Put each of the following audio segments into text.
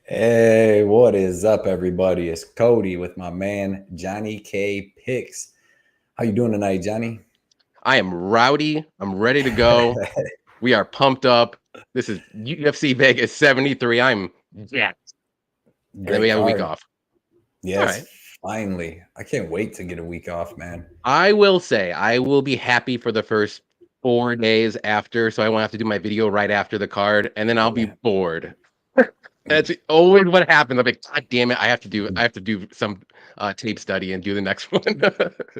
Hey, what is up, everybody? It's Cody with my man JohnnyKpicks. How you doing tonight, Johnny? I am rowdy. I'm ready to go. We are pumped up. This is UFC Vegas 73. I'm jacked. And then we Great have a week card. off. All Yes, right. finally. I can't wait to get a week off, man. I will say I will be happy for the first 4 days after, so I won't have to do my video right after the card, and then I'll be Yeah. bored. That's always what happens. I'm like, God damn it, I have to do some tape study and do the next one.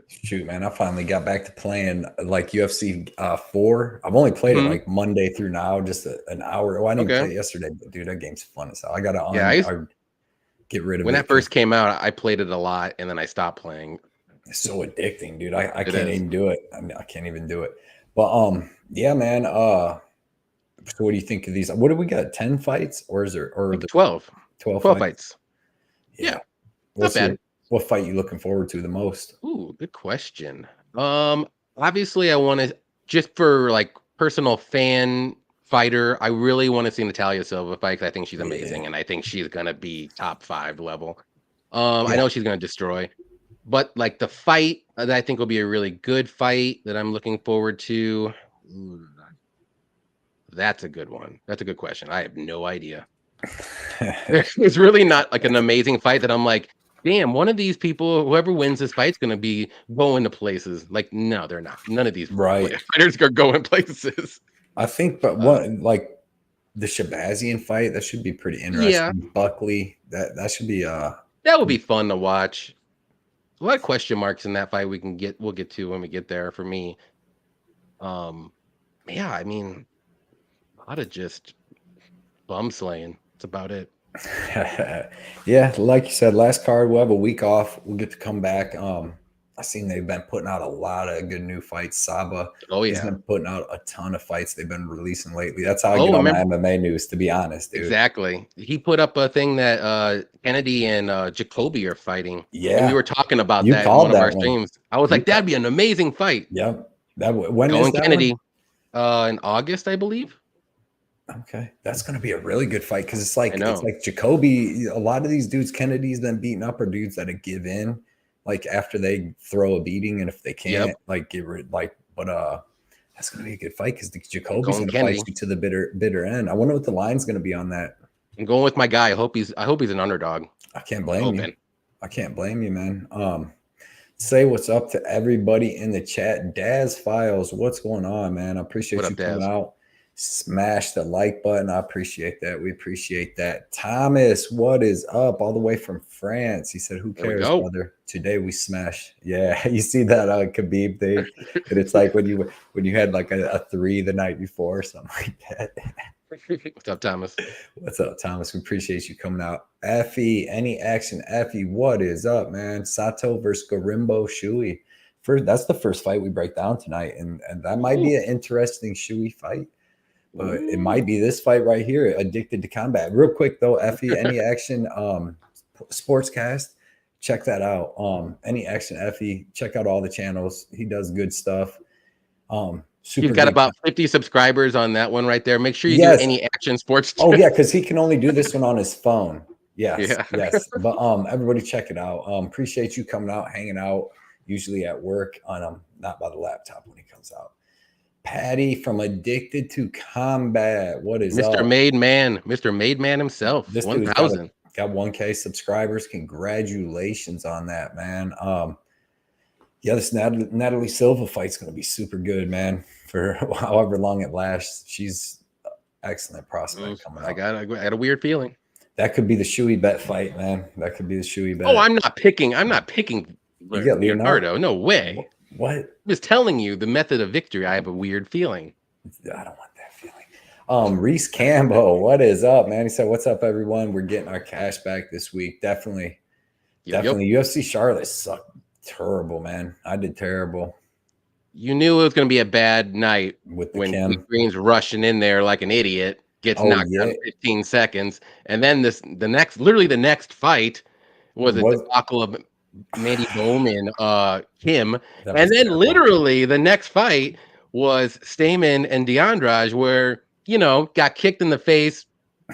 Shoot, man, I finally got back to playing like UFC 4. I've only played it Mhm. like Monday through now, just an hour. Well, I didn't even Okay. play it yesterday, but dude, that game's fun as hell. I gotta Yeah, get rid of when it that because first came out, I played it a lot, and then I stopped playing. it's so addicting, dude. I It can't is even do it. I can't even do it. But yeah, man. So what do you think of these? What do we got? 10 fights, or is there or like the 12. 12 12 fights? fights. Yeah. Yeah, not What's bad. what fight you looking forward to the most? Ooh, good question. Obviously, I want to just for like personal fan fighter. I really want to see Natalia Silva fight 'cause I think she's Yeah. amazing, and I think she's gonna be top 5 level. I Yeah. know she's gonna destroy, but like the fight that I think will be a really good fight that I'm looking forward to. Ooh, that's a good one. That's a good question. I have no idea. It's really not like an amazing fight that I'm like, damn, one of these people, whoever wins this fight's gonna be going to places. Like, no, they're not. None of these Right. fighters are going places. I think, but Uh, what like the Shabazian fight, that should be pretty yeah, interesting. Buckley, that should be that would be fun to watch. A lot of question marks in that fight we'll get to when we get there for me. Um, yeah, I mean, a lot of just bum slaying. That's about it. yeah, like you said, last card, we'll have a week off. We'll get to come back. I seen they've been putting out a lot of good new fights. Saba Oh has yeah. been putting out a ton of fights they've been releasing lately. That's how I Oh, get all my remember MMA news, to be honest, dude. exactly. He put up a thing that Kennedy and Jacoby are fighting, and we Yeah, were talking about you that in one called of our that one. streams. I was You like, call, that'd be an amazing fight. yep. When is Going that one? Kennedy in August, I believe. Okay, that's gonna be a really good fight because I it's know. like Jacoby. A lot of these dudes Kennedy's been beaten up are dudes that give in, like after they throw a beating, and if they Yep. can't, like get rid, like. But that's gonna be a good fight because I'm Jacoby's going gonna fight Kennedy. you to the bitter end. I wonder what the line's gonna be on that. I'm going with my guy. I hope he's an underdog. I can't I'm blame you. hoping. I can't blame you, man. Say what's up to everybody in the chat. Daz Files, what's going on, man? I What appreciate you up, coming Daz? out. Smash the like button. I appreciate that. We appreciate that. Thomas, what is up? All the way from France. He said, "Who There we cares, go. brother? Today we smash." Yeah, you see that Khabib thing, and it's like when you had like a 3 the night before, or something like that. What's up, Thomas? What's up, Thomas? We appreciate you coming out. Effie, any action? Effie, what is up, man? Sato versus Garimbo Shui. First, that's the first fight we break down tonight, and that might Ooh. be an interesting Shui fight. But it Ooh. might be this fight right here, Addicted to Combat. Real quick though, Effie, any action? Sportscast, check that out. Any action? Effie, check out all the channels. He does good stuff. He's Super got big. about 50 subscribers on that one right there. Make sure you do Yes. any action sports. Oh yeah, because he can only do this one on his phone. Yes, Yeah. yes. But everybody check it out. Appreciate you coming out, hanging out, usually at work on not by the laptop when he comes out. Patty from Addicted to Combat. What is Mr. up? Made Man. Mr. Made Man himself. This dude's 1,000. got 1K subscribers. Congratulations on that, man. Yeah, this Natalie Silva fight's gonna be super good, man. For however long it lasts. She's excellent prospect coming I up. got a weird feeling. That could be the Shui bet fight, man. That could be the Shui bet. Oh, I'm not picking You got Leonardo. No way. What? I'm just telling you the method of victory. I have a weird feeling. I don't want that feeling. Reese Campbell, what is up, man? He said, "What's up, everyone? We're getting our cash back this week. Definitely. Yep. UFC Charlotte sucked terrible, man. I did terrible You knew it was going to be a bad night with the when Kim. Green's rushing in there like an idiot, gets Oh knocked down yeah, in 15 seconds, and then literally the next fight was a was debacle of Mandy Bowman, Kim, that and was then terrible. literally the next fight was Stamen and DeAndrade, where got kicked in the face,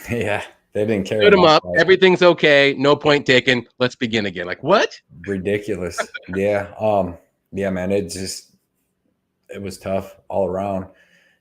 Yeah, they didn't care. Stood him about up. that. Everything's okay. No point taken. Let's begin again. Like what? Ridiculous. Yeah. Yeah, man. It was tough all around.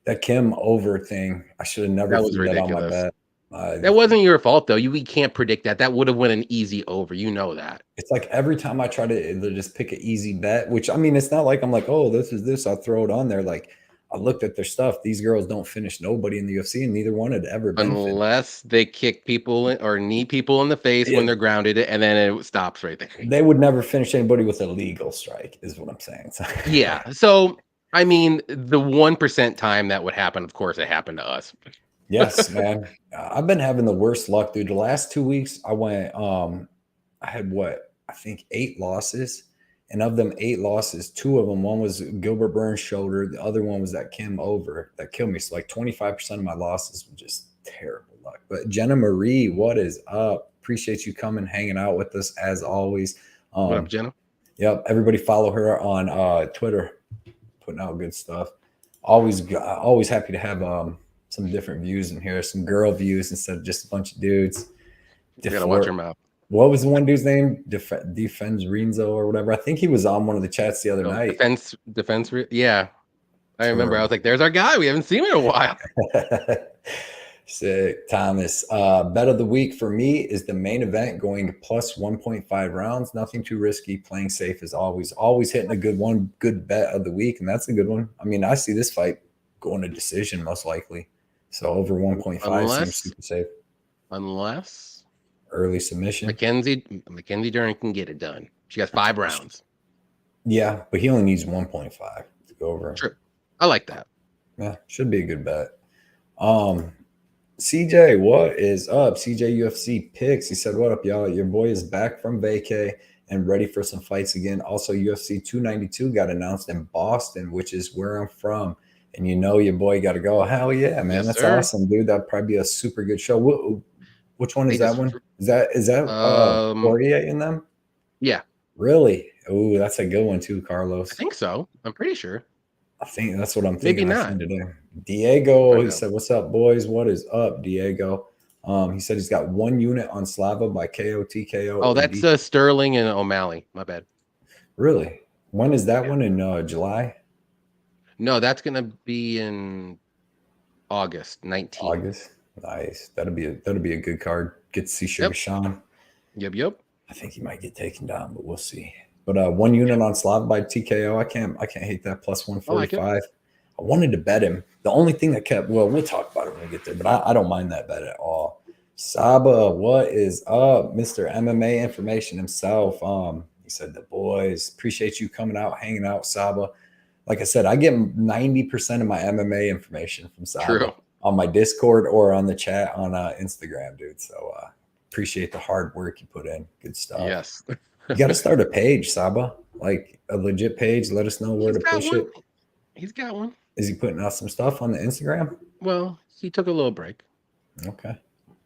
That Kim over thing, I should have never That was threw that on my ridiculous. bet. That wasn't your fault though. We can't predict that. That would have went an easy over. You know that. It's like every time I try to just pick an easy bet, which I mean, it's not like I'm like, oh, this is this. I'll throw it on there. Like I looked at their stuff. These girls don't finish nobody in the UFC, and neither one had ever been finished. Unless they kick people or knee people in the face when Yeah, they're grounded, and then it stops right there. they would never finish anybody with a legal strike, is what I'm saying. So, Yeah. So I mean, the 1% time that would happen, of course, it happened to us. yes, man. I've been having the worst luck, dude. The last 2 weeks, I went. I had what I think 8 losses, and of them 8 losses, 2 of them, one was Gilbert Burns' shoulder, the other one was that Kim over that killed me. So like 25% of my losses were just terrible luck. But Jenna Marie, what is up? Appreciate you coming, hanging out with us as always. What up, Jenna? Yep, everybody follow her on Twitter, putting out good stuff. Always happy to have some different views in here, some girl views instead of just a bunch of dudes. You gotta watch your mouth. What was the one dude's name? Defense Renzo or whatever. I think he was on one of the chats the other night. Defense. Yeah, I remember. I was like, "There's our guy. We haven't seen him in a while." Sick, Thomas. Bet of the week for me is the main event going plus 1.5 rounds. Nothing too risky. Playing safe as always. Always hitting a good bet of the week, and that's a good one. I mean, I see this fight going to decision most likely. So over 1.5 seems super safe. Unless early submission. Mackenzie Dern can get it done. She got 5 rounds. Yeah, but he only needs 1.5 to go over. True. I like that. Yeah, should be a good bet. CJ, what is up? CJ UFC picks. He said, "What up, y'all? Your boy is back from vacay and ready for some fights again. Also, UFC 292 got announced in Boston, which is where I'm from. And you know your boy got to go. Hell yeah, man. Yes, that's awesome, dude. That'd probably be a super good show. Which one is that one? Is that Poirier in them? Yeah. Really? Oh, that's a good one too, Carlos. I think so. I'm pretty sure. I think that's what I'm thinking. Maybe not. Today. Diego, he said, "What's up, boys? What is up, Diego?" He said he's got 1 unit on Slava by KO TKO. Oh, that's Sterling and O'Malley. My bad. Really? When is that one in July? No, that's gonna be in August 19th. August. Nice. That'll be a good card. Get to see Sugar Sean. Yep. I think he might get taken down, but we'll see. But 1 unit on Slava by TKO. I can't hate that plus 145. I wanted to bet him. The only thing that kept, well, we'll talk about it when we get there, but I don't mind that bet at all. Saba, what is up? Mr. MMA information himself. He said, "The boys, appreciate you coming out, hanging out, Saba." Like I said, I get 90% of my MMA information from Saba on my Discord or on the chat on Instagram, dude. So appreciate the hard work you put in. Good stuff. Yes. You got to start a page, Saba, like a legit page. Let us know where to push it. He's got one. Is he putting out some stuff on the Instagram? Well, he took a little break. Okay.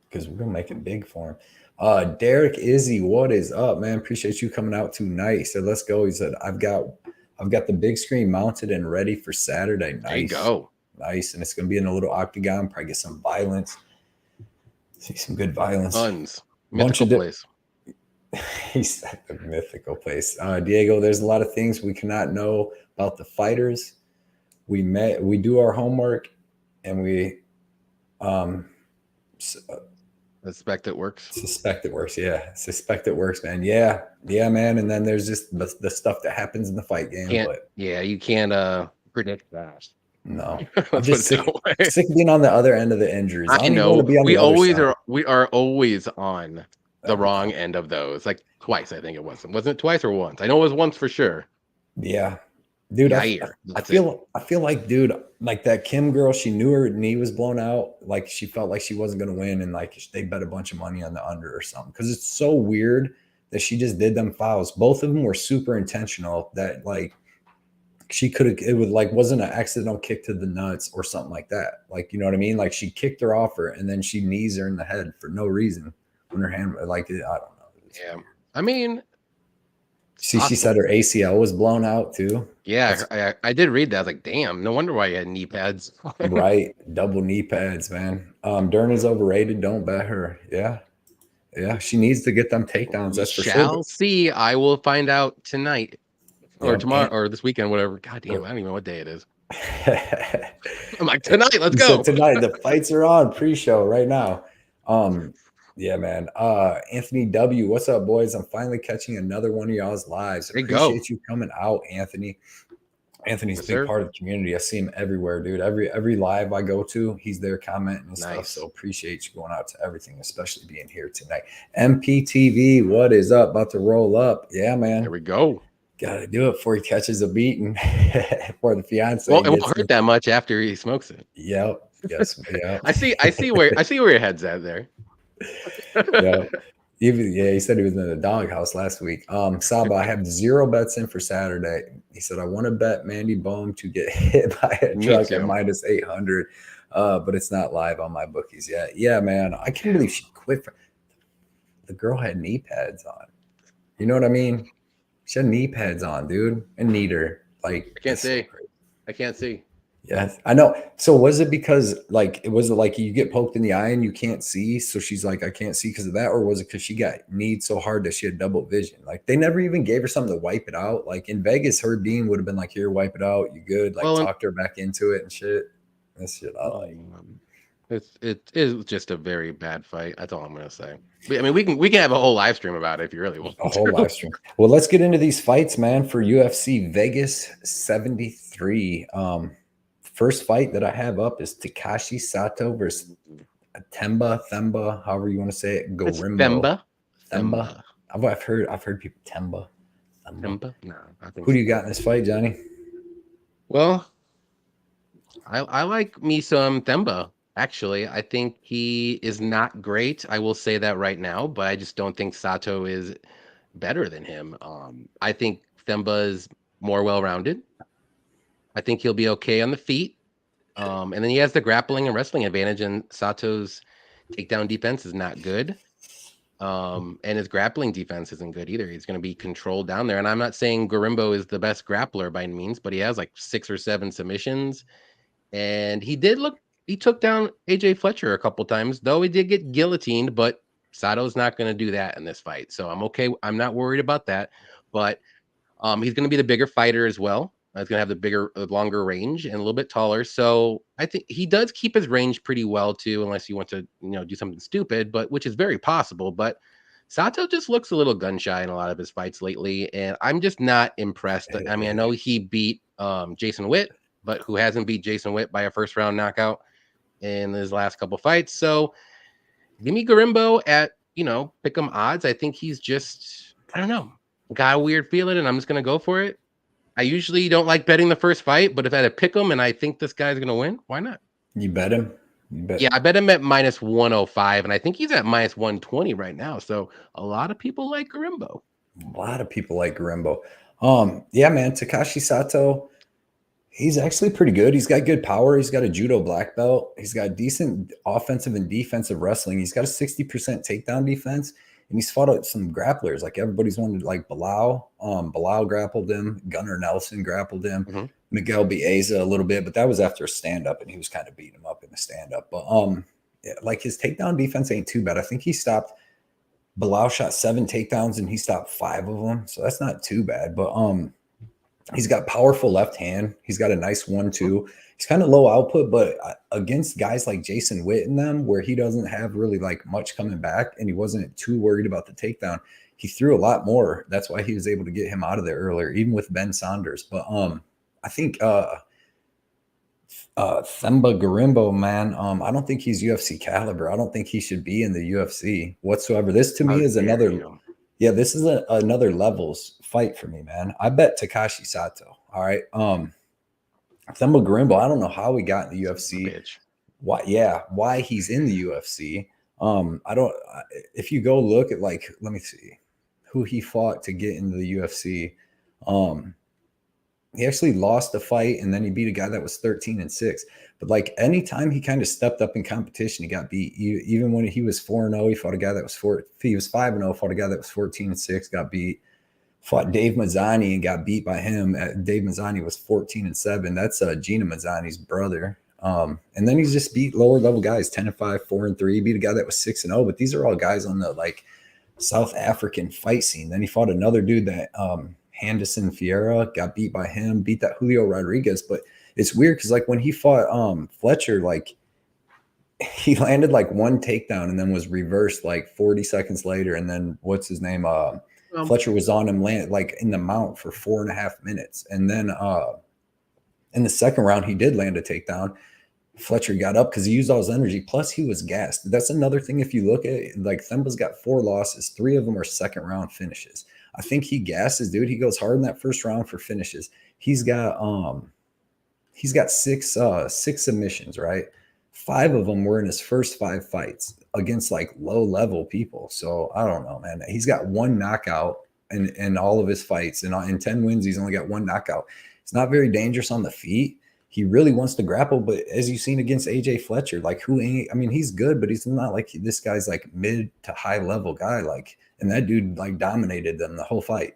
Because we're going to make it big for him. Derek Izzy, what is up, man? Appreciate you coming out tonight. He said, "Let's go." He said, I've got the big screen mounted and ready for Saturday. Nice. There you go. Nice. And it's going to be in a little octagon. Probably get some violence. See some good violence. Tons. Mythical place. He's at the mythical place. Diego, there's a lot of things we cannot know about the fighters. We do our homework, and we suspect it works. Suspect it works. Yeah. Suspect it works, man. Yeah, man. And then there's just the stuff that happens in the fight game. You can't predict that. No. I'm just sick of being on the other end of the injuries. I know. We are always on the wrong end of those. Like twice, I think it was. Wasn't it twice or once? I know it was once for sure. Yeah. Dude, I feel like, dude, like that Kim girl, she knew her knee was blown out. Like she felt like she wasn't going to win. And like they bet a bunch of money on the under or something. Because it's so weird that she just did them fouls. Both of them were super intentional that like she could have, it was like, wasn't an accidental kick to the nuts or something like that. Like, you know what I mean? Like she kicked her off her and then she knees her in the head for no reason when her hand, like, I don't know. Yeah. I mean, See, she Awesome. said her ACL was blown out too. Yeah, I did read that. I was like, damn, no wonder why you had knee pads. Right. Double knee pads, man. Dern is overrated. Don't bet her. Yeah. Yeah. She needs to get them takedowns. We That's for sure. But shall see. I will find out tonight or yep. tomorrow or this weekend, whatever. God damn, I don't even know what day it is. And I'm like, tonight, let's you go. said tonight the fights are on pre-show right now. Yeah, man. Anthony W. What's up, boys? I'm finally catching another one of y'all's lives. There you go. Appreciate you coming out, Anthony. Anthony's Yes, a big sir. part of the community. I see him everywhere, dude. Every live I go to, he's there commenting and stuff. Nice. So appreciate you going out to everything, especially being here tonight. MPTV, what is up? About to roll up. Yeah, man. There we go. Gotta do it before he catches a beating. Before the fiance Well, it gets won't him. hurt that much after he smokes it. Yep. Yes. Yep. I see where your head's at there. Yeah. He said he was in the doghouse last week. Saba, I have 0 bets in for Saturday. He said, I want to bet Mandy Bohm to get hit by a Me truck too. at minus 800, but it's not live on my bookies yet. Yeah, man. I can't believe she quit. The girl had knee pads on. You know what I mean? She had knee pads on, dude, and need her. Like, I can't see. I can't see. Yes, I know. So was it because like you get poked in the eye and you can't see? So she's like, I can't see because of that, or was it because she got kneed so hard that she had double vision? Like they never even gave her something to wipe it out. Like in Vegas, her dean would have been like, here, wipe it out. You good? Like talked her back into it and shit. That's shit I like. It is just a very bad fight. That's all I'm gonna say. I mean, we can have a whole live stream about it if you really want. A whole live stream. Well, let's get into these fights, man. For UFC Vegas 73. First fight that I have up is Takashi Sato versus Themba, however you want to say it. Gorimbo. Themba. I've heard people Themba. No, I think. Who do you got in this fight, Johnny? Well, I like me some Themba. Actually, I think he is not great. I will say that right now, but I just don't think Sato is better than him. I think Themba is more well-rounded. I think he'll be okay on the feet. And then he has the grappling and wrestling advantage, and Sato's takedown defense is not good. And his grappling defense isn't good either. He's going to be controlled down there. And I'm not saying Gorimbo is the best grappler by any means, but he has like 6 or 7 submissions. And he took down AJ Fletcher a couple times, though he did get guillotined, but Sato's not going to do that in this fight. So I'm okay. I'm not worried about that. But he's going to be the bigger fighter as well. He's going to have the bigger, longer range and a little bit taller. So I think he does keep his range pretty well too, unless you want to, do something stupid, but which is very possible. But Sato just looks a little gun shy in a lot of his fights lately, and I'm just not impressed. I mean, I know he beat Jason Witt, but who hasn't beat Jason Witt by a first round knockout in his last couple fights? So give me Gorimbo at pick 'em odds. I think he's just, I don't know, got a weird feeling, and I'm just gonna go for it. I usually don't like betting the first fight, but if I had to pick him and I think this guy's going to win, why not? You bet him? Yeah, I bet him at minus 105, and I think he's at minus 120 right now. So a lot of people like Gorimbo. A lot of people like Gorimbo. Yeah, man, Takashi Sato, he's actually pretty good. He's got good power. He's got a judo black belt. He's got decent offensive and defensive wrestling. He's got a 60% takedown defense. And he's fought out some grapplers. Like everybody's wanted, like Bilal. Bilal grappled him. Gunnar Nelson grappled him. Mm-hmm. Miguel Bieza a little bit, but that was after a stand-up, and he was kind of beating him up in the stand-up. But yeah, like his takedown defense ain't too bad. I think he stopped. Bilal shot 7 takedowns, and he stopped 5 of them, so that's not too bad. But he's got powerful left hand. He's got a nice 1-2. He's kind of low output, but against guys like Jason Witt and them, where he doesn't have really like much coming back, and he wasn't too worried about the takedown, he threw a lot more. That's why he was able to get him out of there earlier, even with Ben Saunders. But I think Themba Gorimbo, man, I don't think he's UFC caliber. I don't think he should be in the UFC whatsoever. This to me is another. Yeah, this is another levels fight for me, man. I bet Takashi Sato. All right. Themba Gorimbo, I don't know how he got in the UFC. Why he's in the UFC. If you go look at, like, let me see who he fought to get into the UFC. He actually lost a fight, and then he beat a guy that was 13-6. But like anytime he kind of stepped up in competition, he got beat. Even when he was 4-0, he fought a guy that was he was 5-0, fought a guy that was 14-6, got beat. Fought Dave Mazzani and got beat by him. Dave Mazzani was 14-7. That's Gina Mazzani's brother. And then he's just beat lower level guys, 10-5, 4-3. Beat a guy that was 6-0. But these are all guys on the like South African fight scene. Then he fought another dude that Henderson Fiera, got beat by him, beat that Julio Rodriguez. But it's weird because like when he fought Fletcher, like he landed like one takedown and then was reversed like 40 seconds later. And then what's his name? Fletcher was on him land like in the mount for 4.5 minutes. And then in the second round, he did land a takedown. Fletcher got up because he used all his energy. Plus, he was gassed. That's another thing. If you look at it, like Themba's got 4 losses, 3 of them are second round finishes. I think he gasses, dude. He goes hard in that first round for finishes. He's got 6 submissions, right? 5 of them were in his first 5 fights against like low level people. So I don't know, man. He's got 1 knockout in all of his fights, and in 10 wins, he's only got 1 knockout. It's not very dangerous on the feet. He really wants to grapple, but as you've seen against AJ Fletcher, like who ain't, I mean, he's good, but he's not like this guy's like mid to high level guy. Like, and that dude like dominated them the whole fight.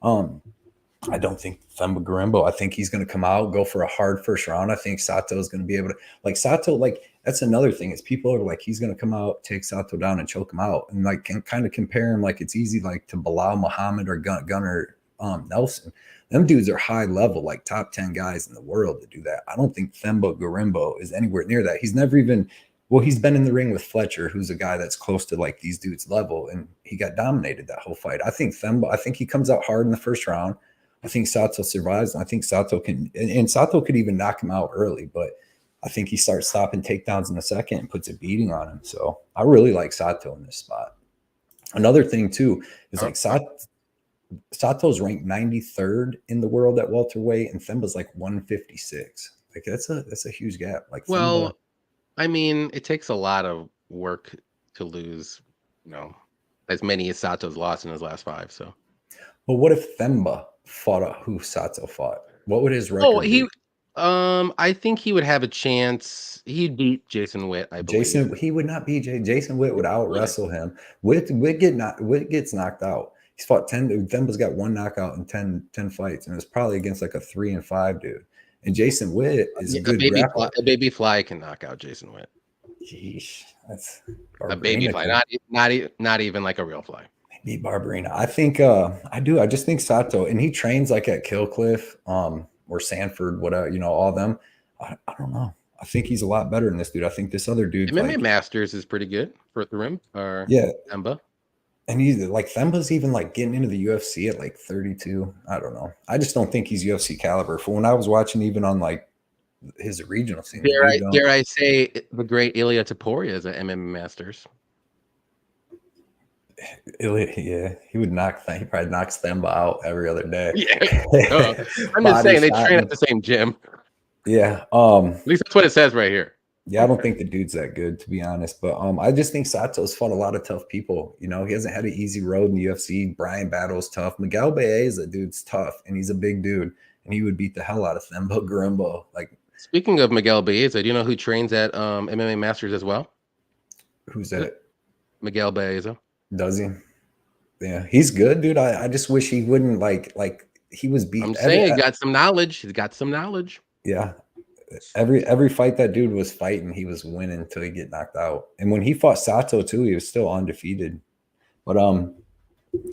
I don't think Themba Gorimbo, I think he's going to come out, go for a hard first round. I think Sato is going to be able to, like Sato, like that's another thing is people are like, he's going to come out, take Sato down and choke him out. And like, can kind of compare him like it's easy like to Bilal Muhammad or Gunnar Nelson. Them dudes are high level, like top 10 guys in the world to do that. I don't think Themba Gorimbo is anywhere near that. He's never even, well, he's been in the ring with Fletcher, who's a guy that's close to like these dudes' level, and he got dominated that whole fight. I think he comes out hard in the first round. I think Sato survives. And I think Sato can, and Sato could even knock him out early, but I think he starts stopping takedowns in the second and puts a beating on him. So I really like Sato in this spot. Another thing too is like Sato's ranked 93rd in the world at welterweight, and Themba's like 156. Like that's a huge gap. Like, well, Themba, I mean, it takes a lot of work to lose, as many as Sato's lost in his last 5. So, but what if Themba fought who Sato fought? What would his record be? I think he would have a chance. He'd beat Jason Witt, I believe. He would not beat Jason Witt would out wrestle him. Witt gets knocked out. He's fought 10. Themba's got 1 knockout in 10 fights, and it's probably against like a 3-5 dude. And Jason Witt is a good grappler. A baby fly can knock out Jason Witt. Jeez, that's a baby fly, not even like a real fly. Maybe Barbarina. I think I do. I just think Sato, and he trains like at Killcliff, or Sanford, whatever, all of them. I don't know. I think he's a lot better than this dude. I think this other dude, MMA Masters, is pretty good for him. Or yeah, Themba. And he's like Themba's even like getting into the UFC at like 32. I don't know. I just don't think he's UFC caliber. For when I was watching even on like his regional scene. Dare I say the great Ilya Taporia is an MMA Masters. Yeah, he would he probably knocks Themba out every other day. Yeah. I'm just saying they train at the same gym. Yeah. At least that's what it says right here. Yeah, I don't think the dude's that good, to be honest. But I just think Sato's fought a lot of tough people. He hasn't had an easy road in the UFC. Brian Battle's tough. Miguel Baeza, dude's tough, and he's a big dude, and he would beat the hell out of Themba Gorimbo. Like, speaking of Miguel Baeza, do you know who trains at MMA Masters as well? Who's that? Miguel Baeza. Does he? Yeah, he's good, dude. I just wish he wouldn't like he was beat. I'm saying he got some knowledge. He's got some knowledge. Yeah. Every fight that dude was fighting, he was winning until he get knocked out. And when he fought Sato too, he was still undefeated. But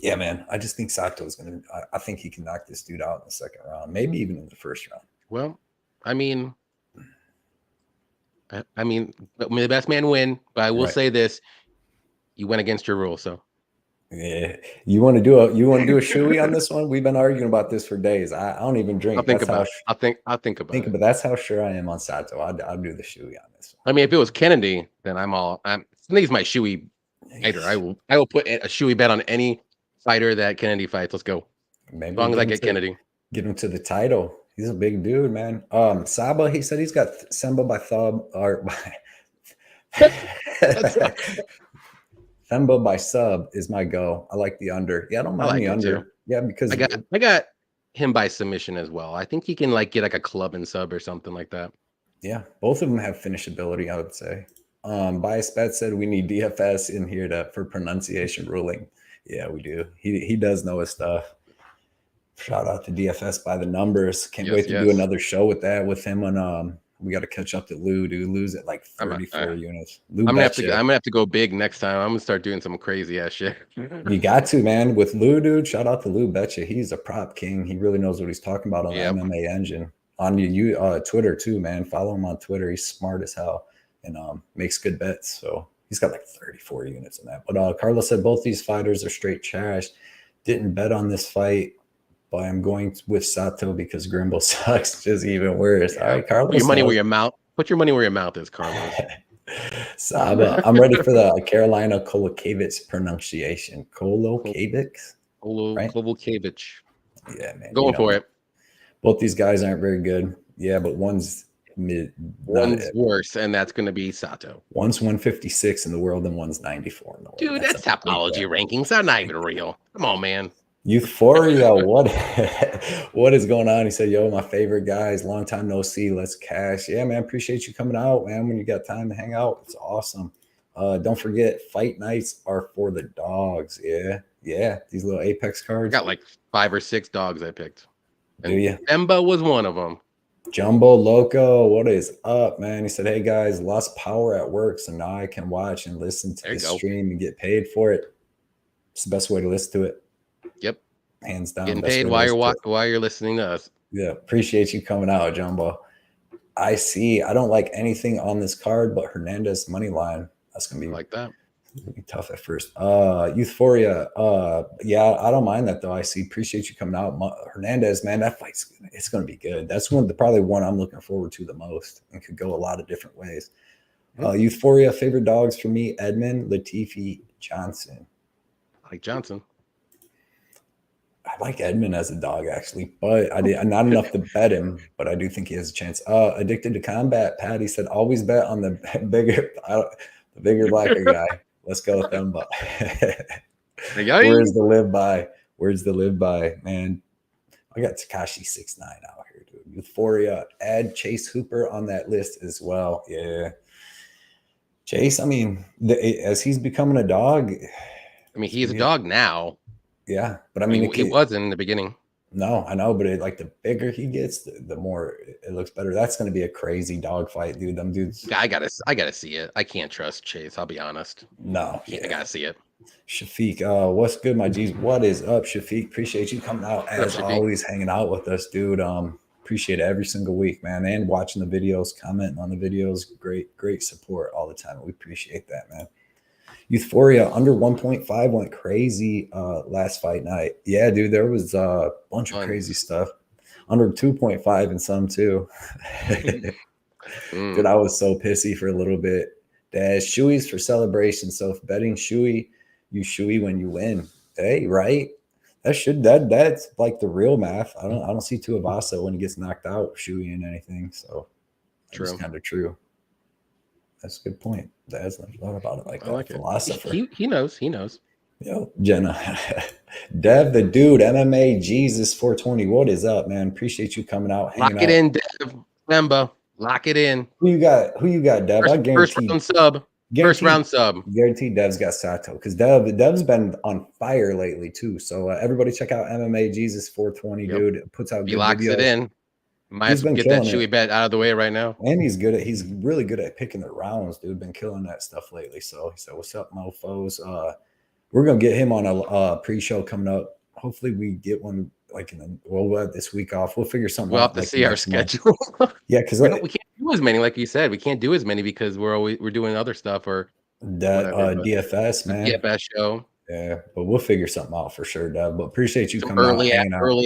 yeah, man, I just think Sato's gonna. I think he can knock this dude out in the second round, maybe even in the first round. Well, I mean, may the best man win. But I will say this: you went against your rule, so. Yeah, you want to do a shoey on this one? We've been arguing about this for days. I don't even drink. I'll think about it. But that's how sure I am on Sato. I'll do the shoey on this one. I mean, if it was Kennedy, then he's my shoey fighter. I will put a shoey bet on any fighter that Kennedy fights. Let's go. Maybe as long as I get Kennedy. Get him to the title. He's a big dude, man. Saba, he said he's got Themba by thumb or by Themba by sub is my go. I like the under. Yeah, I don't mind the under. Too. Yeah, because I got him by submission as well. I think he can like get like a club and sub or something like that. Yeah, both of them have finishability, I would say. Bias Bet said we need DFS in here for pronunciation ruling. Yeah, we do. He does know his stuff. Shout out to DFS by the numbers. Can't Yes, wait to do yes. another show with that with him. And we got to catch up to Lou, dude. Lou's at like 34 units. Lou, I'm gonna have to go big next time. I'm gonna start doing some crazy ass shit. You got to, man. With Lou, dude. Shout out to Lou. Betcha he's a prop king. He really knows what he's talking about on the MMA engine. On Twitter too, man. Follow him on Twitter. He's smart as hell and makes good bets. So he's got like 34 units in that. But Carlos said both these fighters are straight trash. Didn't bet on this fight, but I'm going with Sato because Grimbo sucks. Just even worse. All right, Carlos. Put your money where your mouth. Put your money where your mouth is, Carlos. Saba, I'm ready for the Carolina Kolokevich pronunciation. Kolokevich? Right? Kolokevich. Yeah, man. Going for it. Both these guys aren't very good. Yeah, but one's mid. One's worse, and that's going to be Sato. One's 156 in the world, and one's 94 in the world. Dude, that's Topology rankings. They're not even real. Come on, man. Euphoria, what is going on? He said, yo, my favorite guys, long time no see. Let's cash. Yeah, man. Appreciate you coming out, man. When you got time to hang out, it's awesome. Don't forget, fight nights are for the dogs. Yeah. These little Apex cards. I got like 5 or 6 dogs I picked. And do you? Emba was one of them. Jumbo Loco, what is up, man? He said, hey guys, lost power at work, so now I can watch and listen to the stream and get paid for it. It's the best way to listen to it. Yep. Hands down. Getting paid while you're listening to us. Yeah. Appreciate you coming out, Jumbo. I don't like anything on this card, but Hernandez money line. That's gonna be like that. Be tough at first. Euphoria. Yeah, I don't mind that though. Appreciate you coming out. Hernandez, man, that it's gonna be good. That's probably one I'm looking forward to the most and could go a lot of different ways. Euphoria, favorite dogs for me, Edmund, Latifi, Johnson. I like Johnson. I like Edmund as a dog, actually, but I'm not enough to bet him, but I do think he has a chance. Addicted to Combat, Patty said, always bet on the bigger, blacker guy. Let's go with them. But where's the live by? Where's the live by, man? I got Tekashi 6ix9ine out here, dude. Euphoria. Add Chase Hooper on that list as well. Yeah. Chase, I mean, as he's becoming a dog. I mean, he's a dog now. Yeah, but I mean, it wasn't in the beginning. No, I know, but like the bigger he gets, the more it looks better. That's going to be a crazy dog fight, dude. Them dudes. I gotta see it. I can't trust Chase. I'll be honest. No, I gotta see it. Shafiq, what's good, my G's? What is up, Shafiq? Appreciate you coming out as always, hanging out with us, dude. Appreciate it every single week, man, and watching the videos, commenting on the videos. Great support all the time. We appreciate that, man. Euphoria under 1.5 went crazy last fight night. Yeah, dude, there was a bunch of crazy stuff. Under 2.5 and some too. Dude, I was so pissy for a little bit. Dash shoeys for celebration. So if betting shoey, you shoey when you win. Hey, right? That's like the real math. I don't see Tuivasa when he gets knocked out shoey in anything. So that's kind of true. That's a good point. Dad's never thought about it like that. Like philosopher. He knows. Yo, Jenna. Dev the dude, MMA Jesus 420. What is up, man? Appreciate you coming out. Lock it in, Dev. Remember, lock it in. Who you got, Dev? I guarantee. First round sub. Guarantee Dev's got Sato. Because Dev's been on fire lately too. So everybody check out MMA Jesus 420, dude. Puts out good locks videos. It in. Might as well get that shoey bet out of the way right now. And he's really good at picking the rounds, dude. Been killing that stuff lately. So he said, what's up, mofos? We're gonna get him on a pre-show coming up. Hopefully we get one like we'll have this week off. We'll figure something out. We'll have to see our schedule. Yeah, because we can't do as many, like you said. We can't do as many because we're doing other stuff or that DFS, man. DFS show. Yeah, but we'll figure something out for sure, Dev. But appreciate you coming early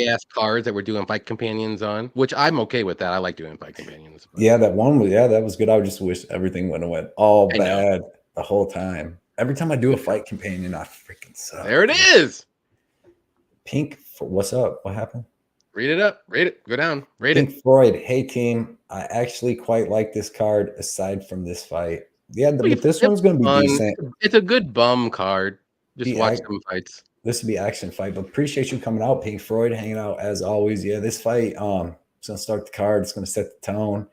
ass cards that we're doing fight companions on, which I'm okay with that. I like doing fight companions. Yeah, that was good. I just wish everything would have went all bad the whole time. Every time I do a fight companion, I freaking suck. There it is. Pink, what's up? What happened? Read it up. Read it. Go down. Read Pink it. Floyd, hey team. I actually quite like this card aside from this fight. Yeah, but this one's going to be decent. It's a good bum card. Just watch some fights. This will be action fight, but appreciate you coming out, Pink Floyd, hanging out as always. Yeah, this fight, it's going to start the card. It's going to set the tone.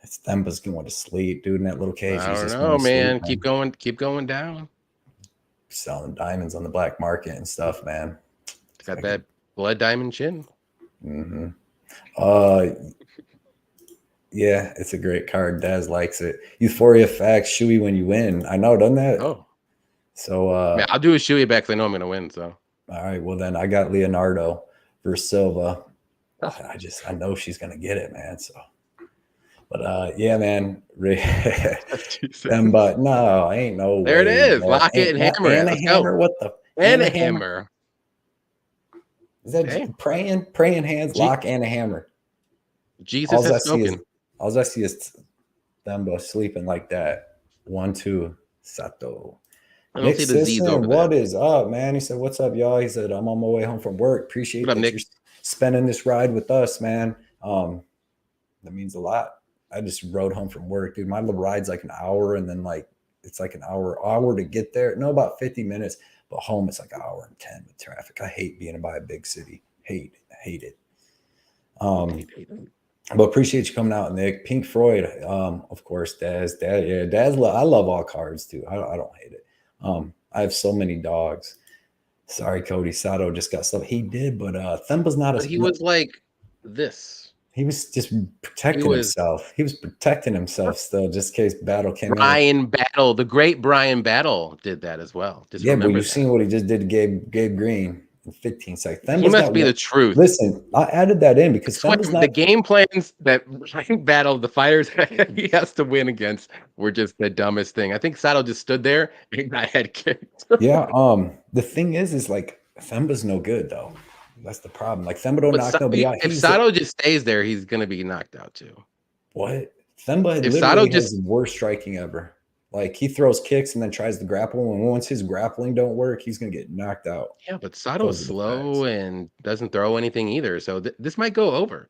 It's Themba's going to sleep, dude, in that little cage. I don't know, man. Keep going down. Selling diamonds on the black market and stuff, man. Got that Blood Diamond Chin. Mm-hmm. Yeah, it's a great card. Daz likes it. Euphoria Facts, Shuey when you win. I know, doesn't that? Oh. So Yeah, I'll do a Shuey back because I know I'm gonna win. So all right, well then I got Leonardo versus Silva. I know she's gonna get it, man. So but yeah, man. Them, but no, ain't no there way. it is. Bro. Lock it and hammer it. And a Let's hammer. go. What the And a hammer. Is that Hey. praying hands, lock and a hammer? Jesus has spoken. All I see is Themba sleeping like that. 1-2 Sato. I don't see the Z's over what there. is up, man? He said, "What's up, y'all?" He said, "I'm on my way home from work. Appreciate that you're spending this ride with us, man. That means a lot. I just rode home from work, dude. My little ride's like an hour, and then like it's like an hour to get there. No, about 50 minutes, but home it's like an hour and 10 with traffic. I hate being by a big city. Hate it. But appreciate you coming out, Nick. Pink Floyd, of course, Daz. Yeah, Daz. I love all cards too. I don't hate it. I have so many dogs. Sorry, Cody Sato just got stuff. He did, but Themba's not he was like this. He was just protecting himself. He was protecting himself still, just in case Battle came in. Brian Battle, the great Brian Battle, did that as well. Just yeah, but you've seen what he just did to Gabe Green in 15 seconds. Themba's he must be the truth. Listen, I added that in because the game plans that Brian Battle, the fighters he has to win against, were just the dumbest thing. I think Sato just stood there and got head kicked. Yeah. The thing is like Themba's no good though. That's the problem. Like Themba don't knock nobody out. If Sato just stays there, he's gonna be knocked out too. What? Themba literally has the worst striking ever. Like he throws kicks and then tries to grapple, and once his grappling don't work, he's gonna get knocked out. Yeah, but Sato's slow and doesn't throw anything either, so this might go over.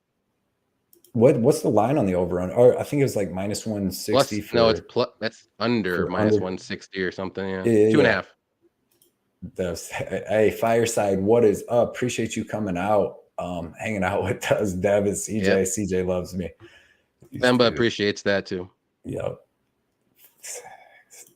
What's the line on the over on? Or I think it was like minus 160. No, it's plus. That's under minus 160 or something. Yeah, 2.5. Hey, Fireside, what is up? Appreciate you coming out, hanging out with us, Dev and CJ. Yep. CJ loves me. Themba appreciates that too. Yep.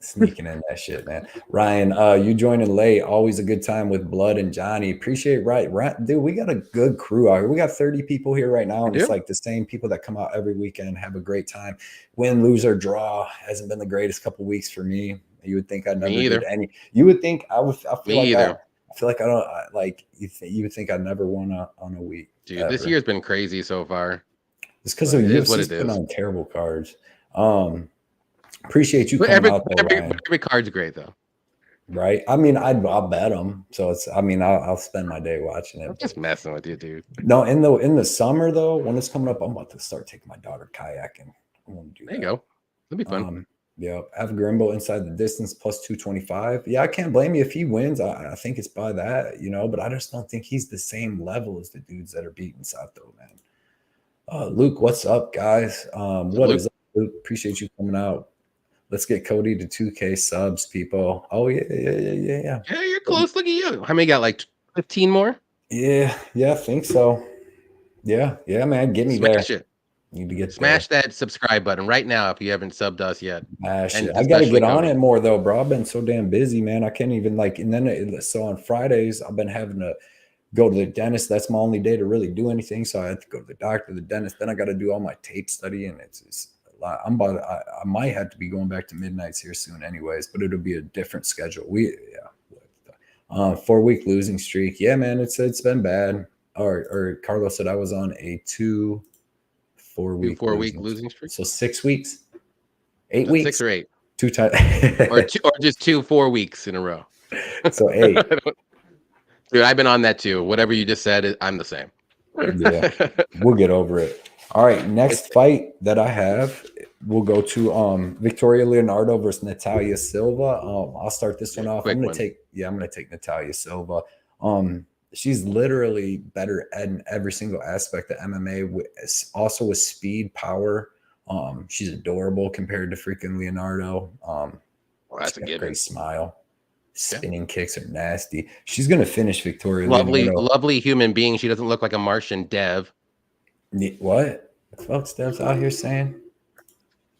Sneaking in that shit, man. Ryan, you joining late. Always a good time with Blood and Johnny. Appreciate right, dude. We got a good crew out here. We got 30 people here right now, and it's like the same people that come out every weekend, have a great time. Win, lose, or draw hasn't been the greatest couple weeks for me. You would think I never did any. You would think I would. I feel like I don't like. You would think I never won on a week. Dude, this year's been crazy so far. It's because of UFC's putting on terrible cards. Appreciate you coming out there. Every card's great though. Right. I mean, I'll bet them. So it's. I mean, I'll spend my day watching it. I'm just messing with you, dude. No, in the summer though, when it's coming up, I'm about to start taking my daughter kayaking. I want to do that. There you go. That'll be fun. Yeah, have Grimbo inside the distance plus 225. Yeah, I can't blame you if he wins. I think it's by that, but I just don't think he's the same level as the dudes that are beating Sato, man. Luke, what's up, guys? What is up, Luke? Appreciate you coming out. Let's get Cody to 2K subs, people. Oh, yeah. Yeah, you're close. Look at you. How many got? Like 15 more? Yeah, I think so. Yeah, man. Get me there. It. Need to get smash that subscribe button right now if you haven't subbed us yet. I got to get on it more though, bro. I've been so damn busy, man. I can't even and then so on Fridays I've been having to go to the dentist. That's my only day to really do anything. So I have to go to the doctor, the dentist. Then I got to do all my tape study, and it's a lot. I might have to be going back to midnights here soon, anyways. But it'll be a different schedule. 4-week losing streak. Yeah, man. It's been bad. Or Carlos said I was on a 4-week losing streak. So 6 weeks, 8 weeks, 6 or 8, 2 times, or just 4 weeks in a row. So 8. Dude, I've been on that too. Whatever you just said, I'm the same. Yeah, we'll get over it. All right, next fight that I have, we'll go to Victoria Leonardo versus Natalia Silva. I'll start this one off. I'm gonna take Natalia Silva. She's literally better in every single aspect of MMA, also with speed, power. She's adorable compared to freaking Leonardo. That's a great smile. Spinning kicks are nasty. She's gonna finish Victoria. Lovely human being. She doesn't look like a Martian dev. What the fuck's Dev's out here saying?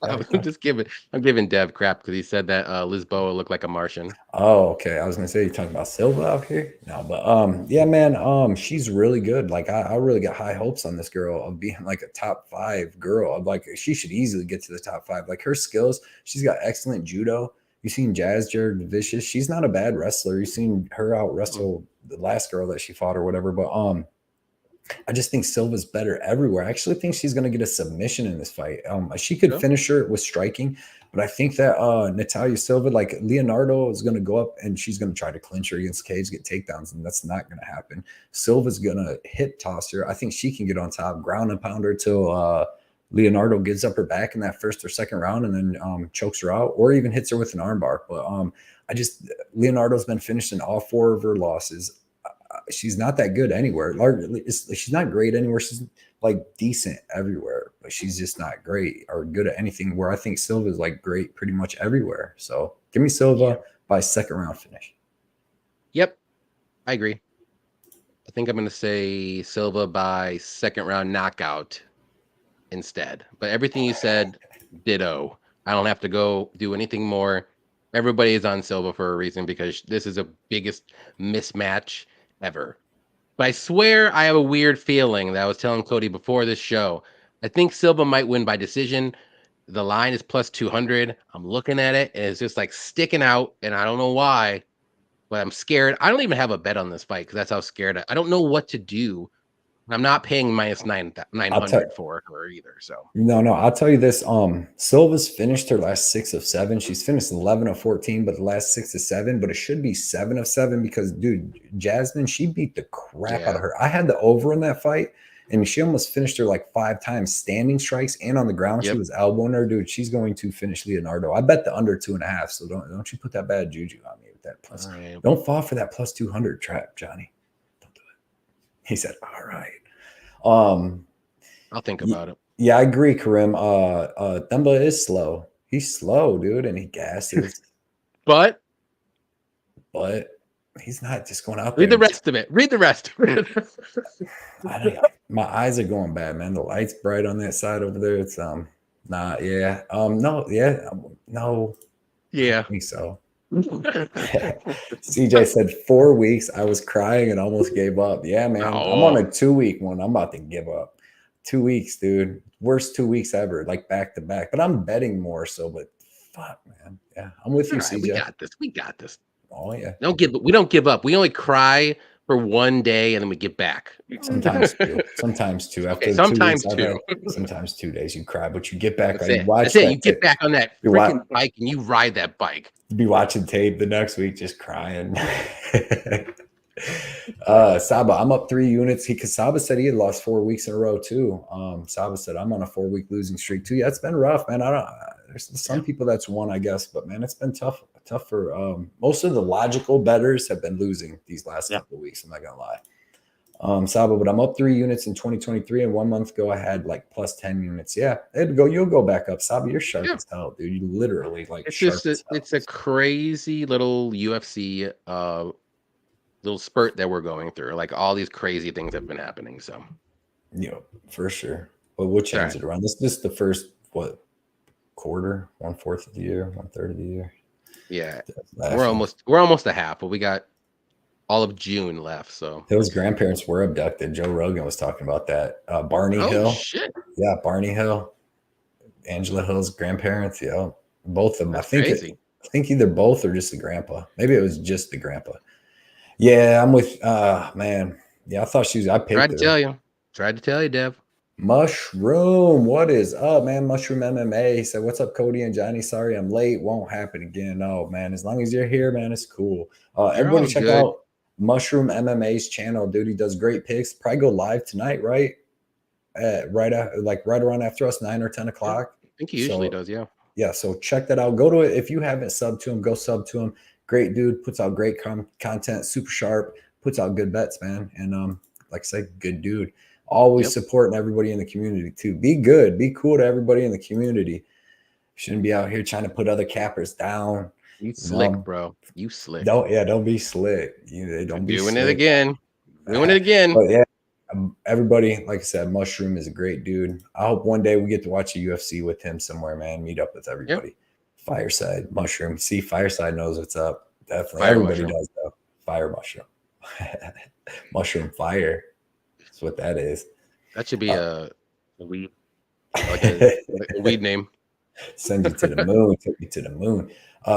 I'm just giving. I'm giving Dev crap because he said that Lisboa looked like a Martian. Oh, okay. I was gonna say you're talking about Silva out here. No, but yeah, man, she's really good. Like I really got high hopes on this girl of being like a top 5 girl. I'm like she should easily get to the top 5. Like her skills, she's got excellent judo. You've seen Jazz Jared Vicious. She's not a bad wrestler. You've seen her out wrestle the last girl that she fought or whatever. But I just think Silva's better everywhere. I actually think she's going to get a submission in this fight. She could finish her with striking, but I think that Natalia Silva, like Leonardo, is going to go up and she's going to try to clinch her against Cage, get takedowns, and that's not going to happen. Silva's going to hip toss her. I think she can get on top, ground and pound her till Leonardo gives up her back in that first or second round and then chokes her out or even hits her with an armbar. But Leonardo's been finished in all 4 of her losses. She's not that good anywhere. She's not great anywhere. She's like decent everywhere, but she's just not great or good at anything. Where I think Silva is like great pretty much everywhere. So give me Silva by second round finish. Yep, I agree. I think I'm going to say Silva by second round knockout instead. But everything you said, ditto. I don't have to go do anything more. Everybody is on Silva for a reason because this is the biggest mismatch ever. But I swear I have a weird feeling that I was telling Cody before this show. I think Silva might win by decision. The line is plus 200. I'm looking at it and it's just like sticking out, and I don't know why, but I'm scared. I don't even have a bet on this fight because that's how scared I don't know what to do. I'm not paying minus 900 for her either. So no, I'll tell you this. Silva's finished her last 6 of 7. She's finished 11 of 14, but the last 6 of 7, but it should be 7 of 7 because dude, Jasmine, she beat the crap out of her. I had the over in that fight, and she almost finished her like 5 times standing strikes and on the ground. She was elbowing her, dude. She's going to finish Leonardo. I bet the under 2.5. So don't you put that bad juju on me with that plus. Right. Don't fall for that plus 200 trap, Johnny. Don't do it. He said, all right. I'll think about it. Yeah, I agree, Karim. Themba is slow. He's slow, dude, and he gasses. but he's not just going out there. Read the rest of it. Read the rest of it. My eyes are going bad, man. The light's bright on that side over there. It's no. Yeah. I think so. CJ said 4 weeks. I was crying and almost gave up. Yeah, man. I'm on a 2-week one. I'm about to give up. 2 weeks, dude. Worst 2 weeks ever, like back to back. But I'm betting more so. But fuck, man. Yeah, I'm with you, CJ. We got this. Oh yeah. We don't give up. We only cry for 1 day and then we get back. Sometimes two. After sometimes 2 weeks, two. Sometimes 2 days you cry, but you get back. That's it. You get back on that freaking bike and you ride that bike. You be watching tape the next week, just crying. Saba, I'm up 3 units. Saba said he had lost 4 weeks in a row too. Saba said I'm on a 4-week losing streak too. Yeah, it's been rough, man. There's some people that's won, I guess, but man, it's been tough for most of the logical bettors have been losing these last couple of weeks. I'm not gonna lie. Saba, but I'm up 3 units in 2023, and 1 month ago I had like plus 10 units. Yeah, you'll go back up. Saba, you're sharp as hell, dude. You literally like it's a crazy little UFC little spurt that we're going through. Like all these crazy things have been happening. So for sure. But we'll change it around. This is the first quarter, 1/4 of the year, 1/3 of the year. Yeah, we're almost a half, but we got all of June left. So those grandparents were abducted. Joe Rogan was talking about that. Barney Hill. Shit. Yeah, Barney Hill. Angela Hill's grandparents. Yeah, both of them. That's I think either both or just the grandpa. Maybe it was just the grandpa. Yeah, I'm with man. Yeah, I thought she was. I picked Tried to tell you, Dev. Mushroom, what is up, man? Mushroom MMA. He said, "What's up, Cody and Johnny? Sorry I'm late. Won't happen again." No, man. As long as you're here, man, it's cool. Everybody check out Mushroom MMA's channel, dude. He does great picks. Probably go live tonight, right? Right around after us, 9 or 10 o'clock. I think he usually does, yeah. Yeah, so check that out. Go to it. If you haven't subbed to him, go sub to him. Great dude, puts out great content, super sharp, puts out good bets, man. And like I said, good dude. Always supporting everybody in the community too. Be good, be cool to everybody in the community. Shouldn't be out here trying to put other cappers down. You slick, bro. You slick. Don't be slick. Don't be doing slick. it again. Doing it again. But yeah, Everybody, like I said, Mushroom is a great dude. I hope one day we get to watch a UFC with him somewhere, man. Meet up with everybody. Fireside Mushroom. See, Fireside knows what's up. Definitely. Fire Everybody mushroom. does though. Fire Mushroom. Mushroom fire. That's what that is. That should be a weed, like a weed name. Send you to the moon. Take you to the moon.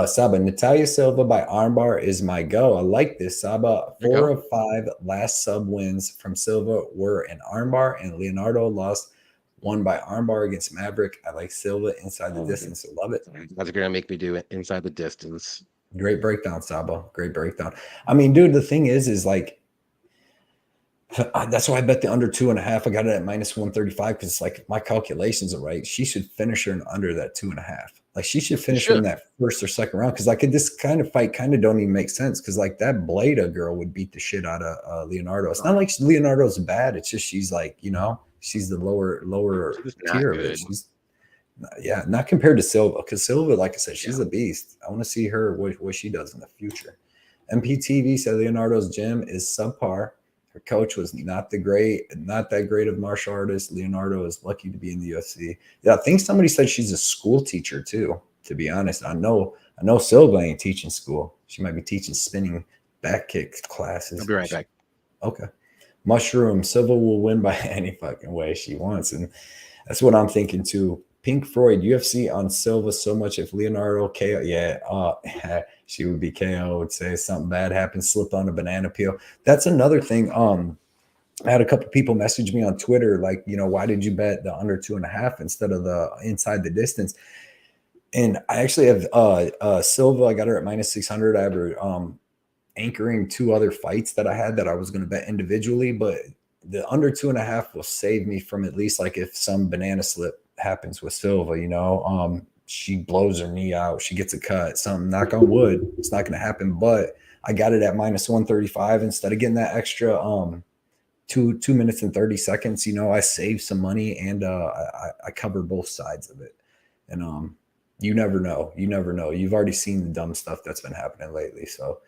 Saba, Natalia Silva by armbar is my go. I like this. Saba, 4 of 5 last sub wins from Silva were an armbar, and Leonardo lost one by armbar against Maverick. I like Silva inside the distance. I love it. That's going to make me do it inside the distance. Great breakdown, Saba. Great breakdown. I mean, dude, the thing is like, that's why I bet the under 2.5. I got it at minus 135 because like my calculations are right. She should finish her in under that 2.5. Like she should finish her in that first or second round. Because like this kind of fight kind of don't even make sense. Because like that Bleda girl would beat the shit out of Leonardo. It's not like Leonardo's bad. It's just she's like, you know, she's the lower tier of it. She's not compared to Silva. Because Silva, like I said, she's a beast. I want to see her what she does in the future. MPTV said Leonardo's gym is subpar. Her coach was not that great of martial artist. Leonardo is lucky to be in the UFC. Yeah, I think somebody said she's a school teacher too. To be honest, I know Silva ain't teaching school. She might be teaching spinning back kick classes. I'll be right back. Okay. Mushroom, Silva will win by any fucking way she wants, and that's what I'm thinking too. Pink Floyd, UFC on Silva so much. If Leonardo KO, she would be KO. Would say something bad happened, slipped on a banana peel. That's another thing. I had a couple people message me on Twitter, like, you know, why did you bet the under 2.5 instead of the inside the distance? And I actually have Silva. I got her at minus 600. I have her anchoring 2 other fights that I had that I was going to bet individually, but the under 2.5 will save me from at least like if some banana slip happens with Silva, you know, she blows her knee out, she gets a cut, something, knock on wood, it's not going to happen. But I got it at minus 135 instead of getting that extra 2 minutes and 30 seconds. You know, I saved some money and I covered both sides of it. And you never know. You've already seen the dumb stuff that's been happening lately. So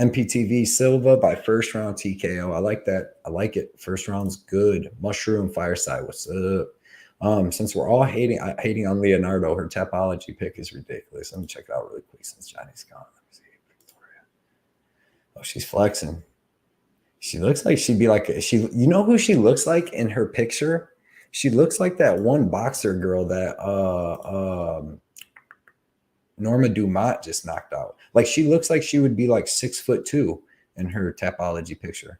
MPTV Silva by first round TKO. I like that. I like it. First round's good. Mushroom Fireside. What's up? Since we're all hating on Leonardo, her Tapology pick is ridiculous. Let me check it out really quick since Johnny's gone. Let me see. Victoria. Oh, she's flexing. She looks like she'd be like you know who she looks like in her picture? She looks like that one boxer girl that Norma Dumont just knocked out. Like she looks like she would be like 6'2" in her Tapology picture.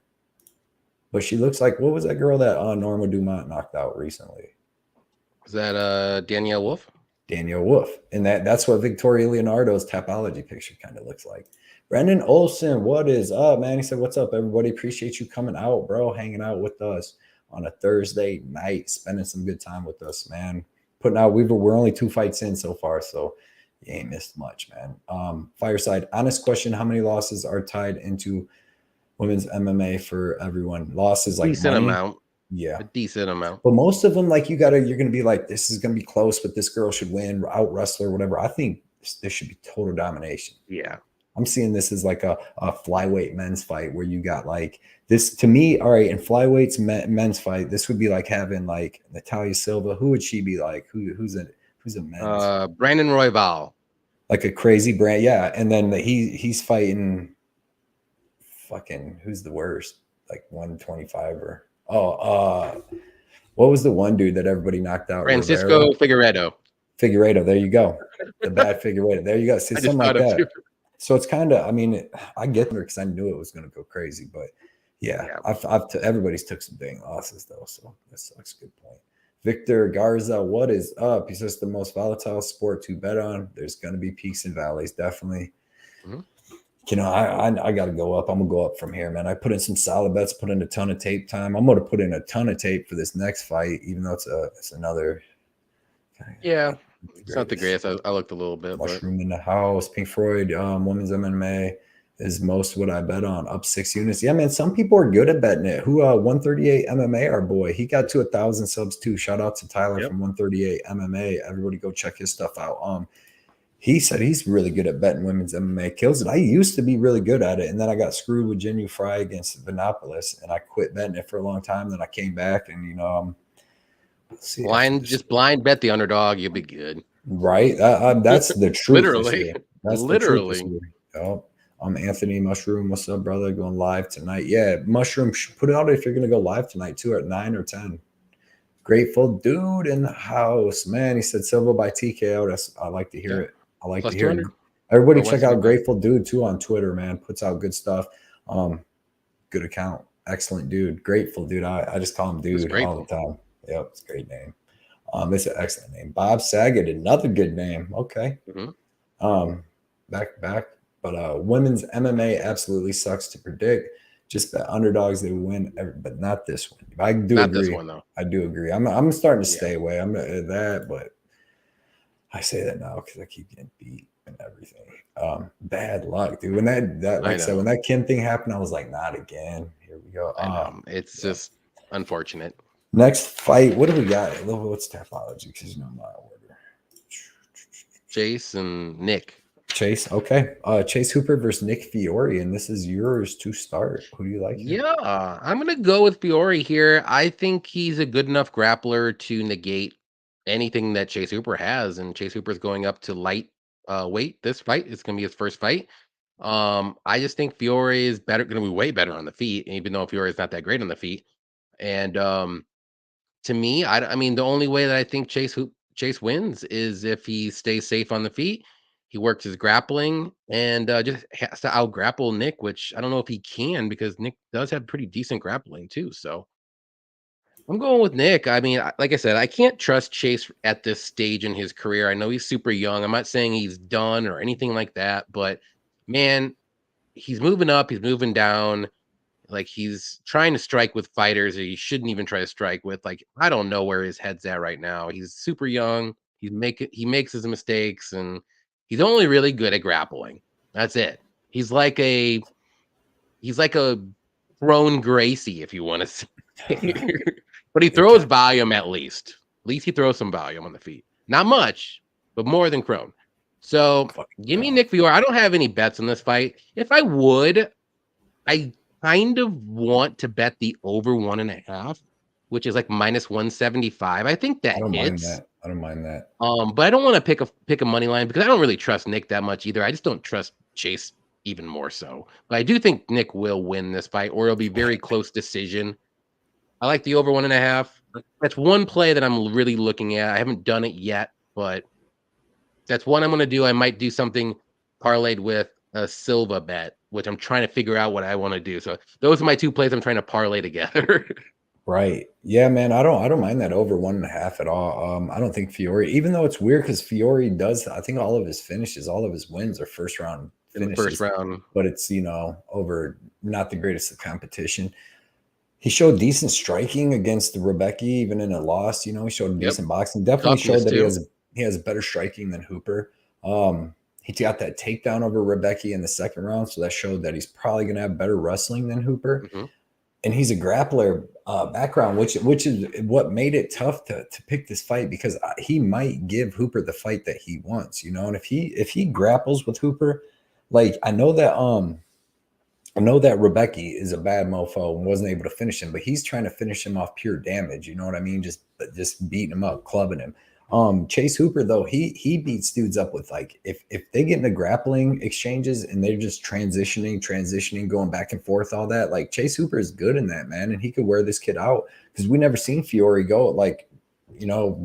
But she looks like, what was that girl that Norma Dumont knocked out recently? Was that Danielle Wolf? Danielle Wolf. And that's what Victoria Leonardo's Tapology picture kind of looks like. Brendan Olson, what is up, man? He said, what's up, everybody? Appreciate you coming out, bro, hanging out with us on a Thursday night, spending some good time with us, man. We're only 2 fights in so far, so you ain't missed much, man. Fireside, honest question, how many losses are tied into women's MMA for everyone? Losses like decent money? Amount. Yeah. A decent amount. But most of them, like you're going to be like, this is going to be close, but this girl should win, out wrestler, whatever. I think this should be total domination. Yeah. I'm seeing this as like a flyweight men's fight where you got like this to me. All right. In flyweights men's fight, this would be like having like Natalia Silva. Who would she be like? Who's a men's? Brandon Royval. Like a crazy brand. Yeah. And then he's fighting fucking, who's the worst? Like 125 or, what was the one dude that everybody knocked out? Francisco Figueiredo. There you go. The bad Figueiredo. There you go. See, something like that. So it's kind of, I mean, I get there because I knew it was going to go crazy, but everybody's took some dang losses though. So that sucks. Good point. Victor Garza, what is up? He's just the most volatile sport to bet on. There's going to be peaks and valleys. Definitely. Mm-hmm. You know, I got to go up. I'm going to go up from here, man. I put in some solid bets, put in a ton of tape time. I'm going to put in a ton of tape for this next fight, even though it's another. Yeah. It's not the greatest. I looked a little bit. Mushroom in the house. Pink Floyd, women's MMA is most what I bet on. Up 6 units. Yeah, man. Some people are good at betting it. 138 MMA, our boy. He got to 1,000 subs too. Shout out to Tyler from 138 MMA. Everybody go check his stuff out. He said he's really good at betting women's MMA. Kills it. I used to be really good at it, and then I got screwed with Jinu Fry against Vinopolis, and I quit betting it for a long time. Then I came back, and let's see, Just blind bet the underdog. You'll be good. right? That's the truth. Literally. That's Literally. the truth. Oh, I'm Anthony Mushroom. What's up, brother? Going live tonight. Yeah, Mushroom, put it out if you're gonna go live tonight too at 9 or 10. Grateful dude in the house, man. He said Silva by TKO. I like to hear it. I like to hear it. Everybody check out Grateful Dude too on Twitter, man. Puts out good stuff. Good account. Excellent dude. Grateful dude. I just call him dude all the time. Yep, it's a great name. It's an excellent name. Bob Saget, another good name. Okay. Back. But women's MMA absolutely sucks to predict. Just the underdogs, they win, but not this one. I do agree. This one, though. I do agree. I'm starting to stay away. I'm that, but I say that now because I keep getting beat and everything. Bad luck, dude. When that like I said, when that Kim thing happened, I was like, not again. Here we go. It's just unfortunate. Next fight. What do we got? What's Tapology? Because my order. Chase and Nick. Chase, okay. Chase Hooper versus Nick Fiore, and this is yours to start. Who do you like here? Yeah, I'm gonna go with Fiore here. I think he's a good enough grappler to negate anything that Chase Hooper has, and Chase Hooper's going up to light weight. This fight is gonna be his first fight. I just think Fiore is gonna be way better on the feet, even though Fiore is not that great on the feet. And to me, I mean, the only way that I think Chase wins is if he stays safe on the feet. He works his grappling and just has to out grapple Nick, which I don't know if he can because Nick does have pretty decent grappling too. So I'm going with Nick. I mean, like I said, I can't trust Chase at this stage in his career. I know he's super young. I'm not saying he's done or anything like that, but man, he's moving up, he's moving down. Like he's trying to strike with fighters that he shouldn't even try to strike with. Like, I don't know where his head's at right now. He's super young. He makes his mistakes and he's only really good at grappling. That's it. He's like a thrown Gracie, if you want to say. But he throws volume at least. At least he throws some volume on the feet. Not much, but more than Crone. So give me Nick Fiore. I don't have any bets in this fight. If I would, I kind of want to bet the over 1.5, which is like minus 175. I think that hits. I don't mind that. But I don't want to pick a money line because I don't really trust Nick that much either. I just don't trust Chase even more so. But I do think Nick will win this fight, or it'll be very close decision. I like the over 1.5. That's one play that I'm really looking at. I haven't done it yet, but that's one I'm going to do. I might do something parlayed with a Silva bet, which I'm trying to figure out what I want to do. So those are my two plays I'm trying to parlay together. Right. Yeah, man. I don't mind that over 1.5 at all. I don't think Fiore, even though it's weird because Fiore does, I think all of his finishes, all of his wins are first round finishes. But it's, over not the greatest of competition. He showed decent striking against Rebecca, even in a loss. He showed decent boxing. Definitely showed that he has better striking than Hooper. He got that takedown over Rebecca in the second round, so that showed that he's probably going to have better wrestling than Hooper. And he's a grappler background, which is what made it tough to pick this fight because he might give Hooper the fight that he wants, And if he grapples with Hooper, like I know that Rebecca is a bad mofo and wasn't able to finish him, but he's trying to finish him off pure damage. You know what I mean? Just beating him up, clubbing him. Chase Hooper, though, he beats dudes up with like if they get into grappling exchanges and they're just transitioning, going back and forth, all that. Like Chase Hooper is good in that, man, and he could wear this kid out because we never seen Fiore go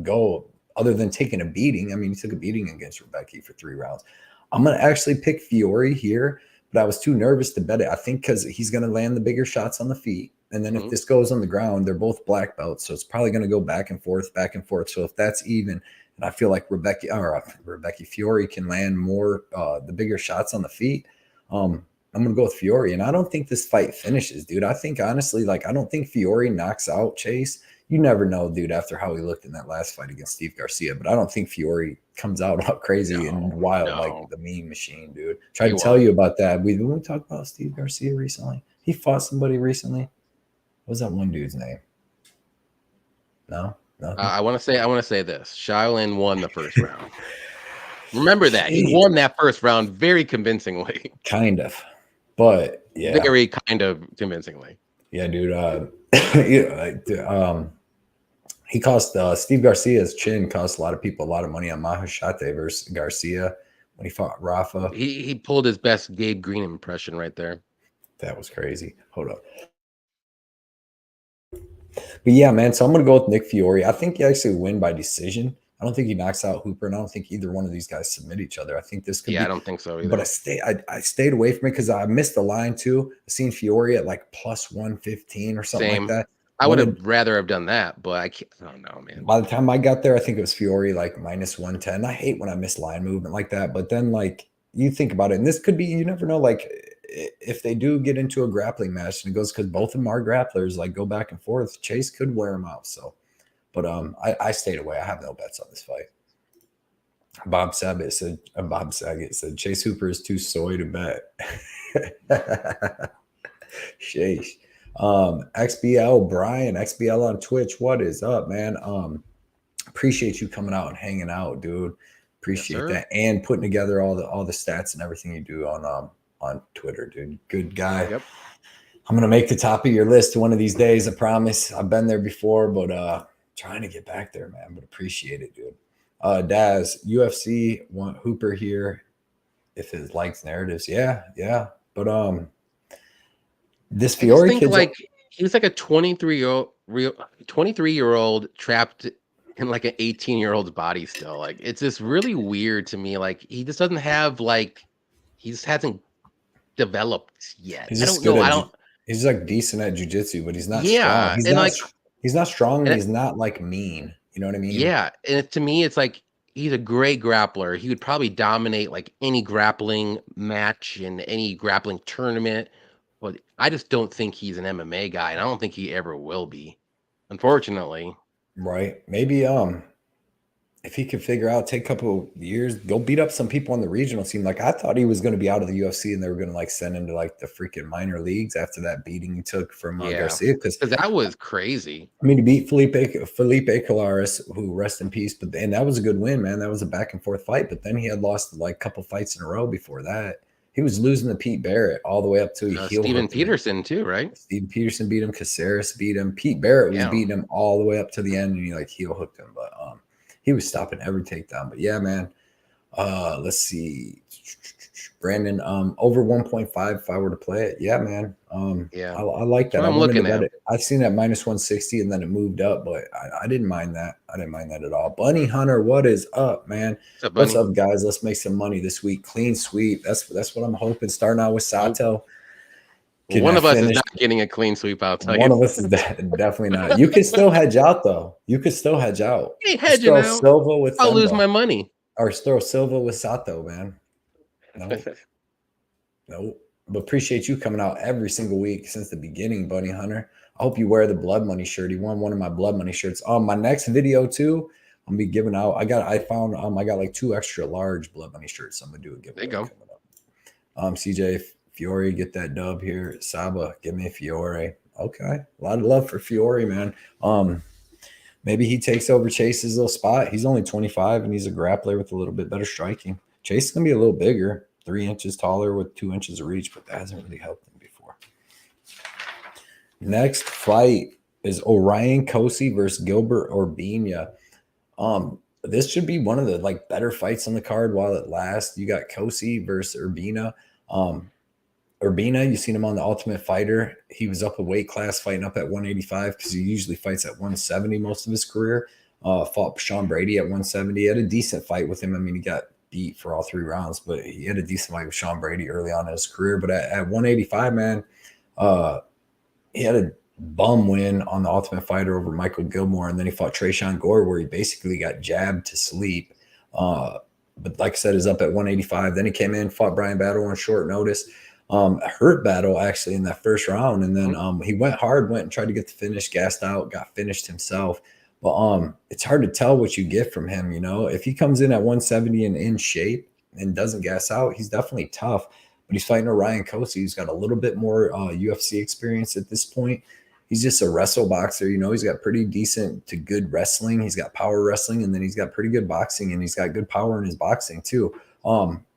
go other than taking a beating. I mean, he took a beating against Rebecca for 3 rounds. I'm gonna actually pick Fiore here, but I was too nervous to bet it. I think because he's gonna land the bigger shots on the feet. And then if this goes on the ground, they're both black belts. So it's probably going to go back and forth. So if that's even, and I feel like Rebecca Fiore can land more, the bigger shots on the feet, I'm going to go with Fiore. And I don't think this fight finishes, dude. I think honestly, I don't think Fiore knocks out Chase. You never know, dude, after how he looked in that last fight against Steve Garcia. But I don't think Fiore comes out all crazy and wild like the Mean Machine, dude. Tried to tell you about that. We talked about Steve Garcia recently. He fought somebody recently. What was that one dude's name? No. I want to say this. Shaolin won the first round. Remember that. He won that first round very convincingly. Kind of. But yeah. Very kind of convincingly. Yeah, dude. He cost Steve Garcia's chin cost a lot of people a lot of money on Mahashate versus Garcia when he fought Rafa. He pulled his best Gabe Green impression right there. That was crazy. Hold up. But yeah, man. So I'm gonna go with Nick Fiore. I think he actually win by decision. I don't think he knocks out Hooper, and I don't think either one of these guys submit each other. I think this could be. I don't think so either. But I stayed away from it because I missed the line too. I seen Fiore at like plus 115 or something like that. I would have rather have done that, but I don't know, man. By the time I got there, I think it was Fiore like minus 110. I hate when I miss line movement like that. But then like you think about it, and this could be, you never know, like if they do get into a grappling match and it goes because both of them are grapplers, like go back and forth, Chase could wear him out. So, but I stayed away. I have no bets on this fight. Bob Saget said Chase Hooper is too soy to bet. Chase. XBL Brian, XBL on Twitch. What is up, man? Appreciate you coming out and hanging out, dude. Appreciate that and putting together all the stats and everything you do on Twitter, dude. Good guy. Yep. I'm gonna make the top of your list one of these days. I promise. I've been there before, but trying to get back there, man. But appreciate it, dude. Daz, UFC want Hooper here if it likes narratives. Yeah. But this Fiore kid, like he was like a 23-year-old trapped in like an 18-year-old's body still. Like it's just really weird to me. Like he just doesn't have like he just hasn't developed yet. I don't know. He's like decent at jiu-jitsu, but he's not strong. He's not strong and he's not like mean. You know what I mean? Yeah. And to me, it's like he's a great grappler. He would probably dominate like any grappling match in any grappling tournament. But I just don't think he's an MMA guy, and I don't think he ever will be, unfortunately. Right. Maybe if he could figure out, take a couple years, go beat up some people on the regional scene. Like I thought he was going to be out of the UFC and they were going to like send him to like the freaking minor leagues after that beating he took from Garcia. Because that was crazy. I mean, he beat Felipe Colares, who rest in peace. And that was a good win, man. That was a back and forth fight. But then he had lost like a couple fights in a row before that. He was losing to Pete Barrett all the way up to Steven Peterson too, right? Steven Peterson beat him. Caceres beat him. Pete Barrett was beating him all the way up to the end, and he like heel hooked him. But he was stopping every takedown. But yeah, man. Let's see. Brandon, over 1.5 if I were to play it. Yeah, man. I like that. I'm looking at it. I've seen that minus 160 and then it moved up, but I didn't mind that. I didn't mind that at all. Bunny Hunter, what is up, man? What's up, guys? Let's make some money this week. Clean sweep. That's what I'm hoping. Starting out with Sato. One of us is not getting a clean sweep, I'll tell you. One of us is definitely not. You can still hedge out, though. You could still hedge out. Hey, hedging out. Silva with I'll lose my money. Or throw Silva with Sato, man. No. But appreciate you coming out every single week since the beginning, Bunny Hunter. I hope you wear the blood money shirt. He won one of my blood money shirts. My next video too, I'm gonna be giving out. I got like 2 extra large blood money shirts. I'm gonna do a giveaway. There you go. Coming up. CJ Fiore, get that dub here. Saba, give me Fiore. Okay, a lot of love for Fiore, man. Maybe he takes over Chase's little spot. He's only 25 and he's a grappler with a little bit better striking. Chase is gonna be a little bigger, 3 inches taller with 2 inches of reach, but that hasn't really helped him before. Next fight is Orion Cosey versus Gilbert Urbina. This should be one of the like better fights on the card while it lasts. You got Cosey versus Urbina. Urbina, you've seen him on The Ultimate Fighter. He was up a weight class fighting up at 185 because he usually fights at 170 most of his career. Fought Sean Brady at 170. He had a decent fight with him. I mean, he got beat for all 3 rounds, but he had a decent fight with Sean Brady early on in his career. But at 185, man, he had a bum win on The Ultimate Fighter over Michael Gilmore, and then he fought Trayshawn Gore where he basically got jabbed to sleep. But like I said, is up at 185. Then he came in, fought Brian Battle on short notice. Hurt Battle actually in that first round, and then he went hard, went and tried to get the finish, gassed out, got finished himself. But it's hard to tell what you get from him. You know, if he comes in at 170 and in shape and doesn't gas out, he's definitely tough. But he's fighting Orion Cosey, who's got a little bit more UFC experience at this point. he's just a wrestle boxer. You know, he's got pretty decent to good wrestling. He's got power wrestling, and then he's got pretty good boxing, and he's got good power in his boxing too.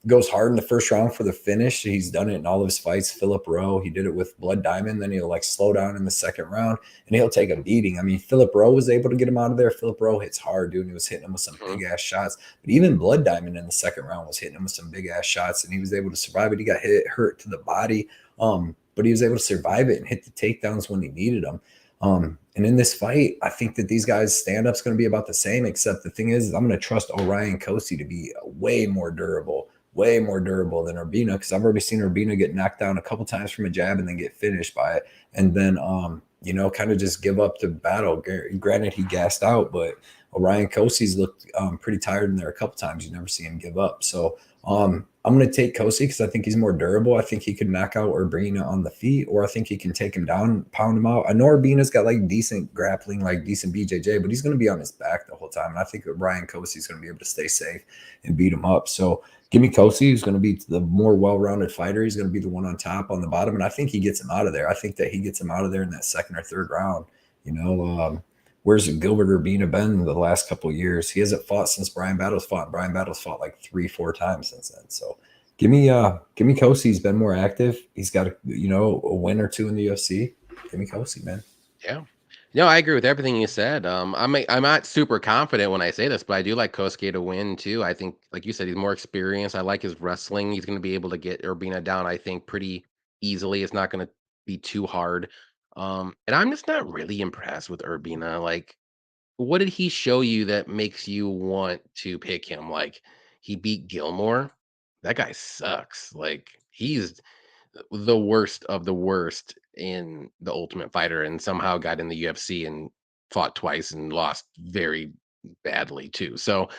Goes hard in the first round for the finish. He's done it in all of his fights. Philip Rowe, he did it with Blood Diamond. Then he'll like slow down in the second round and he'll take a beating. I mean, Philip Rowe was able to get him out of there. Philip Rowe hits hard, dude. And he was hitting him with some big ass shots. But even Blood Diamond in the second round was hitting him with some big ass shots, and he was able to survive it. He got hurt to the body, but he was able to survive it and hit the takedowns when he needed them. And in this fight, I think that these guys' stand-up's going to be about the same, except the thing is I'm going to trust Orion Cosey to be way more durable than Urbina, because I've already seen Urbina get knocked down a couple times from a jab and then get finished by it. And then, kind of just give up the battle. Granted, he gassed out, but Orion Cosey's looked pretty tired in there a couple times. You never see him give up. So I'm going to take Cosey because I think he's more durable. I think he could knock out Urbina on the feet, or I think he can take him down, pound him out. I know Urbina's got like decent grappling, like decent BJJ, but he's going to be on his back the whole time. And I think Orion Cosey's going to be able to stay safe and beat him up. So give me Cosey, who's going to be the more well-rounded fighter. He's going to be the one on top, on the bottom, and I think he gets him out of there. I think that he gets him out of there in that second or third round. Where's Gilbert Urbina been the last couple of years? He hasn't fought since Brian Battles fought. Brian Battles fought like 3-4 times since then. So give me Cosey. He's been more active. He's got a win or two in the UFC. Give me Cosey, man. Yeah. No, I agree with everything you said. I'm not super confident when I say this, but I do like Kosuke to win too. I think, like you said, he's more experienced. I like his wrestling. He's going to be able to get Urbina down, I think, pretty easily. It's not going to be too hard. And I'm just not really impressed with Urbina. Like, what did he show you that makes you want to pick him? Like, he beat Gilmore. That guy sucks. Like, he's the worst of the worst in the Ultimate Fighter, and somehow got in the UFC and fought twice and lost very badly too. So,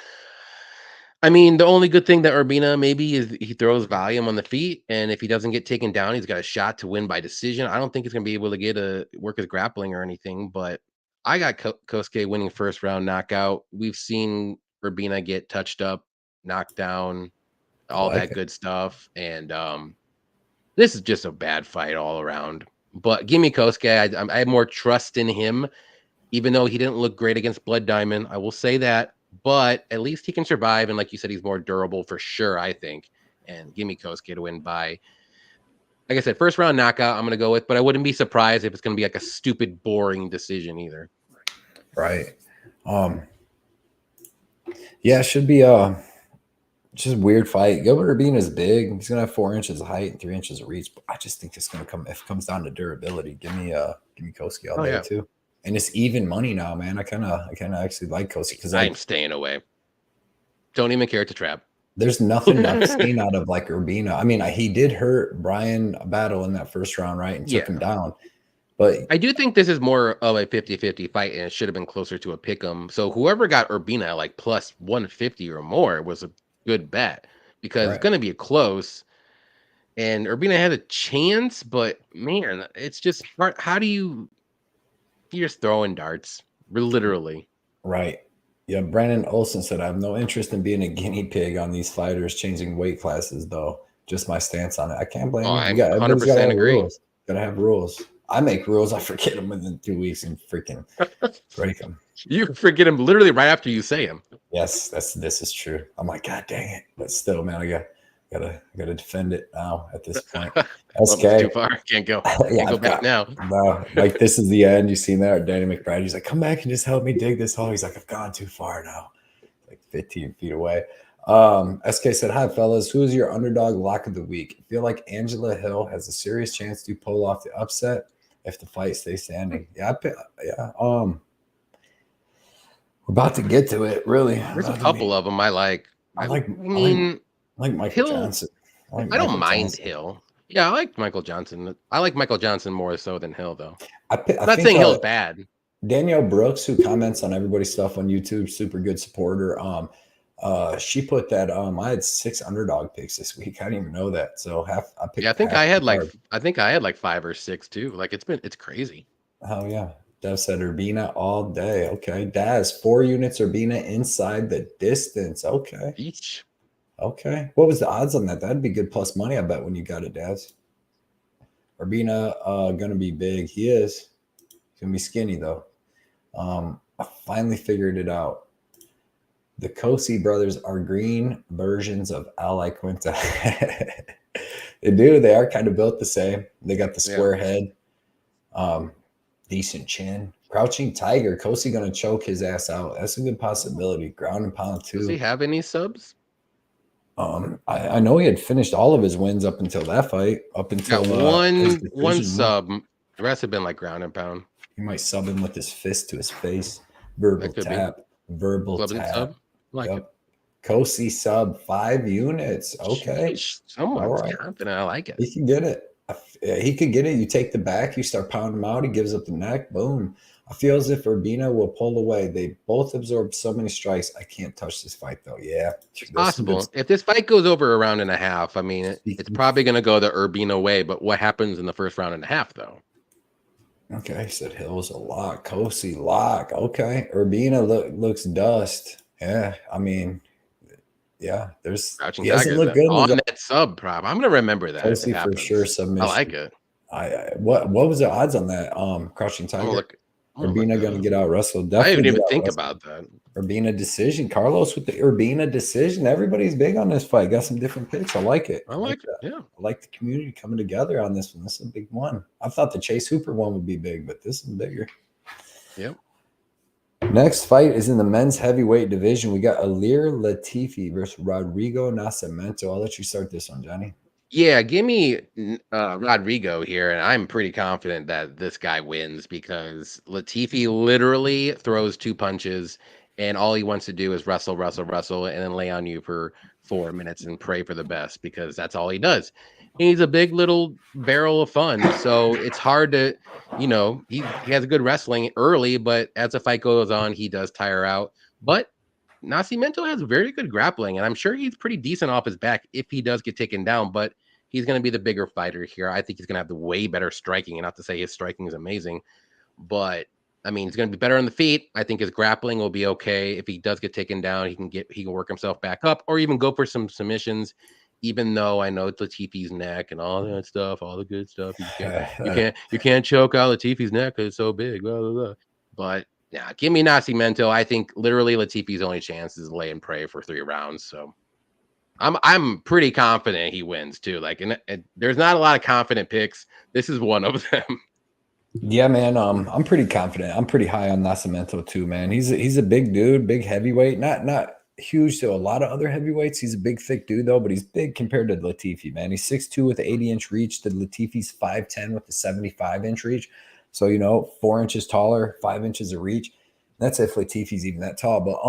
I mean, the only good thing that Urbina maybe is he throws volume on the feet, and if he doesn't get taken down, he's got a shot to win by decision. I don't think he's going to be able to get work his grappling or anything, but I got Kosuke winning first round knockout. We've seen Urbina get touched up, knocked down, all that good stuff, and this is just a bad fight all around. But give me Kosuke. I have more trust in him, even though he didn't look great against Blood Diamond. I will say that. But at least he can survive. And like you said, he's more durable for sure, I think. And give me Kosuke to win by, like I said, first round knockout, I'm going to go with. But I wouldn't be surprised if it's going to be like a stupid, boring decision either. Right. Yeah, it should be just a weird fight. Gilbert Urbina is big. He's gonna have 4 inches of height and 3 inches of reach. But I just think it's gonna come if it comes down to durability. Give me Kosuke all day too. And it's even money now, man. I kinda actually like Kosuke because I'm staying away. Don't even care to trap. There's nothing I've seen out of like Urbina. I mean, he did hurt Brian Battle in that first round, right? And took him down. But I do think this is more of a 50-50 fight, and it should have been closer to a pick'em. So whoever got Urbina like plus 150 or more was a good bet, because it's going to be a close, and Urbina had a chance, but man, it's just hard. How do you're just throwing darts, literally. Right. Yeah. Brandon Olson said, I have no interest in being a guinea pig on these fighters changing weight classes, though. Just my stance on it. I can't blame you. I 100% agree. Gotta have rules. I make rules. I forget them within 2 weeks and freaking break them. You forget them literally right after you say them. Yes, this is true. I'm like, God dang it! But still, man, I gotta defend it now at this point. That's too far. Can't go. Can't go back now. No, like this is the end. You seen that? Danny McBride. He's like, come back and just help me dig this hole. He's like, I've gone too far now. Like 15 feet away. SK said, hi fellas, who is your underdog lock of the week? I feel like Angela Hill has a serious chance to pull off the upset if the fight stays standing. We're about to get to it, really. There's a couple of them I like. I like Michael Hill, Johnson. I don't mind Hill. Yeah, I like Michael Johnson. I like Michael Johnson more so than Hill, though. I'm not saying Hill's bad. Danielle Brooks, who comments on everybody's stuff on YouTube, super good supporter. She put that I had 6 underdog picks this week. I didn't even know that. So I picked. Yeah, I think I had like 5 or 6 too. Like it's crazy. Oh yeah. Dev said Urbina all day. Okay. Daz, 4 units Urbina inside the distance. Okay. Each. Okay. What was the odds on that? That'd be good plus money, I bet, when you got it, Daz. Urbina gonna be big. He is. He's gonna be skinny though. I finally figured it out. The Kosi brothers are green versions of Ali Quinta. They do. They are kind of built the same. They got the square head, decent chin. Crouching Tiger. Kosi gonna choke his ass out. That's a good possibility. Ground and pound too. Does he have any subs? I know he had finished all of his wins up until that fight. Up until one sub. The rest have been like ground and pound. He might sub him with his fist to his face. Verbal tap. Verbal Club tap. Sub? Like it. Kosi sub 5 units. Okay. Someone's confident. I like it. He can get it. He could get it. You take the back, you start pounding him out. He gives up the neck. Boom. I feel as if Urbina will pull away. They both absorb so many strikes. I can't touch this fight, though. Yeah. It's possible. If this fight goes over a round and a half, I mean, it's probably going to go the Urbina way. But what happens in the first round and a half, though? Okay. Said Hill's a lock. Kosi lock. Okay. Urbina looks dust. Yeah. I mean, yeah. There's Crouching Tiger look good on that sub prop. I'm going to remember that. Kosi for sure submission. I like it. What was the odds on that? Crouching Tiger. Urbina gonna get out wrestled. I didn't even think about that. Urbina decision. Carlos with the Urbina decision. Everybody's big on this fight. Got some different picks. I like it. I like it. Yeah. I like the community coming together on this one. This is a big one. I thought the Chase Hooper one would be big, but this is bigger. Yep. Next fight is in the men's heavyweight division. We got Ilir Latifi versus Rodrigo Nascimento. I'll let you start this one, Johnny. Yeah, give me Rodrigo here, and I'm pretty confident that this guy wins because Latifi literally throws 2 punches, and all he wants to do is wrestle, and then lay on you for 4 minutes and pray for the best because that's all he does. He's a big little barrel of fun, so it's hard to, he has a good wrestling early, but as the fight goes on, he does tire out. But Nascimento has very good grappling, and I'm sure he's pretty decent off his back if he does get taken down, but he's going to be the bigger fighter here. I think he's going to have the way better striking, and not to say his striking is amazing, but I mean, he's going to be better on the feet. I think his grappling will be okay. If he does get taken down, he can work himself back up or even go for some submissions, even though I know Latifi's neck and all that stuff, all the good stuff. You can't choke out Latifi's neck because it's so big, blah, blah, blah. But yeah, give me Nascimento. I think literally Latifi's only chance is lay and pray for 3 rounds. So I'm pretty confident he wins too. Like, and there's not a lot of confident picks. This is one of them. Yeah, man. I'm pretty confident. I'm pretty high on Nascimento too, man. He's a big dude, big heavyweight. Not huge to a lot of other heavyweights. He's a big, thick dude though, but he's big compared to Latifi, man. He's 6'2" with 80-inch reach. The Latifi's 5'10" with the 75-inch reach. So 4 inches taller, 5 inches of reach. That's if Latifi's even that tall. But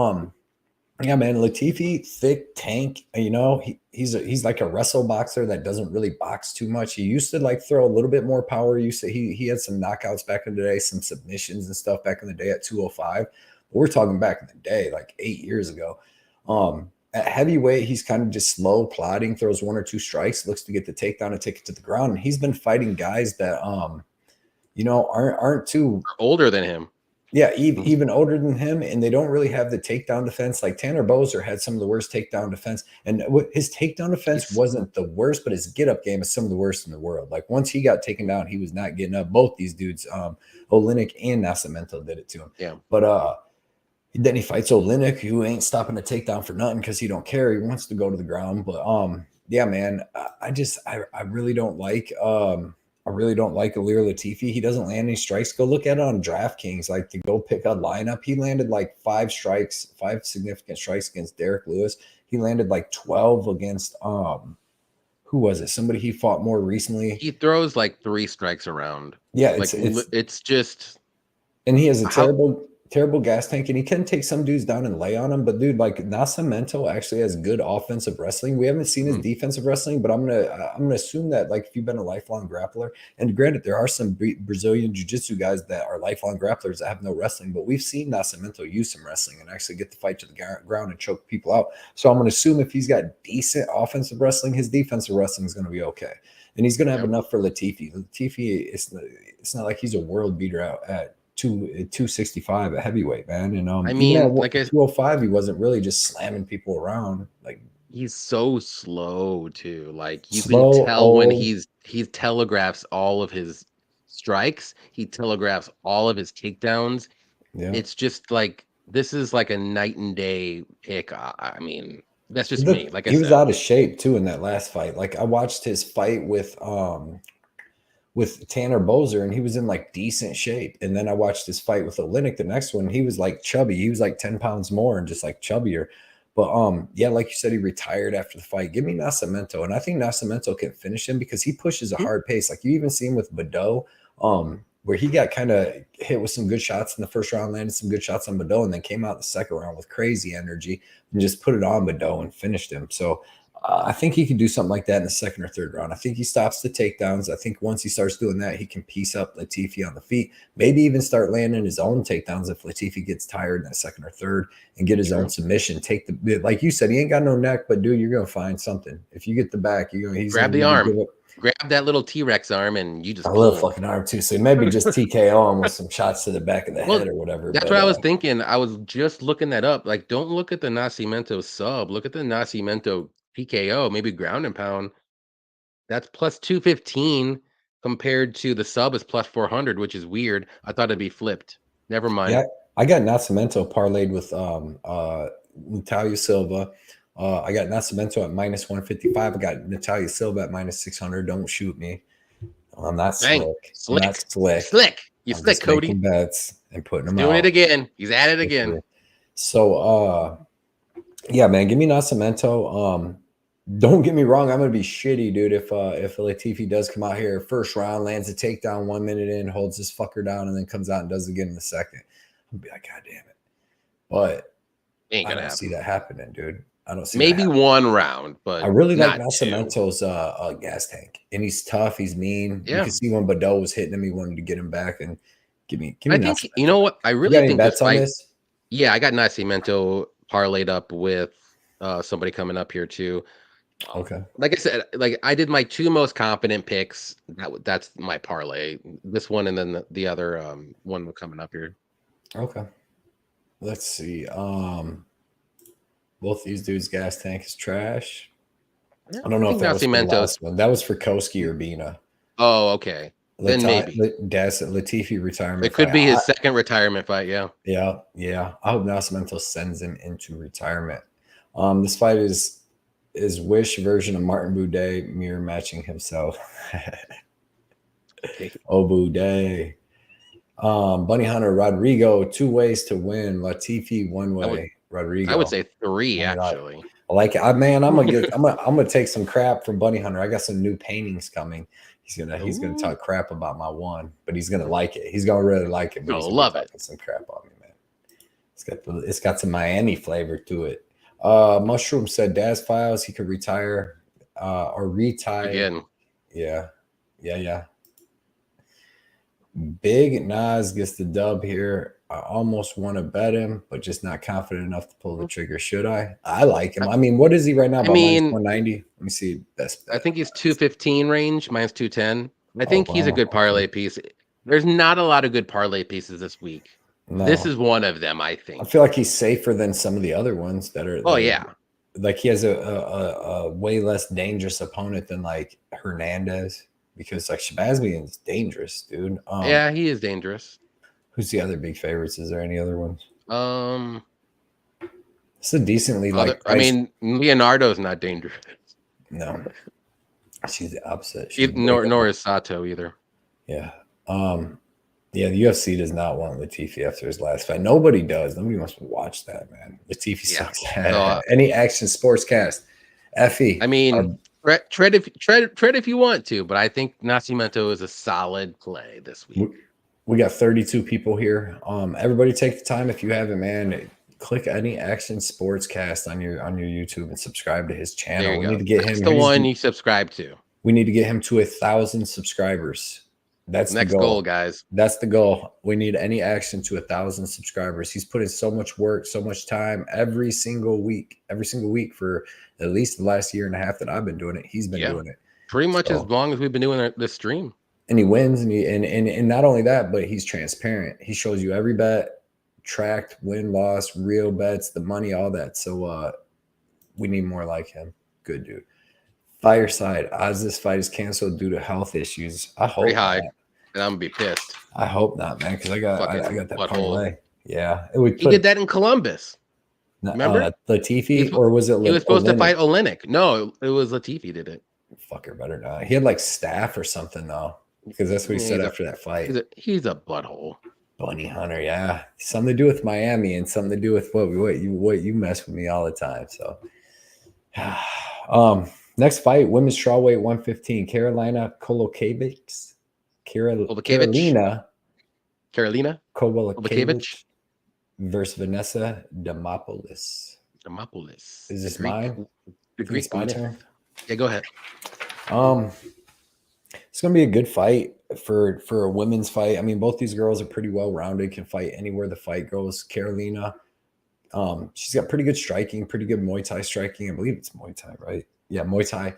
yeah, man, Latifi, thick tank. He's like a wrestle boxer that doesn't really box too much. He used to like throw a little bit more power. He had some knockouts back in the day, some submissions and stuff back in the day at 205. But we're talking back in the day, like 8 years ago. At heavyweight, he's kind of just slow, plodding, throws 1 or 2 strikes, looks to get the takedown and take it to the ground. And he's been fighting guys that aren't too older than him. Yeah, even older than him, and they don't really have the takedown defense. Like Tanner Boser had some of the worst takedown defense, and his takedown defense wasn't the worst, but his get up game is some of the worst in the world. Like once he got taken down, he was not getting up. Both these dudes, Oleinik and Nascimento, did it to him. Yeah, but then he fights Oleinik, who ain't stopping to take down for nothing because he don't care. He wants to go to the ground. But yeah, man, I really don't like Ilir Latifi. He doesn't land any strikes. Go look at it on DraftKings. Like to go pick a lineup, he landed like 5 significant strikes against Derek Lewis. He landed like 12 against who was it? Somebody he fought more recently. He throws like 3 strikes around. Yeah, it's just, and he has a terrible gas tank, and he can take some dudes down and lay on them. But dude, like Nascimento actually has good offensive wrestling. We haven't seen his defensive wrestling, but I'm gonna assume that like if you've been a lifelong grappler, and granted there are some Brazilian jiu-jitsu guys that are lifelong grapplers that have no wrestling, but we've seen Nascimento use some wrestling and actually get the fight to the ground and choke people out. So I'm gonna assume if he's got decent offensive wrestling, his defensive wrestling is gonna be okay, and he's gonna have enough for Latifi. Latifi, it's not like he's a world beater out at 265 at heavyweight, man. And I mean, like 205, he wasn't really just slamming people around. Like he's so slow too. Like you can tell when he telegraphs all of his strikes. He telegraphs all of his takedowns. Yeah. It's just like this is like a night and day pick. I mean, that's just The, me. Like I he was said, out of shape too in that last fight. Like I watched his fight with Tanner Bozer, and he was in like decent shape. And then I watched his fight with Olynyk, the next one. He was like chubby. He was like 10 pounds more and just like chubbier. But yeah, like you said, he retired after the fight. Give me Nascimento. And I think Nascimento can finish him because he pushes a hard pace. Like you even see him with Badeau, where he got kind of hit with some good shots in the first round, landed some good shots on Badeau, and then came out in the second round with crazy energy and just put it on Badeau and finished him. So I think he could do something like that in the second or third round. I think he stops the takedowns. I think once he starts doing that, he can piece up Latifi on the feet, maybe even start landing his own takedowns if Latifi gets tired in that second or third and get his own submission. Take the, like you said, he ain't got no neck, but dude, you're going to find something. If you get the back, he's grab gonna the arm, give up. grab that little T-Rex arm, and you just I pull love fucking arm too. So maybe just TKO him with some shots to the back of the head or whatever. That's what I was thinking. I was just looking that up. Like, don't look at the Nascimento sub. Look at the Nascimento PKO, maybe ground and pound. That's plus 215 compared to the sub is plus 400, which is weird. I thought it'd be flipped. Never mind. Yeah, I got Nascimento parlayed with Natalia Silva. I got Nascimento at minus 155. I got Natalia Silva at minus 600. Don't shoot me. I'm not Dang. slick. I'm not slick. Slick. You I'm slick, just Cody. making bets and putting them Doing out. it again. He's at it again. So, yeah, man, give me Nascimento. Don't get me wrong. I'm gonna be shitty, dude. If Latifi does come out here first round, lands a takedown 1 minute in, holds this fucker down, and then comes out and does it again in the second, I'll be like, God damn it. But Ain't I gonna don't happen. see that happening, dude. I don't see maybe that one round, but I really like not two. Nascimento's gas tank, and he's tough. He's mean. Yeah. You can see when Badeau was hitting him, he wanted to get him back and give me. I think Nascimento. you know what I You really got any think bets this on fight. this? Yeah, I got Nascimento parlayed up with somebody coming up here too. Okay. Like I said, like I did my two most confident picks. That's my parlay. This one and then the other one coming up here. Okay. Let's see. Both these dudes' gas tank is trash. Yeah, I don't know if that was for the Nascimento's. last one. That was for Koski or Bina. Oh, okay. Then maybe Latifi retirement. it could fight. be his second retirement fight. Yeah. Yeah. I hope Nascimento sends him into retirement. This fight is Wish version of Martin Boudet mirror matching himself. Oh, Boudet. Bunny Hunter, Rodrigo, 2 ways to win. Latifi, 1 way. Rodrigo. I would say 3 actually. I like it. Man, I'm gonna take some crap from Bunny Hunter. I got some new paintings coming. He's gonna talk crap about my one, but he's gonna like it. He's gonna really like it. But he's love it. Some crap on me, man. It's got some Miami flavor to it. Mushroom said Daz Files he could retire or retire again. Yeah. Big Nas gets the dub here. I almost want to bet him, but just not confident enough to pull the trigger. Should I? I like him. I mean, what is he right now? About minus 190. Let me see. Best bet. I think he's 215 range, minus 210. I think he's a good parlay piece. There's not a lot of good parlay pieces this week. No. This is one of them, I think. I feel like he's safer than some of the other ones that are. Oh, yeah. Like he has a way less dangerous opponent than like Hernandez, because like Shabazzian is dangerous, dude. Yeah, he is dangerous. Who's the other big favorites? Is there any other ones? It's a decently I mean, Leonardo's not dangerous. No, she's the opposite. Nor is Sato either. Yeah. Yeah, the UFC does not want Latifi after his last fight. Nobody does. Nobody wants to watch that, man. Latifi sucks. Any action sportscast, Effie. I mean, tread if you want to, but I think Nascimento is a solid play this week. We got 32 people here. Everybody take the time if you haven't, man. Click any action sportscast on your YouTube and subscribe to his channel. We need to get him. That's the one you subscribe to. We need to get him to 1,000 subscribers. That's next the goal, guys. That's the goal. We need any action to 1,000 subscribers. He's put in so much work, so much time every single week for at least the last year and a half that I've been doing it. He's been doing it pretty much as long as we've been doing this stream. And he wins, and not only that, but he's transparent. He shows you every bet, tracked, win, loss, real bets, the money, all that. So we need more like him. Good dude. Fireside odds this fight is canceled due to health issues. I hope pretty high. and I'm gonna be pissed. I hope not, man, because I got Fucking that butthole. parlay. Yeah, it would He did that in Columbus. Remember? Latifi, or was it He was supposed to Olynyk? fight Olynyk. No, it was Latifi did it. Fucker better not. He had like staff or something though, because that's what he said after that fight. He's a butthole. Bunny Hunter, yeah, something to do with Miami and something to do with what you mess with me all the time. So, next fight, women's strawweight 115, Carolina Kolokevich, Carolina Kolokevich versus Vanessa Demopoulos. Is this mine? The Greek my myth. turn? Yeah, go ahead. It's gonna be a good fight for a women's fight. I mean, both these girls are pretty well rounded, can fight anywhere the fight goes. Carolina, she's got pretty good striking, pretty good Muay Thai striking. I believe it's Muay Thai, right? Yeah, Muay Thai.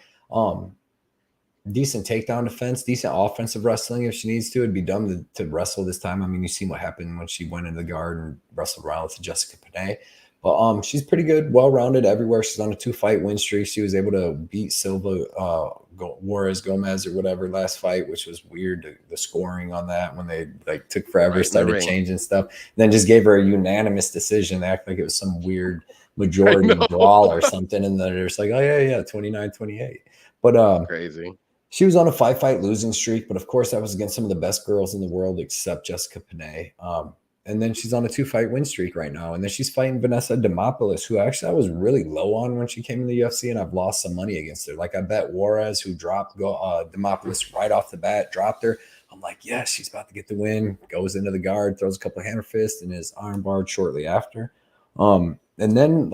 Decent takedown defense, decent offensive wrestling if she needs to. It'd be dumb to wrestle this time. I mean, you seen what happened when she went into the guard and wrestled around with Jessica Panay. But she's pretty good, well-rounded everywhere. She's on a 2-fight win streak. She was able to beat Silva, Juarez Gomez or whatever last fight, which was weird. The scoring on that when they like took forever, started changing stuff, and then just gave her a unanimous decision. They act like it was some weird majority brawl or something, and then they're just like, oh yeah, 29-28. But crazy. She was on a 5-fight losing streak, but of course that was against some of the best girls in the world except Jessica Panay. And then she's on a 2-fight win streak right now. And then she's fighting Vanessa Demopoulos, who actually I was really low on when she came in the UFC, and I've lost some money against her. Like I bet Juarez, who dropped Demopoulos right off the bat, dropped her. I'm like, yes, she's about to get the win. Goes into the guard, throws a couple of hammer fists, and is armbarred shortly after. And then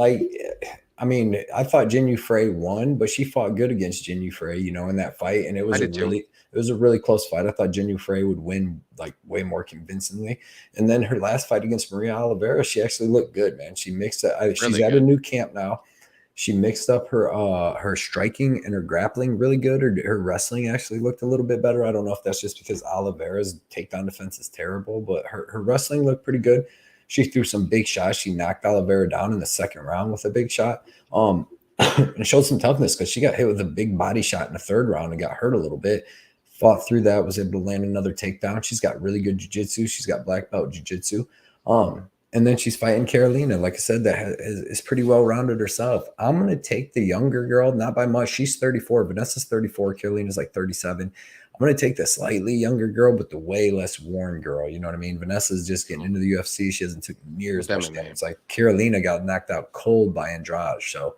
I mean, I thought Jinh Frey won, but she fought good against Jinh Frey, in that fight, and it was a really close fight. I thought Jinh Frey would win like way more convincingly. And then her last fight against Maria Oliveira, she actually looked good, man. She mixed it. She's at a new camp now. She mixed up her striking and her grappling really good. Her wrestling actually looked a little bit better. I don't know if that's just because Oliveira's takedown defense is terrible, but her wrestling looked pretty good. She threw some big shots. She knocked Oliveira down in the second round with a big shot. And showed some toughness because she got hit with a big body shot in the third round and got hurt a little bit. Fought through that, was able to land another takedown. She's got really good jiu-jitsu. She's got black belt jiu-jitsu. And then she's fighting Carolina, like I said, that is pretty well-rounded herself. I'm going to take the younger girl, not by much. She's 34. Vanessa's 34. Carolina's like 37. I'm going to take the slightly younger girl, but the way less worn girl. You know what I mean? Vanessa's just getting into the UFC. She hasn't taken near as much damage. Like Carolina got knocked out cold by Andrade. So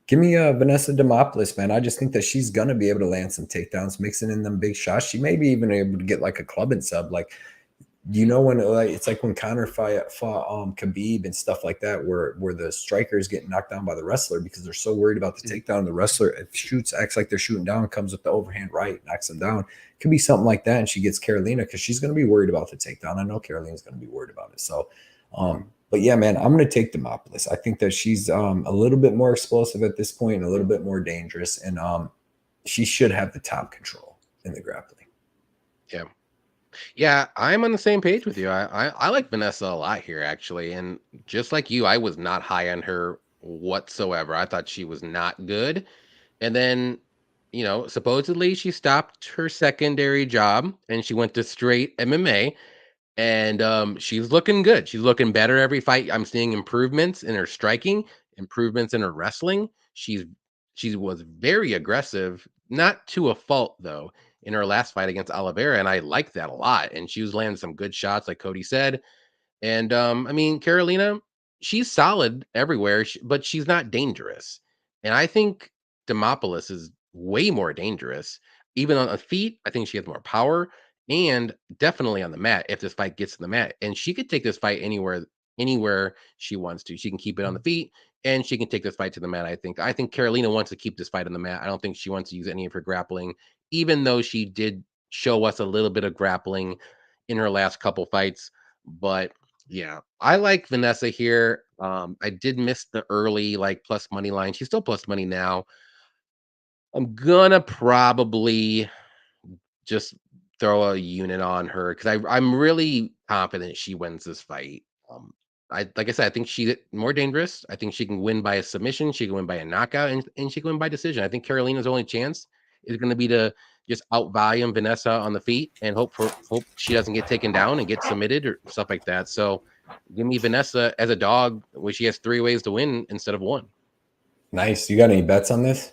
give me Vanessa Demopoulos, man. I just think that she's going to be able to land some takedowns, mixing in them big shots. She may be even able to get like a club and sub. Like, when it's like when Conor fought Khabib and stuff like that, where the striker is getting knocked down by the wrestler because they're so worried about the takedown. The wrestler acts like they're shooting down, comes with the overhand right, knocks them down. It could be something like that, and she gets Carolina because she's going to be worried about the takedown. I know Carolina's going to be worried about it. So, but yeah, man, I'm going to take Demopoulos. I think that she's a little bit more explosive at this point and a little bit more dangerous, and she should have the top control in the grappling. Yeah. Yeah, I'm on the same page with you. I like Vanessa a lot here, actually. And just like you, I was not high on her whatsoever. I thought she was not good. And then, supposedly she stopped her secondary job and she went to straight MMA. And she's looking good. She's looking better every fight. I'm seeing improvements in her striking, improvements in her wrestling. She was very aggressive, not to a fault though, in her last fight against Oliveira, and I like that a lot. And she was landing some good shots, like Cody said. And I mean, Carolina, she's solid everywhere, but she's not dangerous. And I think Demopoulos is way more dangerous. Even on the feet, I think she has more power, and definitely on the mat if this fight gets to the mat. And she could take this fight anywhere she wants to. She can keep it on the feet, and she can take this fight to the mat. I think Carolina wants to keep this fight on the mat. I don't think she wants to use any of her grappling, even though she did show us a little bit of grappling in her last couple fights. But yeah, I like Vanessa here. I did miss the early plus money line. She's still plus money now. I'm gonna probably just throw a unit on her because I'm really confident she wins this fight. Like I said, I think she's more dangerous. I think she can win by a submission. She can win by a knockout, and she can win by decision. I think Carolina's only chance is going to be to just out volume Vanessa on the feet and hope she doesn't get taken down and get submitted or stuff like that. So give me Vanessa as a dog, where she has 3 ways to win instead of 1. Nice. You got any bets on this?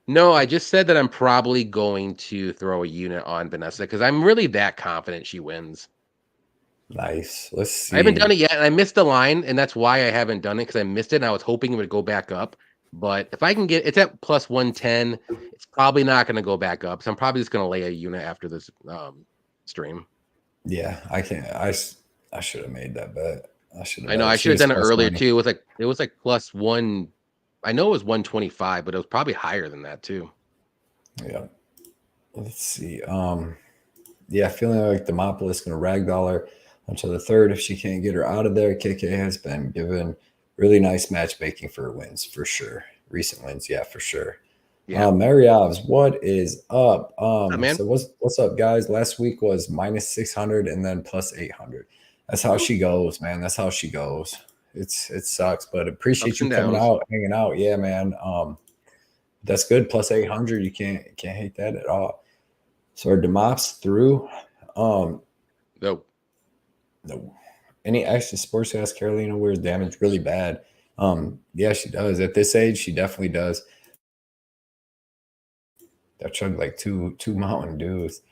No, I just said that I'm probably going to throw a unit on Vanessa because I'm really that confident she wins. Nice. Let's see. I haven't done it yet, and I missed the line, and that's why I haven't done it, because I missed it, and I was hoping it would go back up. But if I can get it's at plus 110, it's probably not going to go back up. So I'm probably just going to lay a unit after this stream. Yeah, I can't. I should have made that bet. I know I should have done it earlier too. It was like plus 1. I know it was 125, but it was probably higher than that too. Yeah. Let's see. Yeah, feeling like Demopolis going to ragdoll her until the 3rd if she can't get her out of there. KK has been given really nice matchmaking for wins, for sure. Recent wins, yeah, for sure. Yeah. Mariavs, what is up? Man. So what's up, guys? Last week was minus 600 and then plus 800. That's how she goes, man. That's how she goes. It sucks, but appreciate you coming out, hanging out. Yeah, man. That's good. Plus 800. You can't hate that at all. So our Demops through. No. Any action sports ask Carolina wears damage really bad. Yeah, she does. At this age, she definitely does. That chugged like two Mountain Dews.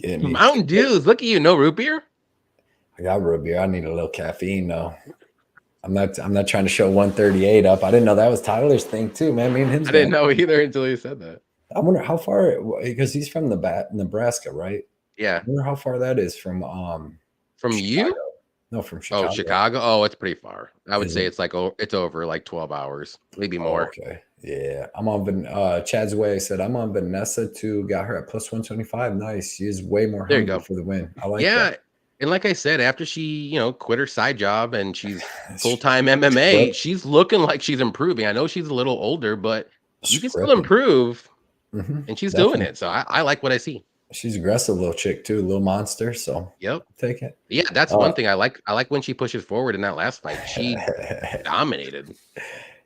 Mountain Dews. Look at you. No root beer? I got root beer. I need a little caffeine though. I'm not trying to show 138 up. I didn't know that was Tyler's thing too, man. Me and him. I didn't know either until he said that. I wonder how far, because he's from Nebraska, right? Yeah. I wonder how far that is from Chicago. You? No, from Chicago. Oh, Chicago. Oh, it's pretty far. I would say it's like it's over like 12 hours, maybe more. Okay. Yeah. I'm on Chad's way said I'm on Vanessa too. Got her at plus 125. Nice. She is way more hungry for the win. I like that. And like I said, after she, quit her side job and she's full-time MMA, she's looking like she's improving. I know she's a little older, but you can still improve. And she's doing it. So I like what I see. She's aggressive little chick too, little monster. So take it. Yeah, that's one thing I like. I like when she pushes forward in that last fight. She dominated.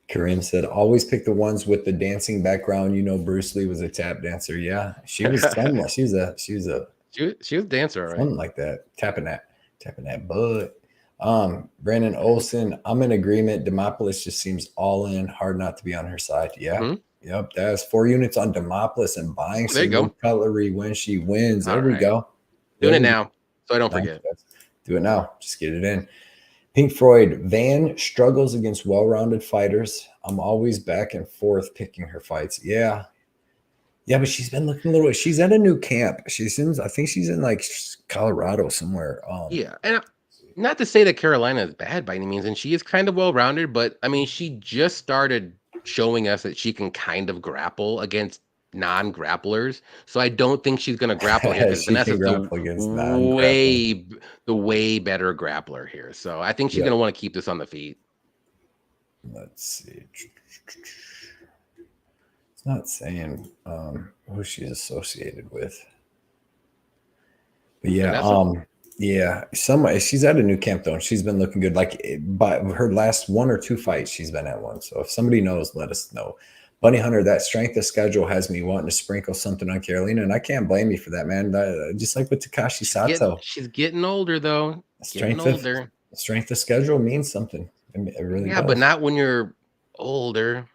Kareem said, always pick the ones with the dancing background. Bruce Lee was a tap dancer. Yeah, she was somewhat. She was a dancer, right? Something like that. Tapping that butt. Brandon Olson, I'm in agreement. Demopolis just seems all in. Hard not to be on her side. Yeah. Yep. That's 4 units on Demopolis and buying some cutlery when she wins. There we go. Doing it now, so I don't forget. Do it now. Just get it in. Pink Floyd, Van struggles against well-rounded fighters. I'm always back and forth picking her fights. Yeah. Yeah, but she's been looking a little. She's at a new camp. I think she's in like Colorado somewhere. Yeah, and not to say that Carolina is bad by any means, and she is kind of well-rounded, but I mean, she just started showing us that she can kind of grapple against non-grapplers. So I don't think she's going to grapple here because Vanessa's the way better grappler here. So I think she's going to want to keep this on the feet. Let's see. It's not saying who she's associated with. But yeah, she's at a new camp though, and she's been looking good. Like by her last 1 or 2 fights, she's been at one. So if somebody knows, let us know. Bunny Hunter, that strength of schedule has me wanting to sprinkle something on Carolina, and I can't blame you for that, man. Just like with Takashi Sato, she's getting older though. Strength of schedule means something. It really does. But not when you're older.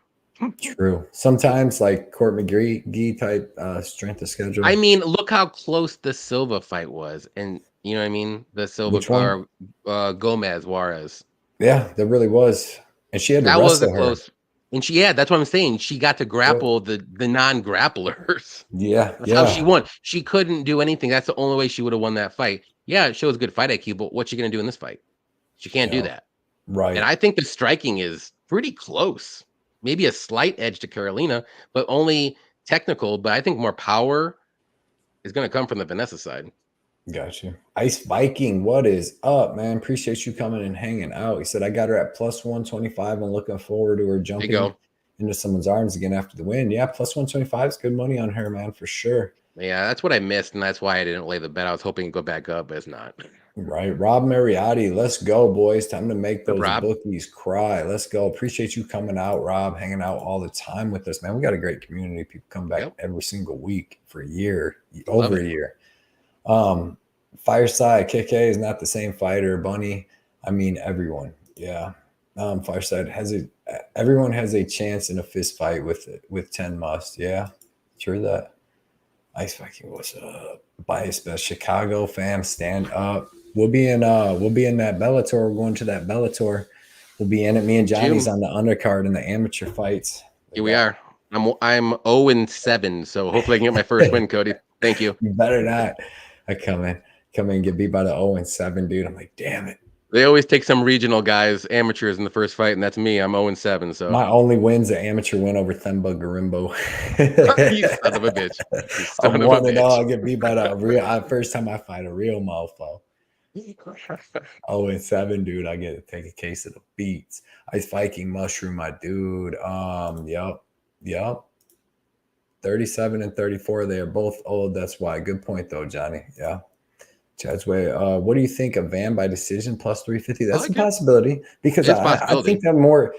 True. Sometimes like Court McGee type strength of schedule. I mean, look how close the Silva fight was, and you know what I mean. The Silva Gomez Juarez. Yeah, that really was, and she had to wrestle her. Close. And that's what I'm saying. She got to grapple the non-grapplers. That's how she won. She couldn't do anything. That's the only way she would have won that fight. Yeah, it shows good fight IQ, but what's she gonna do in this fight? She can't do that. Right. And I think the striking is pretty close. Maybe a slight edge to Carolina, but only technical. But I think more power is going to come from the Vanessa side. Gotcha. Ice Viking, what is up, man? Appreciate you coming and hanging out. He said, I got her at plus 125 and looking forward to her jumping into someone's arms again after the win. Yeah, plus 125 is good money on her, man, for sure. Yeah, that's what I missed, and that's why I didn't lay the bet. I was hoping to go back up, but it's not. Right. Rob Mariotti, let's go, boys. Time to make Up, those Rob. bookies cry. Let's go. Appreciate you coming out, Rob, hanging out all the time with us, man. We got a great community. People come back Yep. every single week for a year, Love over it. a year. Fireside, KK is not the same fighter. Bunny, I mean, everyone. Yeah. Fireside everyone has a chance in a fist fight with 10 must. Yeah. Sure that. Ice Viking, what's up? Bias best Chicago fam, stand up. We'll be in that Bellator. We're going to that Bellator. We'll be in it. Me and Johnny's June. on the undercard in the amateur fights. Here we are. I'm 0-7, so hopefully I can get my first win, Cody. Thank you. You better not. I come in and get beat by the 0-7, dude. I'm like, damn it. They always take some regional guys, amateurs in the first fight, and that's me. I'm 0-7. So my only win's an amateur win over Themba Garimbo. You son of a bitch. You son I'm of a 1-0. bitch. I get beat by the real first time I fight a real mofo. 0-7, dude. I get to take a case of the beats. Ice Viking Mushroom, my dude. Yep. 37 and 34. They are both old. That's why. Good point, though, Johnny. Yeah. Chad's way. What do you think of Van by decision plus 350? That's like a possibility because it's I possibility. think that more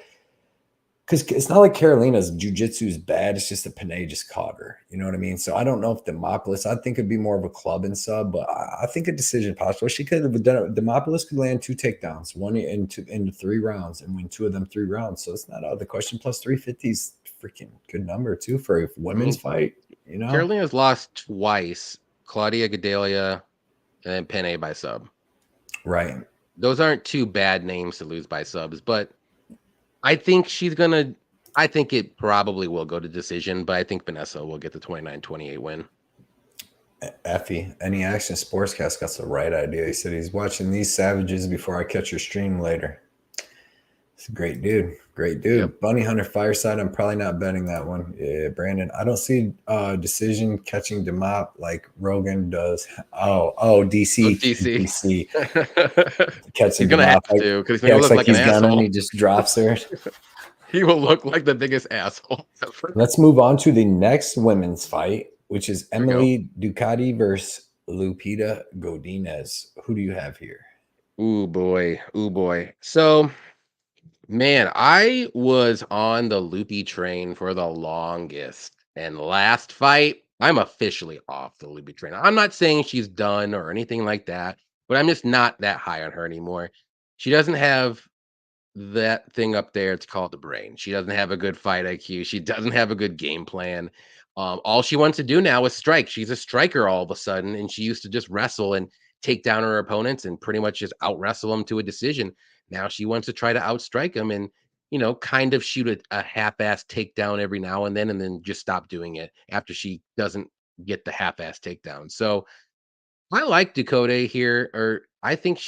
because it's not like Carolina's jiu-jitsu is bad. It's just that Panay just caught her. You know what I mean? So I don't know if Demopolis, I think it'd be more of a club and sub, but I think a decision possible. She could have done it. Demopolis could land 2 takedowns, one into 3 rounds and win 2 of them 3 rounds. So it's not out of the question. Plus 350 is freaking good number too for a women's fight. You know, Carolina's lost twice. Claudia Gadelia and then Panay by sub. Right. Those aren't 2 bad names to lose by subs, but I think I think it probably will go to decision, but I think Vanessa will get the 29-28 win. Effie, Any Action Sportscast got the right idea. He said he's watching these savages before I catch your stream later. It's a great dude. Great dude. Yep. Bunny Hunter Fireside. I'm probably not betting that one. Yeah, Brandon. I don't see decision catching Demop like Rogan does. Oh, DC. DC. Catching He's gonna Demop. have to because he's gonna look like an asshole. And he just drops her. He will look like the biggest asshole ever. Let's move on to the next women's fight, which is Emily Ducati versus Lupita Godinez. Who do you have here? Ooh boy. So, man, I was on the Loopy train for the longest, and last fight, I'm officially off the Loopy train. I'm not saying she's done or anything like that, but I'm just not that high on her anymore. She doesn't have that thing up there. It's called the brain. She doesn't have a good fight IQ. She doesn't have a good game plan. All she wants to do now is strike. She's a striker all of a sudden, and she used to just wrestle and take down her opponents and pretty much just out wrestle them to a decision. Now she wants to try to outstrike them and kind of shoot a half-ass takedown every now and then just stop doing it after she doesn't get the half-ass takedown. So I like Dakota here, or I think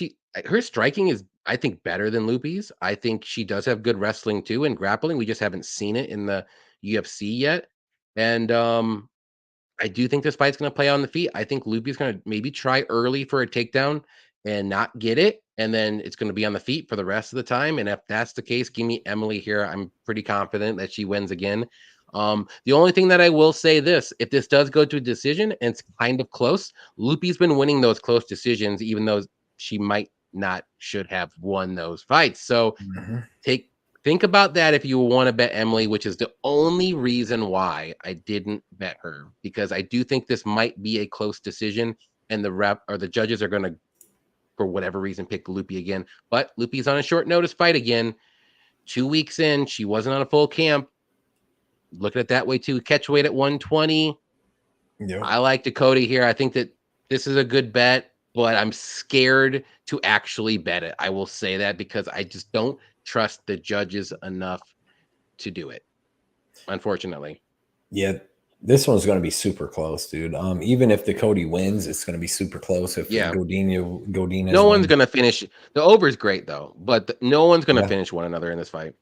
her striking is, I think, better than Loopy's. I think she does have good wrestling too and grappling. We just haven't seen it in the UFC yet. And I do think this fight's going to play on the feet. I think Loopy's going to maybe try early for a takedown and not get it. And then it's going to be on the feet for the rest of the time. And if that's the case, give me Emily here. I'm pretty confident that she wins again. The only thing that I will say if this does go to a decision and it's kind of close, Loopy's been winning those close decisions, even though she might not should have won those fights. So think about that if you want to bet Emily, which is the only reason why I didn't bet her, because I do think this might be a close decision and the judges are going to, for whatever reason, pick Loopy again. But Loopy's on a short notice fight again. 2 weeks in, she wasn't on a full camp. Look at it that way too. Catch weight at 120. Yep. I like Dakota here. I think that this is a good bet, but I'm scared to actually bet it. I will say that because I just don't trust the judges enough to do it, unfortunately. Yeah, this one's going to be super close, dude. Even if Dakota wins, it's going to be super close. If Godinez no one's going to finish. The over's great though, but no one's going to finish one another in this fight.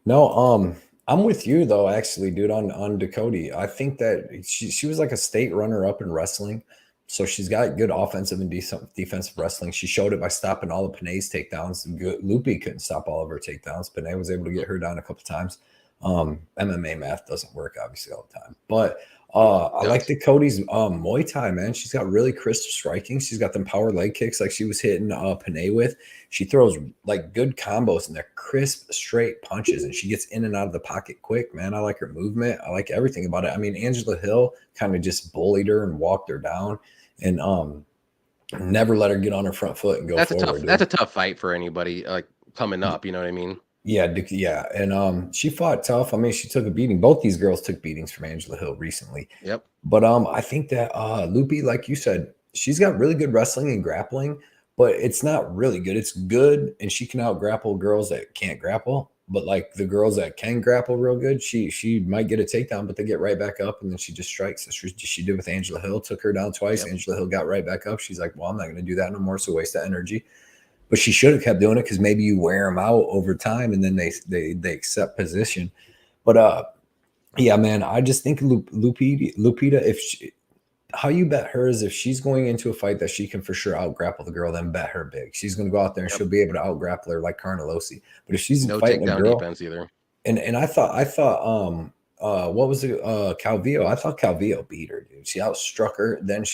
No, I'm with you though, actually, dude, on Dakota. I think that she was like a state runner-up in wrestling. So she's got good offensive and defensive wrestling. She showed it by stopping all of Panay's takedowns. Loopy couldn't stop all of her takedowns. Panay was able to get her down a couple times. MMA math doesn't work, obviously, all the time. But I like the Cody's Muay Thai, man. She's got really crisp striking. She's got them power leg kicks like she was hitting Panay with. She throws like good combos and they're crisp, straight punches, and she gets in and out of the pocket quick, man. I like her movement. I like everything about it. I mean, Angela Hill kind of just bullied her and walked her down, and never let her get on her front foot and go forward. That's a tough fight for anybody like coming up. You know what I mean? Yeah, and she fought tough. I mean, she took a beating. Both these girls took beatings from Angela Hill recently. Yep. But I think that Lupi, like you said, she's got really good wrestling and grappling, but it's not really good. It's good, and she can out grapple girls that can't grapple. But like the girls that can grapple real good, she might get a takedown, but they get right back up, and then she just strikes. So she did with Angela Hill, took her down twice. Yep. Angela Hill got right back up. She's like, well, I'm not going to do that no more, so waste that energy. But she should have kept doing it because maybe you wear them out over time and then they accept position. But yeah, man, I just think Lupita, if how you bet her is if she's going into a fight that she can for sure out grapple the girl, then bet her big. She's going to go out there and she'll be able to out grapple her like Carnelosi. But if she's fighting a girl, defense either. And I thought what was it? Calvillo. I thought Calvillo beat her, dude. She outstruck her. Then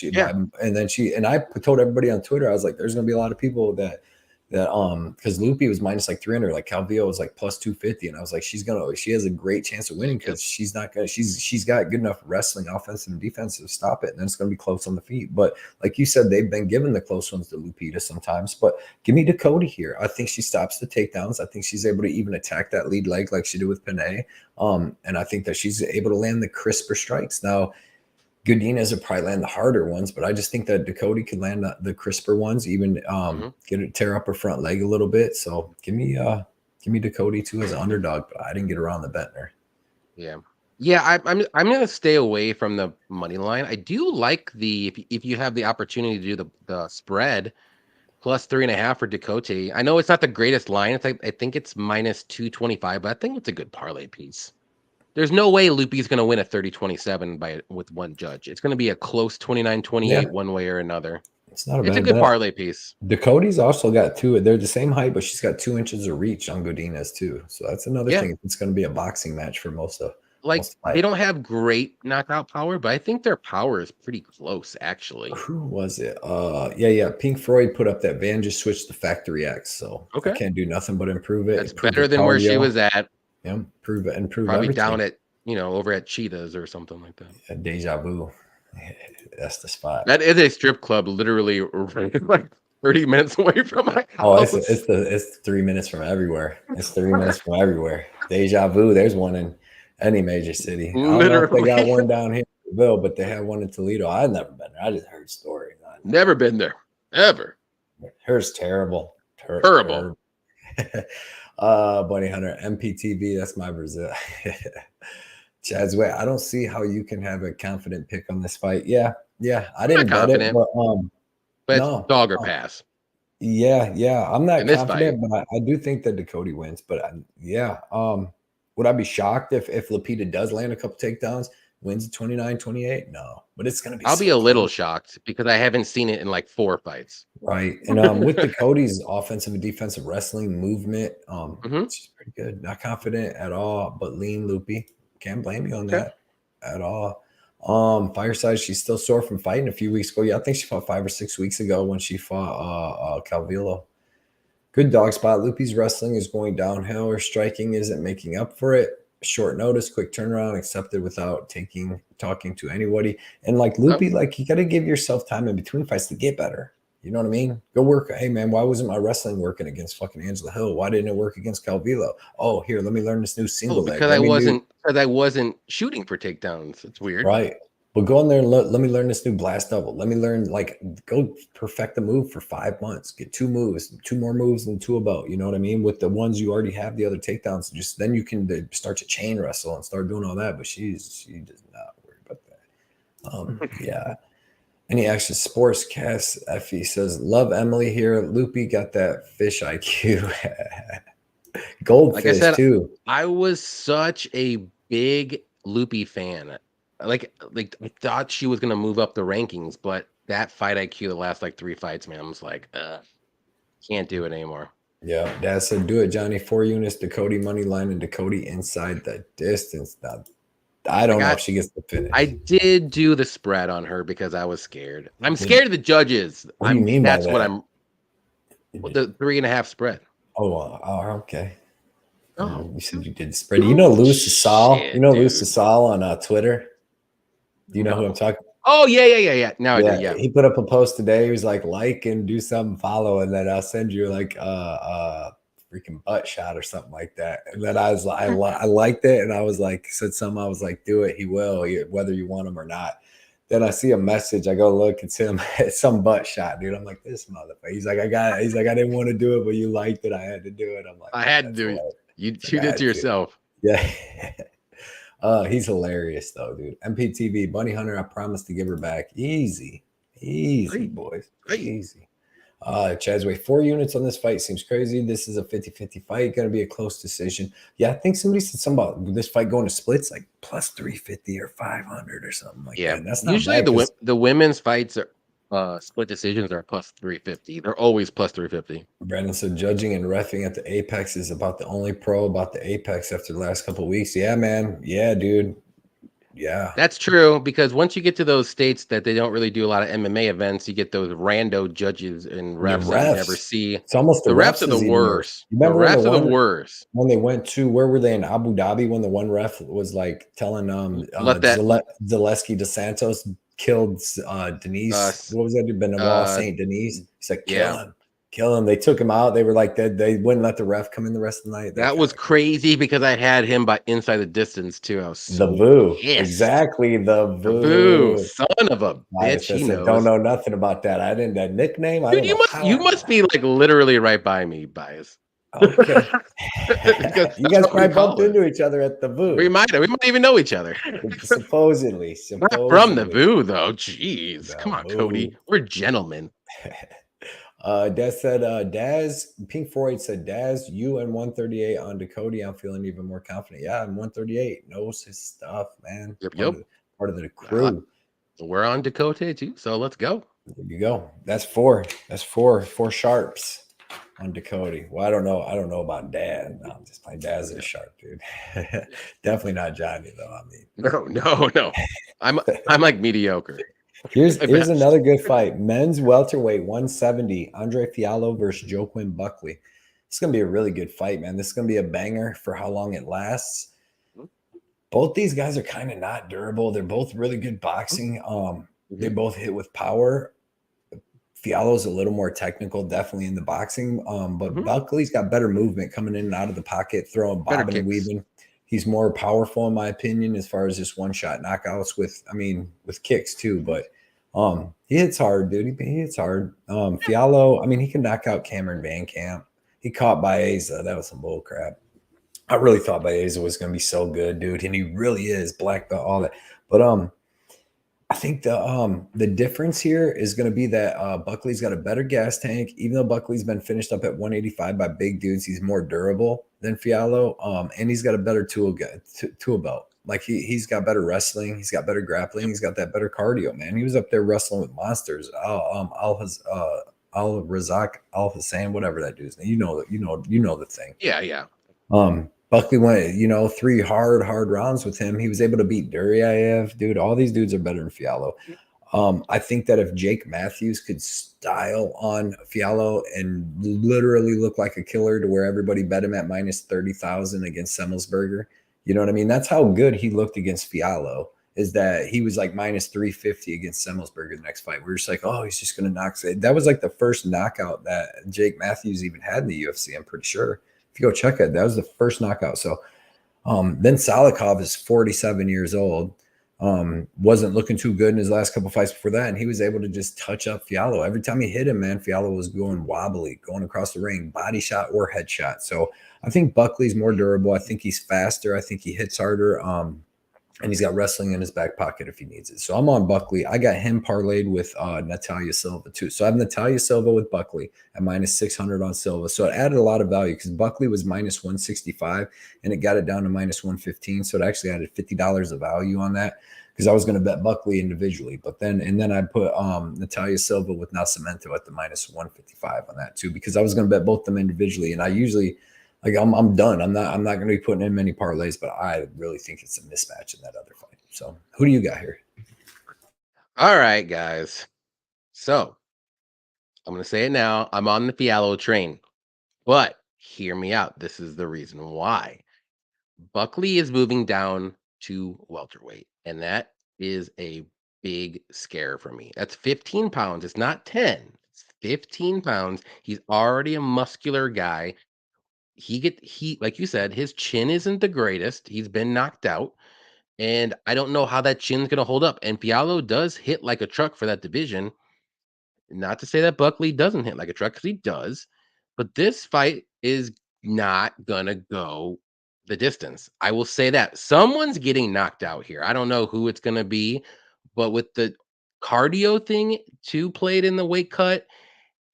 and I told everybody on Twitter, I was like, there's going to be a lot of people that because Lupi was minus like 300, like Calvillo was like plus 250, and I was like, she has a great chance of winning because she's got good enough wrestling, offensive and defensive to stop it, and then it's going to be close on the feet. But like you said, they've been given the close ones to Lupita sometimes. But give me Dakota here. I think she stops the takedowns. I think she's able to even attack that lead leg like she did with Panay. And I think that she's able to land the crisper strikes. Now, Godinez would probably land the harder ones, but I just think that Dakota could land the crisper ones, even tear up her front leg a little bit. So give me Dakota too as an underdog, but I didn't get around the betting her. Yeah. I'm gonna stay away from the money line. I do like if you have the opportunity to do the spread plus 3.5 for Dakota. I know it's not the greatest line. It's like I think it's minus 225, but I think it's a good parlay piece. There's no way Lupi's going to win a 30-27 with one judge. It's going to be a close 29-28 one way or another. It's not a good parlay piece. Dakota's also got they're the same height, but she's got 2 inches of reach on Godinez too. So that's another thing. It's going to be a boxing match for most of they don't have great knockout power, but I think their power is pretty close actually. Who was it? Yeah. Pink Floyd put up that Van just switched to Factory X. So I can't do nothing but improve it. That's better than where she was at. Yeah, prove it and prove probably everything. Down at over at Cheetahs or something like that. Deja Vu, that's the spot. That is a strip club, literally like 30 minutes away from my house. Oh, it's 3 minutes from everywhere. It's 3 minutes from everywhere. Deja Vu, there's one in any major city. I don't know if they got one down here in Seville, but they have one in Toledo. I've never been there. I just heard stories. Never been there ever. Hers terrible. Terrible. Bunny Hunter, MPTV, that's my Brazil. Chad's way. I don't see how you can have a confident pick on this fight. Yeah. I didn't bet it, but no, dog or pass. Yeah. I'm not confident, but I do think that Dakota wins. But would I be shocked if Lupita does land a couple takedowns, wins 29-28? No, but it's gonna be. I'll be a little shocked because I haven't seen it in like 4 fights. Right, and with Dakota's offensive and defensive wrestling movement, she's pretty good. Not confident at all, but lean Lupi. Can't blame you on that at all. Fireside, she's still sore from fighting a few weeks ago. Yeah, I think she fought 5 or 6 weeks ago when she fought Calvillo. Good dog spot. Lupi's wrestling is going downhill. Her striking isn't making up for it. Short notice, quick turnaround, accepted without talking to anybody. And like Lupi, like you got to give yourself time in between fights to get better. You know what I mean? Go work. Hey man, why wasn't my wrestling working against fucking Angela Hill? Why didn't it work against Calvillo? Oh, here, let me learn this new single leg. Because I wasn't shooting for takedowns. It's weird. Right. But go in there and let me learn this new blast double. Let me learn, go perfect the move for 5 months. Get 2 more moves than 2 about. You know what I mean? With the ones you already have, the other takedowns, just then you can start to chain wrestle and start doing all that. But she does not worry about that. Yeah. Any action sports cast? Effie says, love Emily here. Loopy got that fish IQ. Goldfish, like I said, too. I was such a big Loopy fan. Like I thought she was gonna move up the rankings, but that fight IQ the last 3 fights, man, I was like, can't do it anymore. Yeah, Dad said, do it, Johnny. 4 units, Dakota money line, and Dakota inside the distance. Now, I don't know if she gets the finish. I did do the spread on her because I was scared. I'm scared of the judges. What do you mean by that's that? what I'm. The 3.5 spread. Oh, okay. Oh, you said you did the spread. You know Luz Sasal? You know Luz Sasal on Twitter? Do you know who I'm talking? Oh yeah. Now I do. Yeah. He put up a post today. He was like and do something, follow, and then I'll send you like freaking butt shot or something like that. And then I was I liked it, and I was like, said something. I was like, do it. He will, whether you want him or not. Then I see a message. I go look. It's him. It's some butt shot, dude. I'm like, this motherfucker. He's like, I got it. He's like, I didn't want to do it, but you liked it. I had to do it. I'm like, I had to do it. You did it to yourself. Yeah. He's hilarious though, dude. MPTV, Bunny Hunter, I promise to give her back. Easy, boys. Easy. Chazway, 4 units on this fight seems crazy. This is a 50-50 fight. Gonna be a close decision. Yeah, I think somebody said something about this fight going to splits, like plus 350 or 500 or something like that. And that's not usually bad, the women's fights are split decisions are plus 350. They're always plus 350. Brandon said judging and reffing at the Apex is about the only pro about the Apex after the last couple of weeks. Yeah, man. Yeah, dude. Yeah, that's true, because once you get to those states that they don't really do a lot of MMA events, you get those rando judges and refs that you never see. It's almost the refs are the worst. The refs are the worst. When they went to, where were they, in Abu Dhabi, when the one ref was like telling Zaleski dos Santos killed Denise. What was that dude? Benoit Saint Denis. He said, kill him. They took him out. They were like, they wouldn't let the ref come in the rest of the night. That was crazy, because I had him by inside the distance too. I was so the Voo. Pissed. Exactly, the Voo. Son of a bitch. He knows. Don't know nothing about that. I didn't, that nickname. Dude, you must be like literally right by me, Bias. Okay. You guys probably bumped into each other at the Voo. We might even know each other. Supposedly. Not from the Voo though. Jeez. Come on, Cody. We're gentlemen. Daz said, Pink Floyd said, Daz, you and 138 on Dakota. I'm feeling even more confident. Yeah, I'm 138. Knows his stuff, man. Yep. Part of the crew. We're on Dakota too, so let's go. There you go. That's 4. That's 4 sharps on Dakota. Well, I don't know about Dad. No, I'm just playing. Dad's a sharp, dude. Definitely not Johnny though. I mean, no. I'm like mediocre. Here's another good fight. Men's welterweight 170. Andre Fiallo versus Joaquin Buckley. It's going to be a really good fight, man. This is going to be a banger for how long it lasts. Both these guys are kind of not durable. They're both really good boxing. They both hit with power. Fiallo's a little more technical, definitely in the boxing. But Buckley's got better movement coming in and out of the pocket, throwing, bobbing and weaving. He's more powerful, in my opinion, as far as just one-shot knockouts with kicks too. But he hits hard, dude. He hits hard. Fiallo, I mean, he can knock out Cameron Van Camp. He caught Baeza. That was some bull crap. I really thought Baeza was going to be so good, dude, and he really is. Black belt, all that. But I think the difference here is going to be that Buckley's got a better gas tank. Even though Buckley's been finished up at 185 by big dudes, he's more durable than Fiallo. And he's got a better tool belt. Like he's got better wrestling, he's got better grappling, he's got that better cardio, man. He was up there wrestling with monsters. Al Razak Al Hussein, whatever that dude's name. You know the thing. Yeah. Buckley went, 3 hard rounds with him. He was able to beat Duryaev, dude. All these dudes are better than Fiallo. I think that if Jake Matthews could style on Fiallo and literally look like a killer to where everybody bet him at minus 30,000 against Semmelsberger, you know what I mean? That's how good he looked against Fiallo, is that he was like minus 350 against Semmelsberger the next fight. We were just like, oh, he's just going to knock. That was like the first knockout that Jake Matthews even had in the UFC, I'm pretty sure. If you go check it, that was the first knockout. So then Salikov is 47 years old. Wasn't looking too good in his last couple fights before that, and he was able to just touch up Fiallo. Every time he hit him, man, Fiallo was going wobbly, going across the ring, body shot or head shot. So I think Buckley's more durable. I think he's faster. I think he hits harder. And he's got wrestling in his back pocket if he needs it. So I'm on Buckley. I got him parlayed with Natalia Silva too. So I have Natalia Silva with Buckley at minus 600 on Silva. So it added a lot of value because Buckley was minus 165 and it got it down to minus 115. So it actually added $50 of value on that because I was going to bet Buckley individually. But then I put Natalia Silva with Nascimento at the minus 155 on that too because I was going to bet both them individually. And I usually Like I'm done. I'm not going to be putting in many parlays, but I really think it's a mismatch in that other fight. So who do you got here? All right, guys. So I'm going to say it now. I'm on the Fiallo train, but hear me out. This is the reason why. Buckley is moving down to welterweight, and that is a big scare for me. That's 15 pounds. It's not 10. It's 15 pounds. He's already a muscular guy. He like you said, his chin isn't the greatest. He's been knocked out, and I don't know how that chin's gonna hold up. And Fiallo does hit like a truck for that division. Not to say that Buckley doesn't hit like a truck, because he does, but this fight is not gonna go the distance. I will say that. Someone's getting knocked out here. I don't know who it's gonna be, but with the cardio thing too played in the weight cut,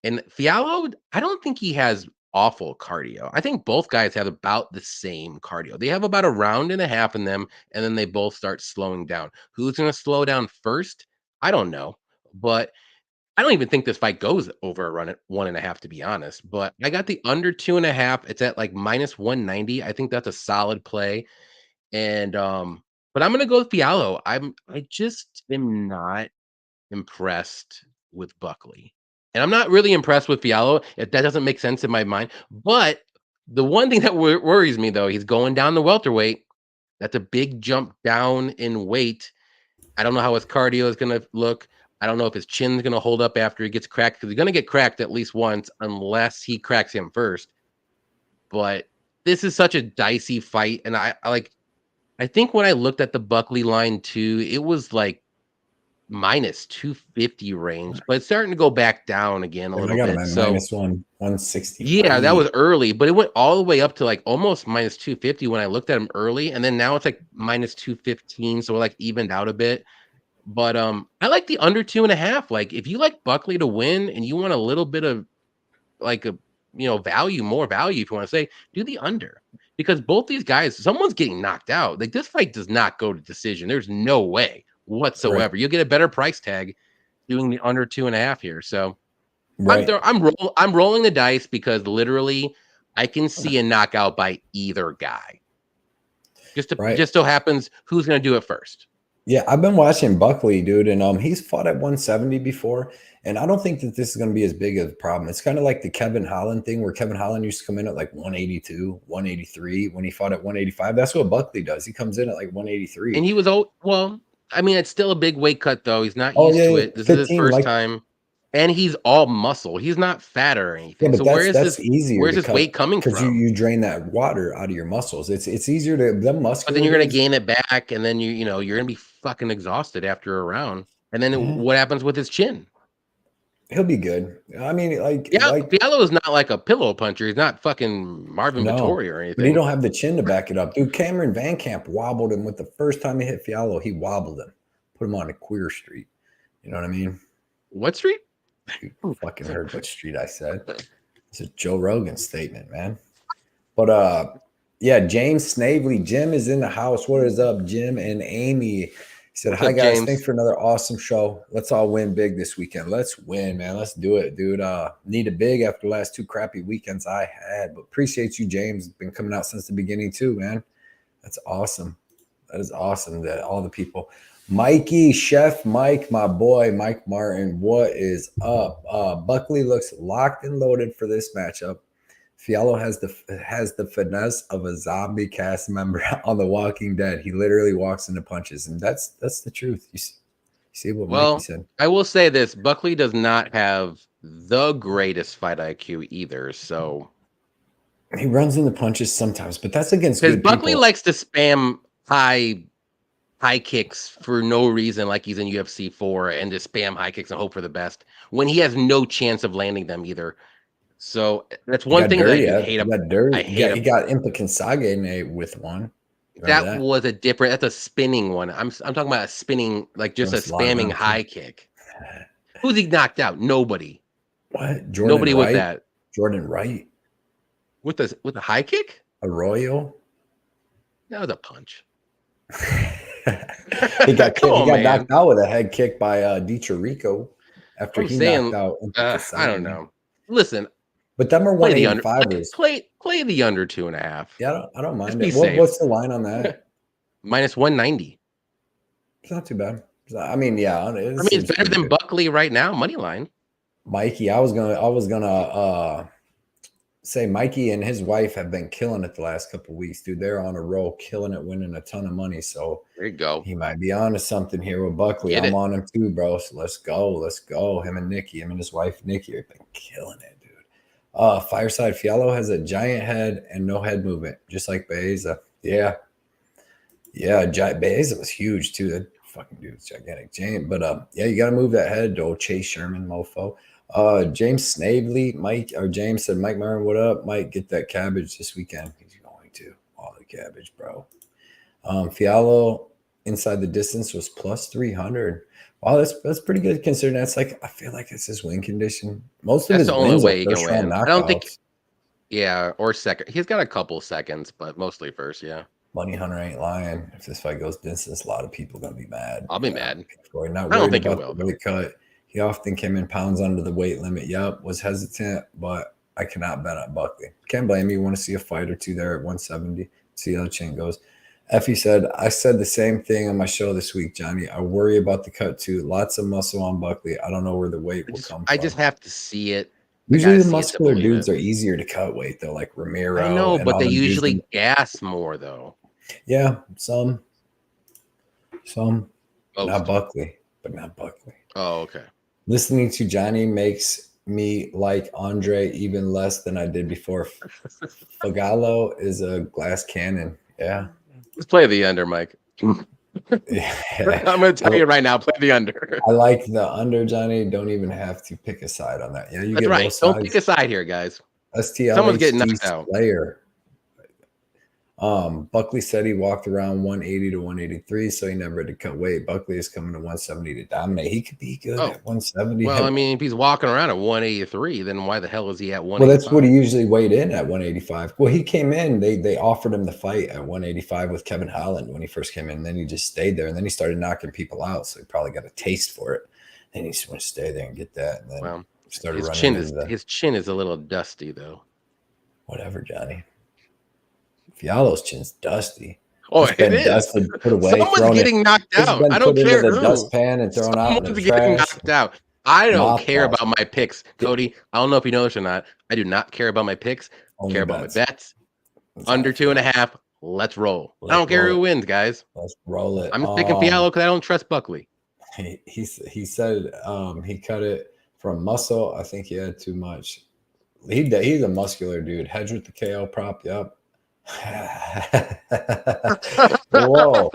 and Fiallo, I don't think he has awful cardio. I think both guys have about the same cardio. They have about a round and a half in them, and then they both start slowing down. Who's gonna slow down first? I don't know, but I don't even think this fight goes over a run at 1.5, to be honest. But I got the under 2.5. It's at like -190. I think that's a solid play. And but I'm gonna go with Fiallo. I just am not impressed with Buckley. And I'm not really impressed with Fiallo, if that doesn't make sense in my mind. But the one thing that worries me though, he's going down the welterweight. That's a big jump down in weight. I don't know how his cardio is gonna look. I don't know if his chin's gonna hold up after he gets cracked, because he's gonna get cracked at least once unless he cracks him first. But this is such a dicey fight, and I think when I looked at the Buckley line too, it was like -250 range, but it's starting to go back down again a I little got him bit. at So yeah, that -163. was early, but it went all the way up to like almost -250 when I looked at him early, and then now it's like -215, so it like evened out a bit. But I like the under 2.5. Like if you like Buckley to win and you want a little bit of like a value, more value, if you want to say, do the under. Because both these guys, someone's getting knocked out. Like this fight does not go to decision. There's no way Right. whatsoever. You'll get a better price tag doing the under 2.5 here. So I'm Right. there. I'm rolling the dice because literally I can see a knockout by either guy. Right. Just so happens who's going to do it first. Yeah, I've been watching Buckley, dude, and he's fought at 170 before, and I don't think that this is going to be as big of a problem. It's kind of like the Kevin Holland thing, where Kevin Holland used to come in at like 182, 183 when he fought at 185. That's what Buckley does. He comes in at like 183. And he was well. I mean, it's still a big weight cut though. He's not Oh used yeah, to yeah, it. This is his 15. first Like, time, and he's all muscle. He's not fat or yeah, anything. but So that's easier where's to his cut weight coming because from? you drain that water out of your muscles. It's easier to them But then muscular you're gonna dudes. gain it back, and then you're gonna be fucking exhausted after a round. And then Yeah, what happens with his chin? he'll be good. I mean, Yeah, Fiallo is not like a pillow puncher. He's not fucking Marvin no, Vettori or but he anything. don't have the chin to back it up, dude. Cameron Van Camp wobbled him with the first time he hit Fiallo. He wobbled him, put him on a queer street. You know what I mean? What street? You fucking heard what street I said. It's a Joe Rogan statement, man. But yeah, James Snavely, Jim is in the house. What is up, Jim and Amy? He said, What's "Hi up, guys, thanks James? for another awesome show. Let's all win big this weekend. Let's win, man. Let's do it, dude. Need a big after the last 2 crappy weekends I had. But appreciate you, James. Been coming out since the beginning too, man. That's awesome. That is awesome that all the people. Mikey, Chef Mike, my boy, Mike Martin, what is up? Buckley looks locked and loaded for this matchup. Fiallo has the finesse of a zombie cast member on The Walking Dead. He literally walks into punches, and that's the truth. You see what Mikey Well, said? I will say this: Buckley does not have the greatest fight IQ either. So He runs into punches sometimes, but that's against because good Buckley people. likes to spam high kicks for no reason, like he's in UFC 4, and just spam high kicks and hope for the best when he has no chance of landing them either. So that's He one got thing that I dirty. do He hate. got dirty. I hate He him. got Impa Kinsage with one. Remember That that? was a different. That's a spinning one. I'm talking about a spinning, like He just a must lie spamming around too. high kick. Who's he knocked out? Nobody. What? Jordan Nobody with Wright? that. Jordan Wright? With the high kick? Arroyo? That was a punch. He got Come on, man. knocked out with a head kick by Dietrich after I'm he knocked saying, out Impa I Kinsage. don't know. Listen, But them are Play the under. 185ers. Play the under 2.5. Yeah, I don't mind be it. safe. What's the line on that? Minus 190. It's not too bad. I mean, yeah, it's better than Buckley right now, money line. Mikey, I was gonna say Mikey and his wife have been killing it the last couple of weeks, dude. They're on a roll, killing it, winning a ton of money. So there you go. He might be on to something here with Buckley. I'm on him too, bro. So let's go. Him and his wife Nikki have been killing it, dude. Fireside Fialo has a giant head and no head movement, just like Baeza. Yeah. Baeza was huge too. That fucking dude's gigantic. But yeah, you gotta move that head, old Chase Sherman mofo. James Snavely, James said, Mike Murray, what up? Mike, get that cabbage this weekend. He's going to. All the cabbage, bro. Fialo inside the distance was plus 300. Wow, that's pretty good considering that's I feel like it's his win condition. Most of his the only wins way he can win. knockouts. I don't think. Yeah, or second. He's got a couple seconds, but mostly first. Yeah. Money Hunter ain't lying. If this fight goes distance, a lot of people are gonna be mad. I'll be mad. Not worried about the weight cut. He often came in pounds under the weight limit. Yep, was hesitant, but I cannot bet on Buckley. Can't blame you. Want to see a fight or two there at 170. See how the chain goes. Effie said, I said the same thing on my show this week, Johnny. I worry about the cut too. Lots of muscle on Buckley. I don't know where the weight will come from. I just have to see it. Usually the muscular dudes are easier to cut weight, though, like Ramiro. I know, but they usually gas more, though. Yeah, some. Most. Not Buckley, but not Buckley. Oh, okay. Listening to Johnny makes me like Andre even less than I did before. Fagalo is a glass cannon. Yeah. Let's play the under, Mike. Yeah. I'm going to tell you right now, play the under. I like the under, Johnny. Don't even have to pick a side on that. Yeah, that's right. Don't pick a side here, guys. Someone's getting knocked out. Buckley said he walked around 180 to 183, so he never had to cut weight. Buckley is coming to 170 to dominate. He could be good at 170. Well, I mean, if he's walking around at 183, then why the hell is he at 185? Well, that's what he usually weighed in at 185. Well, he came in. They offered him the fight at 185 with Kevin Holland when he first came in. And then he just stayed there, and then he started knocking people out. So he probably got a taste for it. And he just want to stay there and get that. And then started running. His chin is a little dusty, though. Whatever, Johnny. Fialo's chin's dusty. Oh, it is. Dusted, put away, someone's getting knocked out. I don't care who. Dustpan and thrown out in the getting knocked out. I don't care about my picks, Cody. I don't know if you know this or not. I do not care about my picks. I care about my bets. Under 2.5. Let's roll. I don't care who wins, guys. Let's roll it. I'm picking Fialo because I don't trust Buckley. He said he cut it from muscle. I think he had too much. He's a muscular dude. Hedge with the KO prop. Yep. Whoa,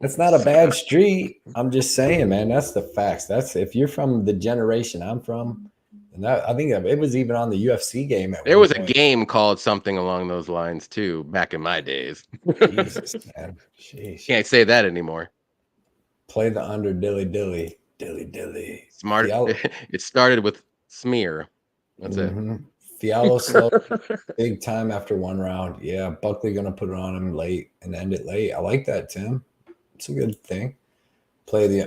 that's not a bad street. I'm just saying, man, that's the facts. That's if you're from the generation I'm from, and I think it was even on the UFC game. There was a game called something along those lines too back in my days. Jesus, man. Sheesh. Can't say that anymore. Play the under dilly. Smart. It started with smear. That's it. Fialo slow big time after one round. Yeah, Buckley gonna put it on him late and end it late. I like that, Tim. It's a good thing. Play the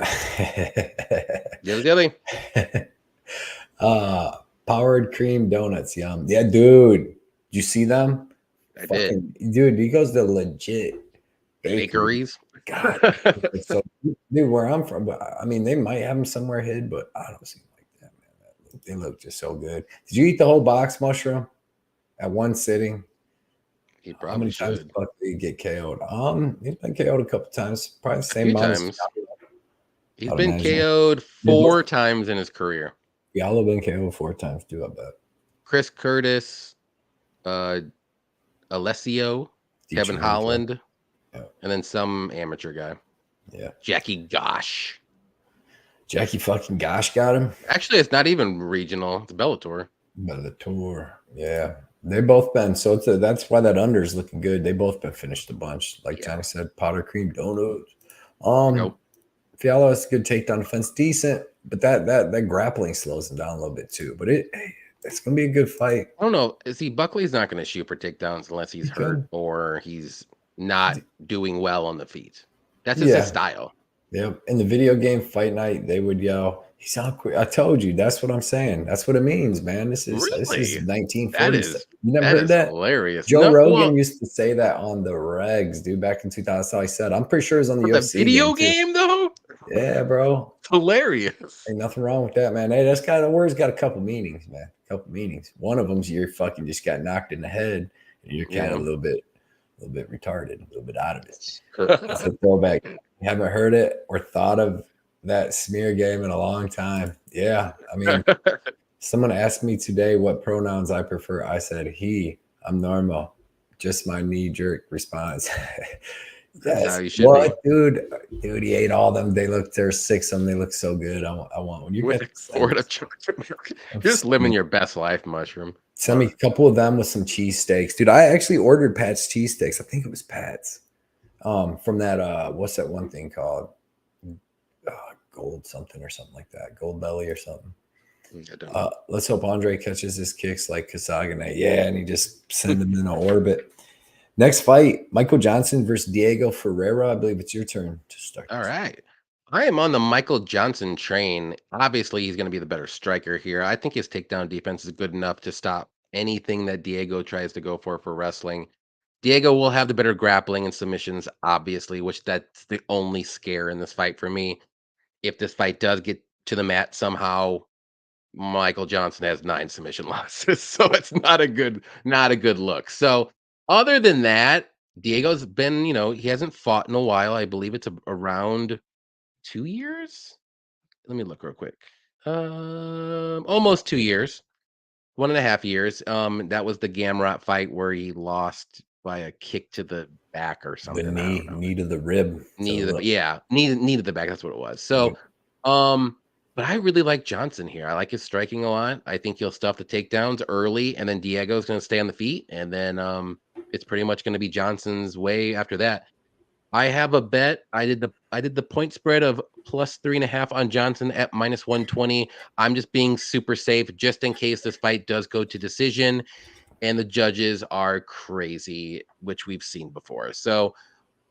dilly. Powered cream donuts, yum. Yeah, dude. You see them? I did. Dude, he goes to legit bakeries. God. So, dude, where I'm from, I mean, they might have them somewhere hid, but I don't see them like that, man. They look just so good. Did you eat the whole box, Mushroom, at one sitting? He probably How many times did Buckley get KO'd? He's been KO'd a couple times, probably the same amount. He's been KO'd 4 times in his career. Y'all have been KO'd 4 times too, I bet. Chris Curtis, Alessio, Kevin Holland, and then some amateur guy. Yeah. Jackie Gosh. Jackie fucking Gosh got him. Actually, it's not even regional. It's Bellator. Bellator. Yeah. They've both been. So that's why that under is looking good. They both been finished a bunch. Like Johnny said, powder cream donuts. Fialo has a good takedown defense. Decent. But that grappling slows him down a little bit too. But it's gonna be a good fight. I don't know. Buckley's not gonna shoot for takedowns unless he's hurt or he's not doing well on the feet. That's just his style. Yep. In the video game fight night, they would yell, "He's on quick." I told you, that's what I'm saying. That's what it means, man. This is Really? 1940s. You never heard that? Hilarious. Joe No, Rogan well, used to say that on the regs, dude, back in 2000. That's how I said. I'm pretty sure it was on the for the UFC video game too. game though, Yeah, bro. it's hilarious. Ain't nothing wrong with that, man. Hey, that's got the word's got a couple meanings, man. A couple meanings. One of them's you're fucking just got knocked in the head and you're kind of a little bit retarded, a little bit out of it. That's a throwback. You haven't heard it or thought of that smear game in a long time. Yeah. I mean, someone asked me today what pronouns I prefer. I said he. I'm normal. Just my knee-jerk response. That's how Yes. you should What, dude? Dude, he ate all them. There's 6 of them. They look so good. I want one. You with get a quart of chocolate milk. You're just living your best life, Mushroom. Send me a couple of them with some cheesesteaks. Dude, I actually ordered Pat's cheesesteaks. I think it was Pat's. From that what's that one thing called? Gold something or something like that. Gold belly or something. Let's hope Andre catches his kicks like Kasagane. Yeah, and he just send him in an orbit. Next fight, Michael Johnson versus Diego Ferreira. I believe it's your turn to start. All right. I am on the Michael Johnson train. Obviously, he's going to be the better striker here. I think his takedown defense is good enough to stop anything that Diego tries to go for wrestling. Diego will have the better grappling and submissions, obviously, which that's the only scare in this fight for me. If this fight does get to the mat somehow, Michael Johnson has 9 submission losses, so it's not a good look. So other than that, Diego's been, he hasn't fought in a while. I believe it's around 2 years. Let me look real quick. Almost 2 years, 1.5 years. That was the Gamrot fight where he lost by a kick to the back or something. The knee to the rib. Knee to the back. That's what it was. So, but I really like Johnson here. I like his striking a lot. I think he'll stuff the takedowns early, and then Diego's going to stay on the feet, and then it's pretty much going to be Johnson's way after that. I have a bet. I did the point spread of +3.5 on Johnson at -120. I'm just being super safe just in case this fight does go to decision, and the judges are crazy, which we've seen before. So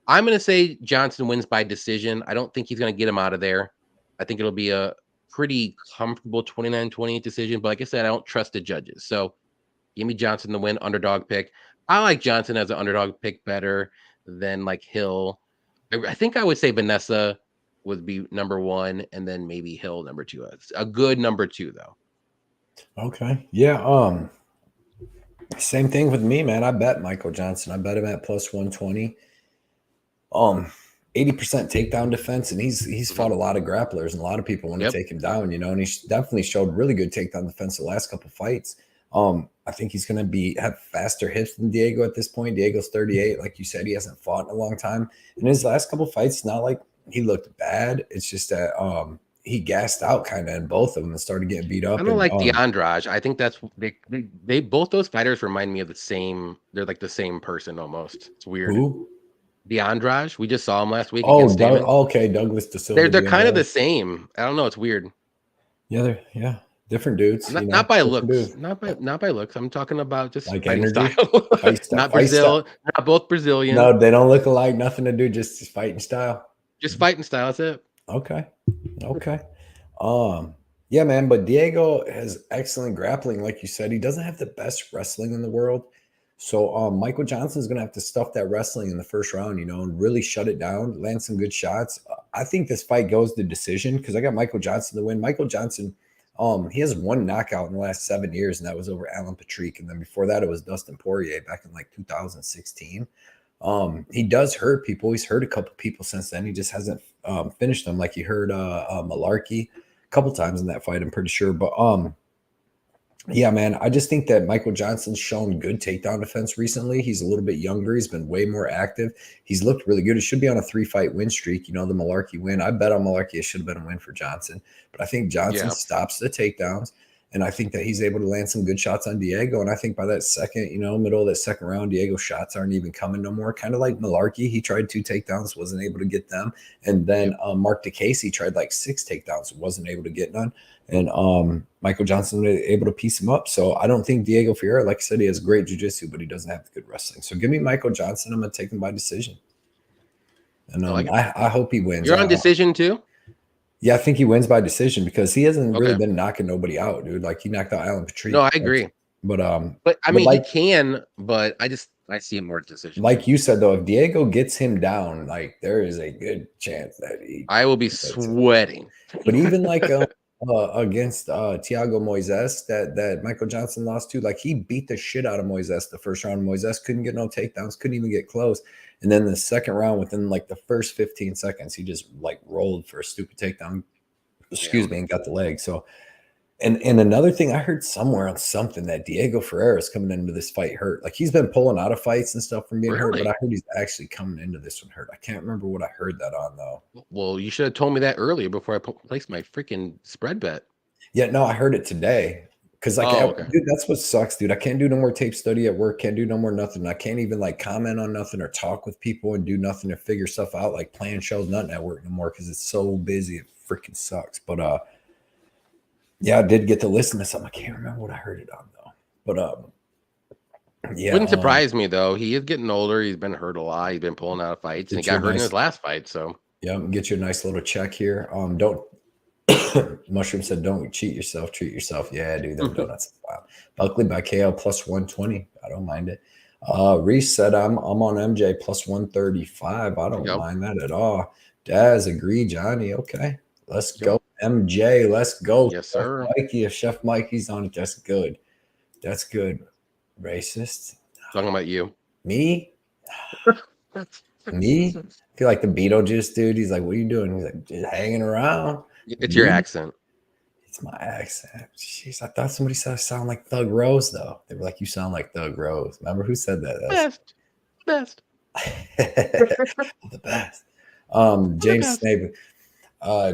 I'm going to say Johnson wins by decision. I don't think he's going to get him out of there. I think it'll be a pretty comfortable 29-28 decision. But like I said, I don't trust the judges. So give me Johnson to win, underdog pick. I like Johnson as an underdog pick better than like Hill. I think I would say Vanessa would be number 1, and then maybe Hill number 2. A good number 2, though. Okay. Yeah. Same thing with me, man. I bet Michael Johnson. I bet him at +120. 80% takedown defense, and he's fought a lot of grapplers, and a lot of people want to take him down, and he definitely showed really good takedown defense the last couple fights. I think he's going to have faster hips than Diego at this point. Diego's 38. Like you said, he hasn't fought in a long time. In his last couple fights, it's not like he looked bad. It's just that he gassed out kind of in both of them and started getting beat up. I don't like the Andrade. I think that's they both those fighters remind me of the same. They're like the same person almost. It's weird. Who? The Andrade. We just saw him last week. Oh, okay, Douglas De Silva. They're kind of the same. I don't know. It's weird. Yeah, different dudes. Not by looks. Not by looks. I'm talking about just like fighting energy. style. Not Brazil. Not both Brazilian. No, they don't look alike. Nothing to do. Just fighting style. Just fighting style. That's it. Okay. Yeah, man. But Diego has excellent grappling, like you said. He doesn't have the best wrestling in the world. So Michael Johnson's going to have to stuff that wrestling in the first round, and really shut it down, land some good shots. I think this fight goes to decision because I got Michael Johnson to win. Michael Johnson, he has 1 knockout in the last 7 years, and that was over Alan Patrick. And then before that, it was Dustin Poirier back in like 2016. He does hurt people. He's hurt a couple people since then. He just hasn't finished them. Like he hurt Malarkey a couple times in that fight, I'm pretty sure. But yeah, man, I just think that Michael Johnson's shown good takedown defense recently. He's a little bit younger. He's been way more active. He's looked really good. He should be on a 3-fight win streak. The Malarkey win. I bet on Malarkey. It should have been a win for Johnson. But I think Johnson stops the takedowns, and I think that he's able to land some good shots on Diego. And I think by that second, middle of that second round, Diego's shots aren't even coming no more. Kind of like Malarkey. He tried 2 takedowns, wasn't able to get them. And then Mark DeCasey tried like 6 takedowns, wasn't able to get none. And Michael Johnson was able to piece him up. So I don't think Diego Ferreira, like I said, he has great jiu-jitsu, but he doesn't have the good wrestling. So give me Michael Johnson. I'm going to take him by decision. And I like it. I hope he wins. You're on decision too? Yeah, I think he wins by decision because he hasn't really Okay. been knocking nobody out, dude. Like he knocked out Alan Patrice. No, I agree. But I mean, he can, but I see him more decision. Like you said though, if Diego gets him down, like there is a good chance that I will be sweating. But even like against Thiago Moises that Michael Johnson lost to, like he beat the shit out of Moises the first round. Moises couldn't get no takedowns, couldn't even get close. And then the second round, within like the first 15 seconds, he just like rolled for a stupid takedown. Excuse me, and got the leg. So, and another thing I heard somewhere on something that Diego Ferreira is coming into this fight hurt. Like he's been pulling out of fights and stuff from being hurt, but I heard he's actually coming into this one hurt. I can't remember what I heard that on though. Well, you should have told me that earlier before I placed my freaking spread bet. Yeah, no, I heard it today. Cause like, dude, that's what sucks, dude. I can't do no more tape study at work. Can't do no more nothing. I can't even like comment on nothing or talk with people and do nothing to figure stuff out. Like playing shows, nothing at work no more because it's so busy. It freaking sucks. But yeah, I did get to listen to something. I can't remember what I heard it on though. But yeah, wouldn't surprise me though. He is getting older. He's been hurt a lot. He's been pulling out of fights, and he got hurt in his last fight. So yeah, get you a nice little check here. Don't. Mushroom said, "Don't cheat yourself, treat yourself." Yeah, dude, them donuts. Wow. Buckley by KO plus 120. I don't mind it. Reese said, "I'm on MJ plus 135. I don't mind that at all." Daz, agree, Johnny. Okay, let's go, MJ. Let's go. Yes, sir. Mikey, if Chef Mikey's on it, that's good. That's good. Racist. Talking about you. Me? Me? I feel like the Beetlejuice dude. He's like, "What are you doing?" He's like, "Just hanging around." It's your accent. It's my accent. Jeez, I thought somebody said I sound like Thug Rose, though. They were like, "You sound like Thug Rose." Remember who said that? Best. The best. James Snape.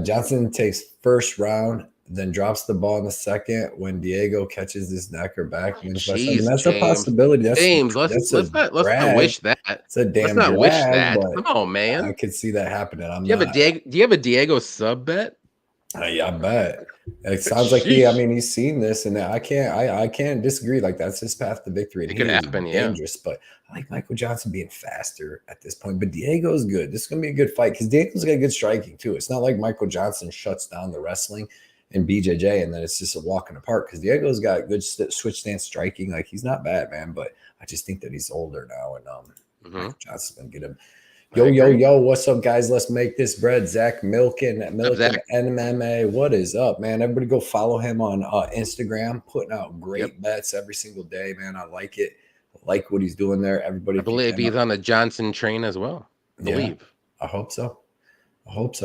Johnson takes first round, then drops the ball in the second when Diego catches his neck or back. Jeez, that's a possibility. That's James, let's not wish that. It's a damn let's not drag, wish that. Come on, man. I could see that happening. Do you have a Diego sub bet? Yeah, I bet. It sounds like he's seen this, and I can't disagree. Like that's his path to victory. And it could happen, dangerous, but I like Michael Johnson being faster at this point. But Diego's good. This is gonna be a good fight because Diego's got good striking too. It's not like Michael Johnson shuts down the wrestling and BJJ, and then it's just a walk in the park. Because Diego's got good switch stance striking. Like he's not bad, man. But I just think that he's older now, and Michael Johnson's gonna get him. Yo, what's up, guys? Let's make this bread. Zach Milken MMA. What is up, man? Everybody go follow him on Instagram, putting out great bets every single day, man. I like it. I like what he's doing there. Everybody, I believe he's on the Johnson train as well. I believe. I hope so.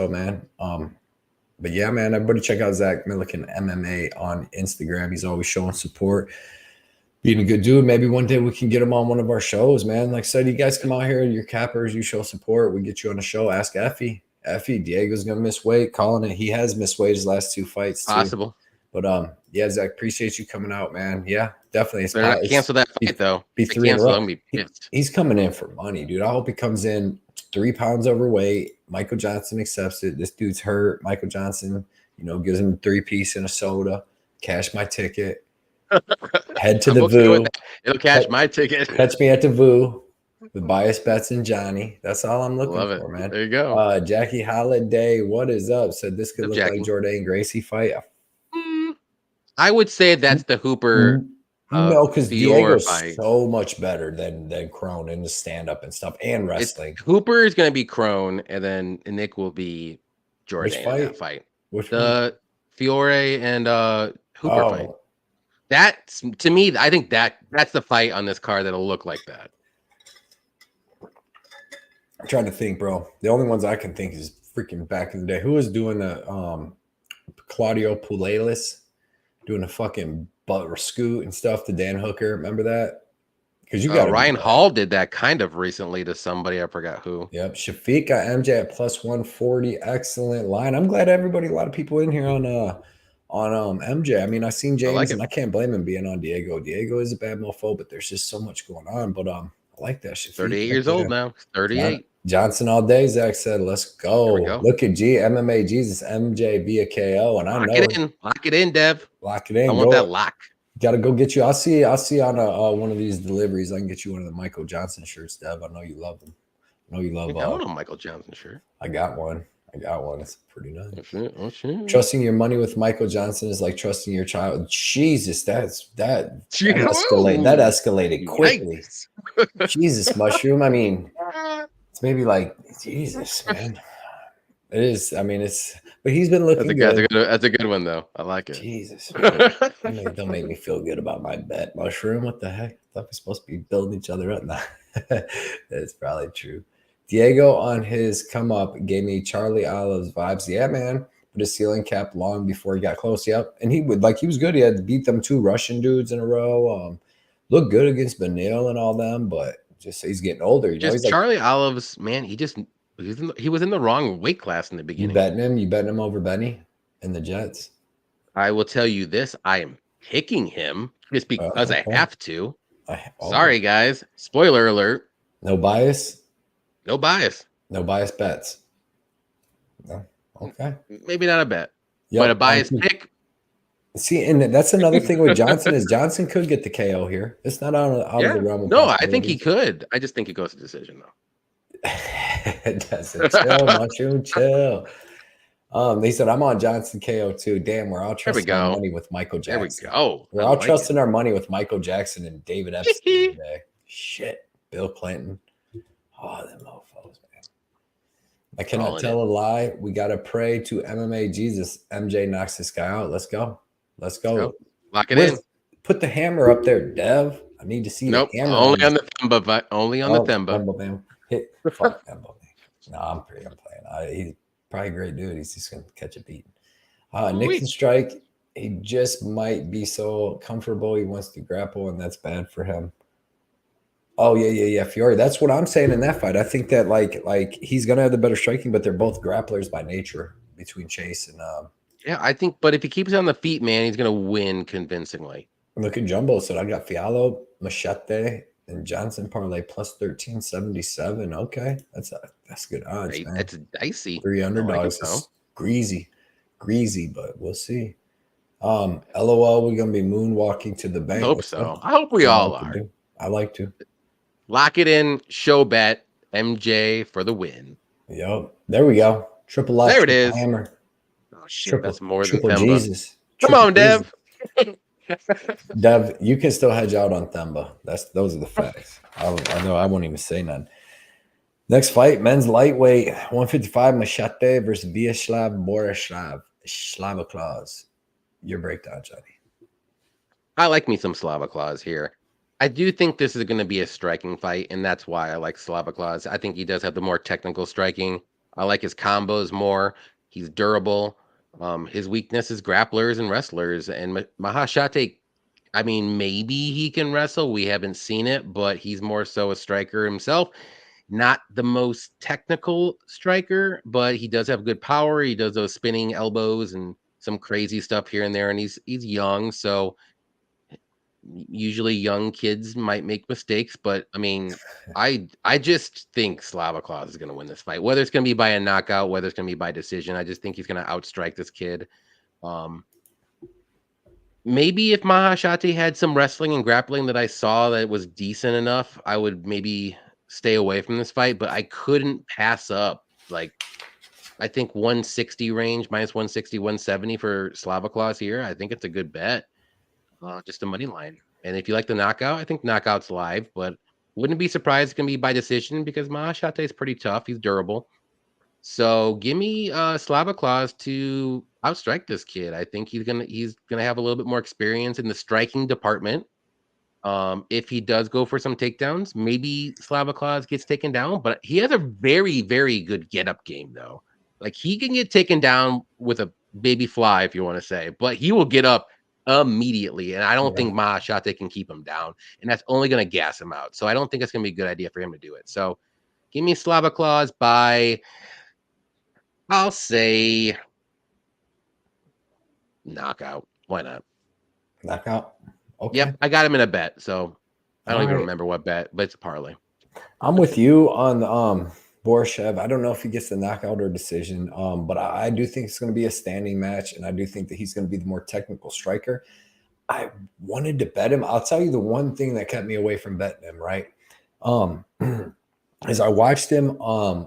Man. But yeah, man, everybody check out Zach Milliken MMA on Instagram. He's always showing support. Being a good dude. Maybe one day we can get him on one of our shows, man. Like I said, you guys come out here, you're cappers, you show support. We get you on a show. Ask Effie. Diego's gonna miss weight. Calling it. He has missed weight his last two fights. Possible. But yeah, Zach, appreciate you coming out, man. Yeah, definitely. They're not cancel that fight though. Be 3 in a row. He's coming in for money, dude. I hope he comes in 3 pounds overweight. Michael Johnson accepts it. This dude's hurt. Michael Johnson, gives him a 3-piece and a soda. Cash my ticket. Head to the VU. It'll cash my ticket. Catch me at the VU with Bias Bets and Johnny. That's all I'm looking for, man. There you go. Jackie Holiday, what is up? Said this could look like Jourdain Gracie fight. I would say that's the Hooper. No, because Diego's so much better than Crone in the stand-up and stuff and wrestling. Hooper is going to be Crone, and then Nick will be Jourdain in that fight. The Fiore and Hooper fight. That's, to me, I think that's the fight on this card that'll look like that. I'm trying to think, bro. The only ones I can think is freaking back in the day. Who was doing the Claudio Pulelis doing a fucking butt scoot and stuff to Dan Hooker? Remember that? Because you got Ryan Hall did that kind of recently to somebody. I forgot who. Yep. Shafiq got MJ at plus 140. Excellent line. I'm glad a lot of people in here on MJ. I mean, I seen James, and I can't blame him being on Diego. Diego is a bad mofo, but there's just so much going on. But I like that shit. 38 years old now. 38. Johnson all day. Zach said, "Let's go." Look at MMA Jesus MJ via KO, and I know lock it in, Dev. Lock it in. I want that lock. Got to go get you. I'll see on one of these deliveries. I can get you one of the Michael Johnson shirts, Dev. I know you love them. I know you love. I want a Michael Johnson shirt. I got one. It's pretty nice. Oh shit! Oh shit! Trusting your money with Michael Johnson is like trusting your child. Jesus, that escalated. That escalated quickly. Jesus, mushroom. I mean, it's maybe like Jesus, man. It is. I mean, it's. But he's been looking good. That's a good one, though. I like it. Jesus, don't make me feel good about my bet, mushroom. What the heck? I thought we're supposed to be building each other up now. That's probably true. Diego on his come up gave me Charlie Olive's vibes. Yeah, man. Put his ceiling cap long before he got close. Yep. And he was good. He had to beat them 2 Russian dudes in a row. Looked good against Benil and all them, but just he's getting older. You know, he's Charlie Olive's, man, he was in the wrong weight class in the beginning. You betting him over Benny and the Jets? I will tell you this. I am picking him just because I have to. Sorry, guys. Spoiler alert. No bias? No bias. No bias bets. No. Okay. Maybe not a bet, but a bias pick. See, and that's another thing with Johnson is Johnson could get the KO here. It's not out of the realm of I think he could. I just think it goes to decision, though. It doesn't. Chill, mushroom, chill. They said I'm on Johnson KO too. Damn, we're all trusting our money with Michael Jackson. There we go. We're all trusting our money with Michael Jackson and David Epstein today. Shit, Bill Clinton. Oh, them mofos, man. I cannot tell a lie. We gotta pray to MMA Jesus. MJ knocks this guy out. Let's go. Lock it in. Put the hammer up there, Dev. I need to see the hammer. Only on the Themba. Only on the Themba. Fuck Themba. No, I'm playing. He's probably a great dude. He's just gonna catch a beat. Nixon strike. He just might be so comfortable. He wants to grapple, and that's bad for him. Oh yeah. Fiore. That's what I'm saying in that fight. I think that like he's gonna have the better striking, but they're both grapplers by nature between Chase and yeah, I think. But if he keeps it on the feet, man, he's gonna win convincingly. Look at Jumbo. So I got Fiallo, Machete, and Johnson parlay plus 1377. Okay, that's good odds, man. That's dicey. 3 underdogs. Like greasy, but we'll see. LOL, we're gonna be moonwalking to the bank. I hope so. I hope we all are. I like to lock it in. Show bet MJ for the win. Yep, there we go. Triple X. There it is. Hammer. Oh shit, that's more than Themba. Jesus. Come on, Dev. Dev, you can still hedge out on Themba. Those are the facts. I know I won't even say none. Next fight, men's lightweight, 155 Machete versus Vyacheslav Borislav Slava-Claus. Your breakdown, Johnny. I like me some Slava-Claus here. I do think this is going to be a striking fight, and that's why I like Slava-Claus. I think he does have the more technical striking. I like his combos more. He's durable. His weakness is grapplers and wrestlers. And Mahashate, I mean, maybe he can wrestle. We haven't seen it, but he's more so a striker himself. Not the most technical striker, but he does have good power. He does those spinning elbows and some crazy stuff here and there. And he's young, so usually young kids might make mistakes. But I mean, I just think Slava-Claus is going to win this fight. Whether it's going to be by a knockout, whether it's going to be by decision, I just think he's going to outstrike this kid. Maybe if Mahashati had some wrestling and grappling that I saw that was decent enough, I would maybe stay away from this fight, but I couldn't pass up. Like, I think 160 range, minus 160, 170 for Slava-Claus here. I think it's a good bet. Just a money line. And if you like the knockout, I think knockout's live, but wouldn't be surprised it's going to be by decision because Mahashate is pretty tough. He's durable. So give me Slava-Claus to outstrike this kid. I think he's gonna have a little bit more experience in the striking department. If he does go for some takedowns, maybe Slava-Claus gets taken down, but he has a very, very good get-up game, though. Like, he can get taken down with a baby fly, if you want to say, but he will get up immediately, and I don't think Mahashate can keep him down, and that's only going to gas him out. So I don't think it's going to be a good idea for him to do it. So give me Slava-Claus by, I'll say, knockout. Why not? Knockout? Okay. Yep, I got him in a bet, so I don't even remember what bet, but it's a parlay. I'm with you on Borshev. I don't know if he gets the knockout or decision, but I do think it's going to be a standing match, and I do think that he's going to be the more technical striker. I wanted to bet him. I'll tell you the one thing that kept me away from betting him, right? is I watched him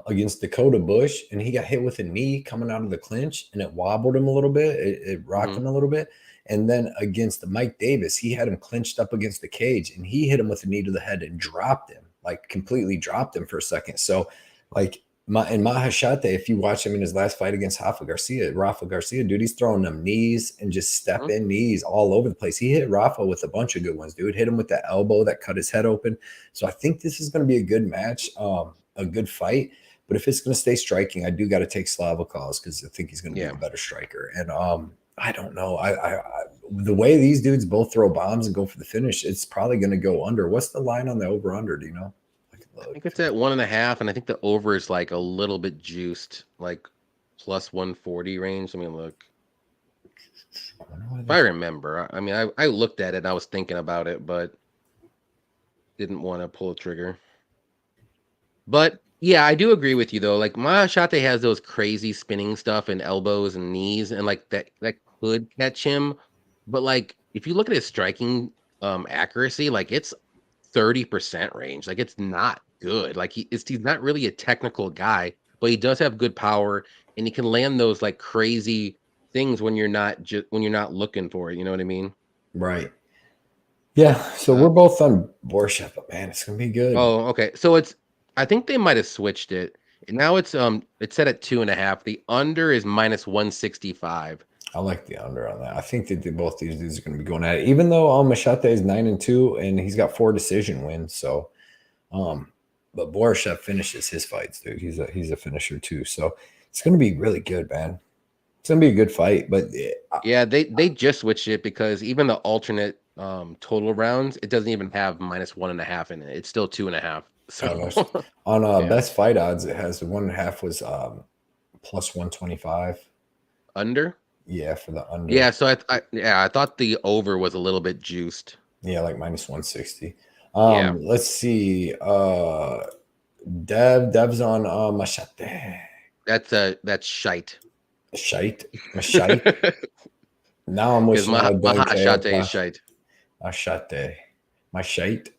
against Dakota Bush, and he got hit with a knee coming out of the clinch, and it wobbled him a little bit. It rocked him a little bit. And then against Mike Davis, he had him clinched up against the cage, and he hit him with a knee to the head and dropped him, like completely dropped him for a second. So, like Mahashate, if you watch him in his last fight against Rafa Garcia, dude, he's throwing them knees and just step in knees all over the place. He hit Rafa with a bunch of good ones, dude. Hit him with that elbow that cut his head open. So I think this is going to be a good match, a good fight. But if it's going to stay striking, I do got to take Slavokov because I think he's going to be a better striker. And I don't know. I the way these dudes both throw bombs and go for the finish, it's probably going to go under. What's the line on the over/under? Do you know? I think it's at 1.5, and I think the over is like a little bit juiced, like plus 140 range. Let me look. If I remember, I mean, I looked at it and I was thinking about it, but didn't want to pull a trigger. But yeah, I do agree with you though. Like Mahashate has those crazy spinning stuff and elbows and knees, and like that could catch him. But like if you look at his striking accuracy, like it's 30% range. Like it's not good. Like he's not really a technical guy, but he does have good power, and he can land those like crazy things when you're not looking for it. You know what I mean? Right. Yeah. So we're both on Borshev, but man, it's gonna be good. Oh, okay. So I think they might have switched it. Now it's set at 2.5. The under is minus 165. I like the under on that. I think that both these dudes are going to be going at it, even though Machete is 9-2 and he's got 4 decision wins. So, but Borishev finishes his fights, dude. He's a finisher too. So it's going to be really good, man. It's going to be a good fight. But yeah, they just switched it because even the alternate total rounds, it doesn't even have minus 1.5 in it. It's still 2.5. So on best fight odds, it has the 1.5 was plus 125 under. Yeah, for the under. Yeah, so I thought the over was a little bit juiced. Yeah, like minus 160. Let's see. Dev's on Machete. That's shite. Shite. Machete. Now I'm wishing Mahashate is shite. Machete. Machete.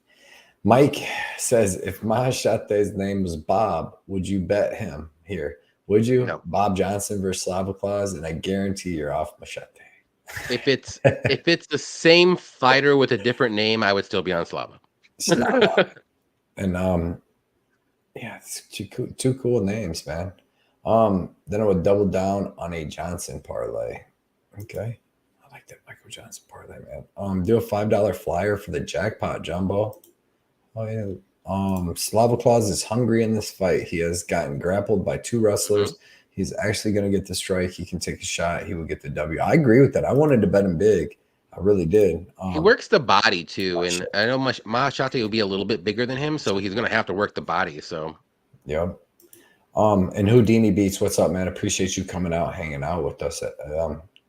Mike says, if Mahachete's name was Bob, would you bet him here? Would you? No. Bob Johnson versus Slavokov, and I guarantee you're off Machete. If it's the same fighter with a different name, I would still be on Slava. And yeah, it's two cool names, man. Then I would double down on a Johnson parlay. Okay. I like that Michael Johnson parlay, man. Do a $5 flyer for the jackpot, Jumbo. Oh yeah. Slavokov is hungry in this fight. He has gotten grappled by 2 wrestlers. He's actually going to get the strike. He can take a shot. He will get the W. I agree with that. I wanted to bet him big. I really did. He works the body too, and I know Mahashate will be a little bit bigger than him, so he's going to have to work the body. So, yeah. And Houdini Beats, what's up, man? Appreciate you coming out, hanging out with us.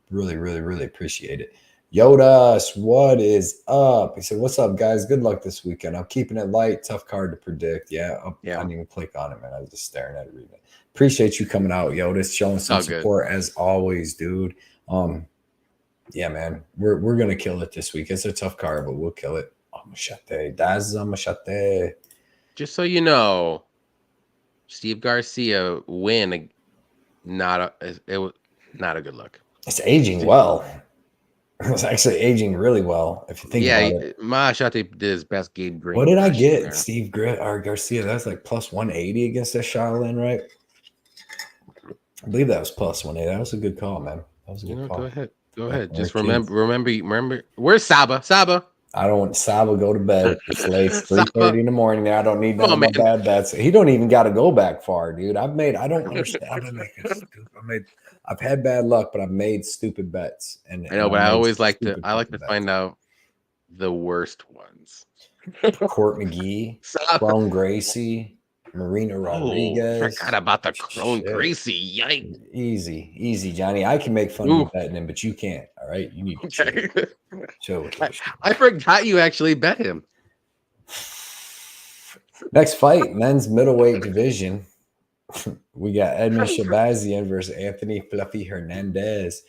Really, really, really appreciate it. Yodas, what is up? He said, what's up, guys? Good luck this weekend. I'm keeping it light. Tough card to predict. Yeah. I didn't even click on it, man. I was just staring at it, reading it. Appreciate you coming out, Yodas, showing some support as always, dude. Yeah, man. We're gonna kill it this week. It's a tough card, but we'll kill it. Oh, Machete. That's a Machete. Just so you know, Steve Garcia win. It was not a good look. It's aging well. It's actually aging really well if you think about it. Mahashate did his best game. What did I get? Steve Garcia. That's like plus 180 against that Charlene, right? I believe that was plus 180. That was a good call, man. That was a good call. Go ahead. Just remember. Where's Saba? Saba. I don't want Saba go to bed. It's late, 3:30 in the morning. Now I don't need none of my bad bets. He don't even got to go back far, dude. I don't understand. I've had bad luck, but I've made stupid bets. And I know, but I always like to find out the worst ones. Court McGee, Ron Gracie, Marina Rodriguez. Forgot about the Crone Gracie. Yikes. Easy, Johnny. I can make fun of you betting him, but you can't. All right. You need to chill. I forgot you actually bet him. Next fight, men's middleweight division. We got Edmund Shabazian versus Anthony Fluffy Hernandez.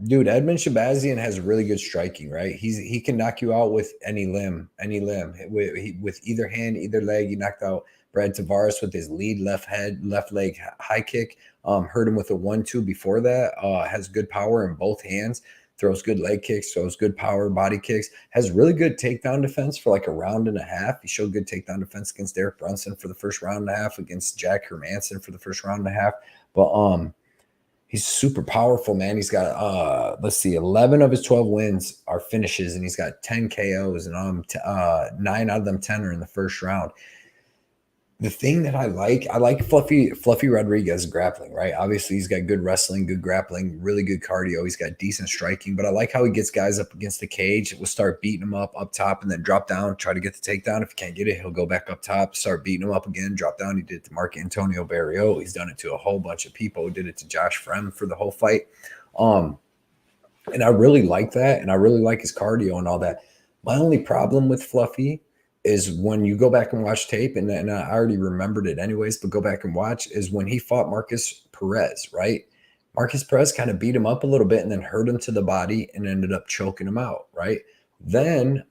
Dude, Edmund Shabazian has really good striking, right? He can knock you out with any limb, with either hand, either leg. He knocked out Brad Tavares with his lead left leg high kick. Hurt him with a 1-2 before that. Has good power in both hands. Throws good leg kicks. Throws good power body kicks. Has really good takedown defense for like a round and a half. He showed good takedown defense against Derek Brunson for the first round and a half. Against Jack Hermanson for the first round and a half. But he's super powerful, man. He's got let's see, 11 of his 12 wins are finishes, and he's got 10 KOs, and 9 out of them 10 are in the first round. The thing that I like Fluffy Rodriguez grappling, right? Obviously, he's got good wrestling, good grappling, really good cardio. He's got decent striking, but I like how he gets guys up against the cage. We'll start beating him up top and then drop down, try to get the takedown. If he can't get it, he'll go back up top, start beating him up again, drop down. He did it to Mark Antonio Barrios. He's done it to a whole bunch of people. He did it to Josh Frem for the whole fight. And I really like that, and I really like his cardio and all that. My only problem with Fluffy is when you go back and watch tape, and I already remembered it anyways, but go back and watch, is when he fought Marcus Perez, right? Marcus Perez kind of beat him up a little bit and then hurt him to the body and ended up choking him out, right? Then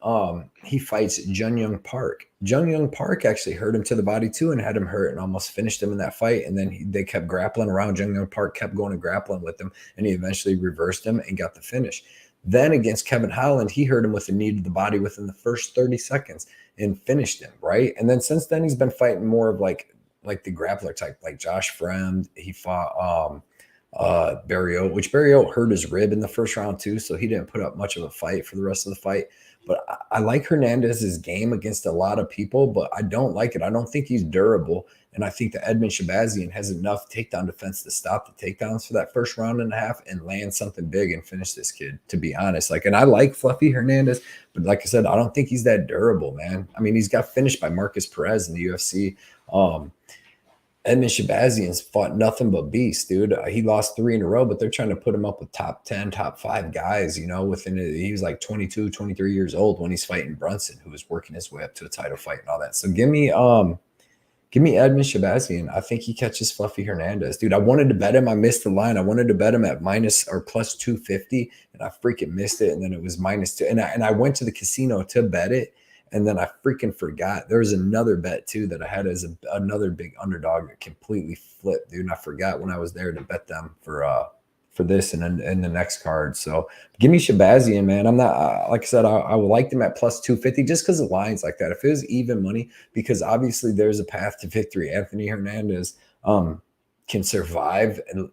he fights Jun Young Park. Jun Young Park actually hurt him to the body too and had him hurt and almost finished him in that fight. And then they kept grappling around. Jun Young Park kept going and grappling with him, and he eventually reversed him and got the finish. Then against Kevin Holland, he hurt him with a knee to the body within the first 30 seconds and finished him, right? And then since then, he's been fighting more of like the grappler type, like Josh Fremd. He fought Barrios, which Barrios hurt his rib in the first round too, so he didn't put up much of a fight for the rest of the fight. But I like Hernandez's game against a lot of people, but I don't like it. I don't think he's durable, and I think that Edmund Shabazian has enough takedown defense to stop the takedowns for that first round and a half and land something big and finish this kid, to be honest. Like, and I like Fluffy Hernandez, but like I said, I don't think he's that durable, man. I mean, he's got finished by Marcus Perez in the UFC. Edmund Shabazian's fought nothing but beasts, dude. He lost 3 in a row, but they're trying to put him up with top 10, top 5 guys, you know, within it. He was like 22, 23 years old when he's fighting Brunson, who was working his way up to a title fight and all that. So give me Edmund Shabazian. I think he catches Fluffy Hernandez. Dude, I wanted to bet him. I missed the line. I wanted to bet him at minus or plus 250, and I freaking missed it. And then it was -2. And I went to the casino to bet it, and then I freaking forgot. There was another bet too that I had as another big underdog that completely flipped, dude. And I forgot when I was there to bet them for this and in the next card. So give me Shabazian, man. I'm not like I said, I would like them at plus 250 just because of lines like that. If it was even money, because obviously there's a path to victory. Anthony Hernandez can survive and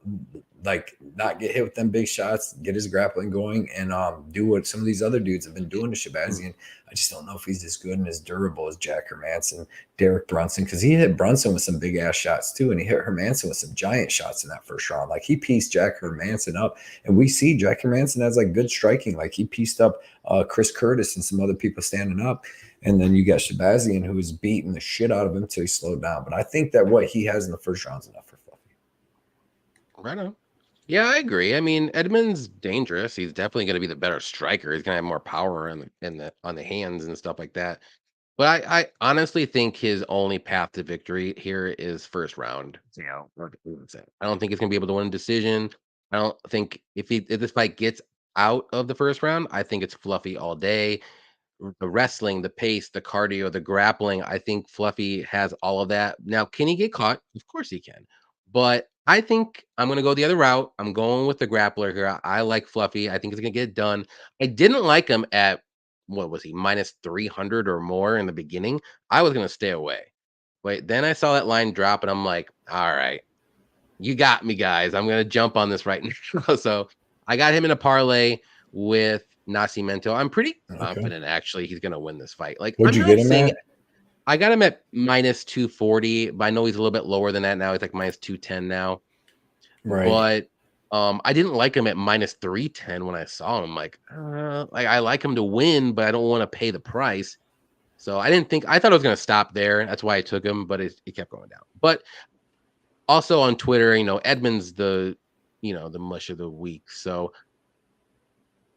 like not get hit with them big shots, get his grappling going, and do what some of these other dudes have been doing to Shabazian. I just don't know if he's as good and as durable as Jack Hermanson, Derek Brunson, because he hit Brunson with some big ass shots too, and he hit Hermanson with some giant shots in that first round. Like he pieced Jack Hermanson up, and we see Jack Hermanson has like good striking. Like he pieced up Chris Curtis and some other people standing up. And then you got Shabazian, who was beating the shit out of him until he slowed down. But I think that what he has in the first round is enough for Fluffy. Right on. Yeah, I agree. I mean, Edmund's dangerous. He's definitely going to be the better striker. He's going to have more power on the hands and stuff like that. But I honestly think his only path to victory here is first round. I don't think he's going to be able to win a decision. I don't think if this fight gets out of the first round, I think it's Fluffy all day. The wrestling, the pace, the cardio, the grappling. I think Fluffy has all of that. Now, can he get caught? Of course he can. But I think I'm going to go the other route. I'm going with the grappler here. I like Fluffy. I think he's going to get it done. I didn't like him at, what was he, minus 300 or more in the beginning. I was going to stay away. Wait, then I saw that line drop and I'm like, all right, you got me, guys. I'm going to jump on this right now. So I got him in a parlay with Nascimento. I'm pretty confident actually he's gonna win this fight. Like, What'd you get him at? I got him at minus 240, but I know he's a little bit lower than that now. He's like minus 210 now. Right. But I didn't like him at minus 310 when I saw him. Like I like him to win, but I don't want to pay the price. So I thought it was gonna stop there. That's why I took him, but it kept going down. But also on Twitter, Edmund's the mush of the week. So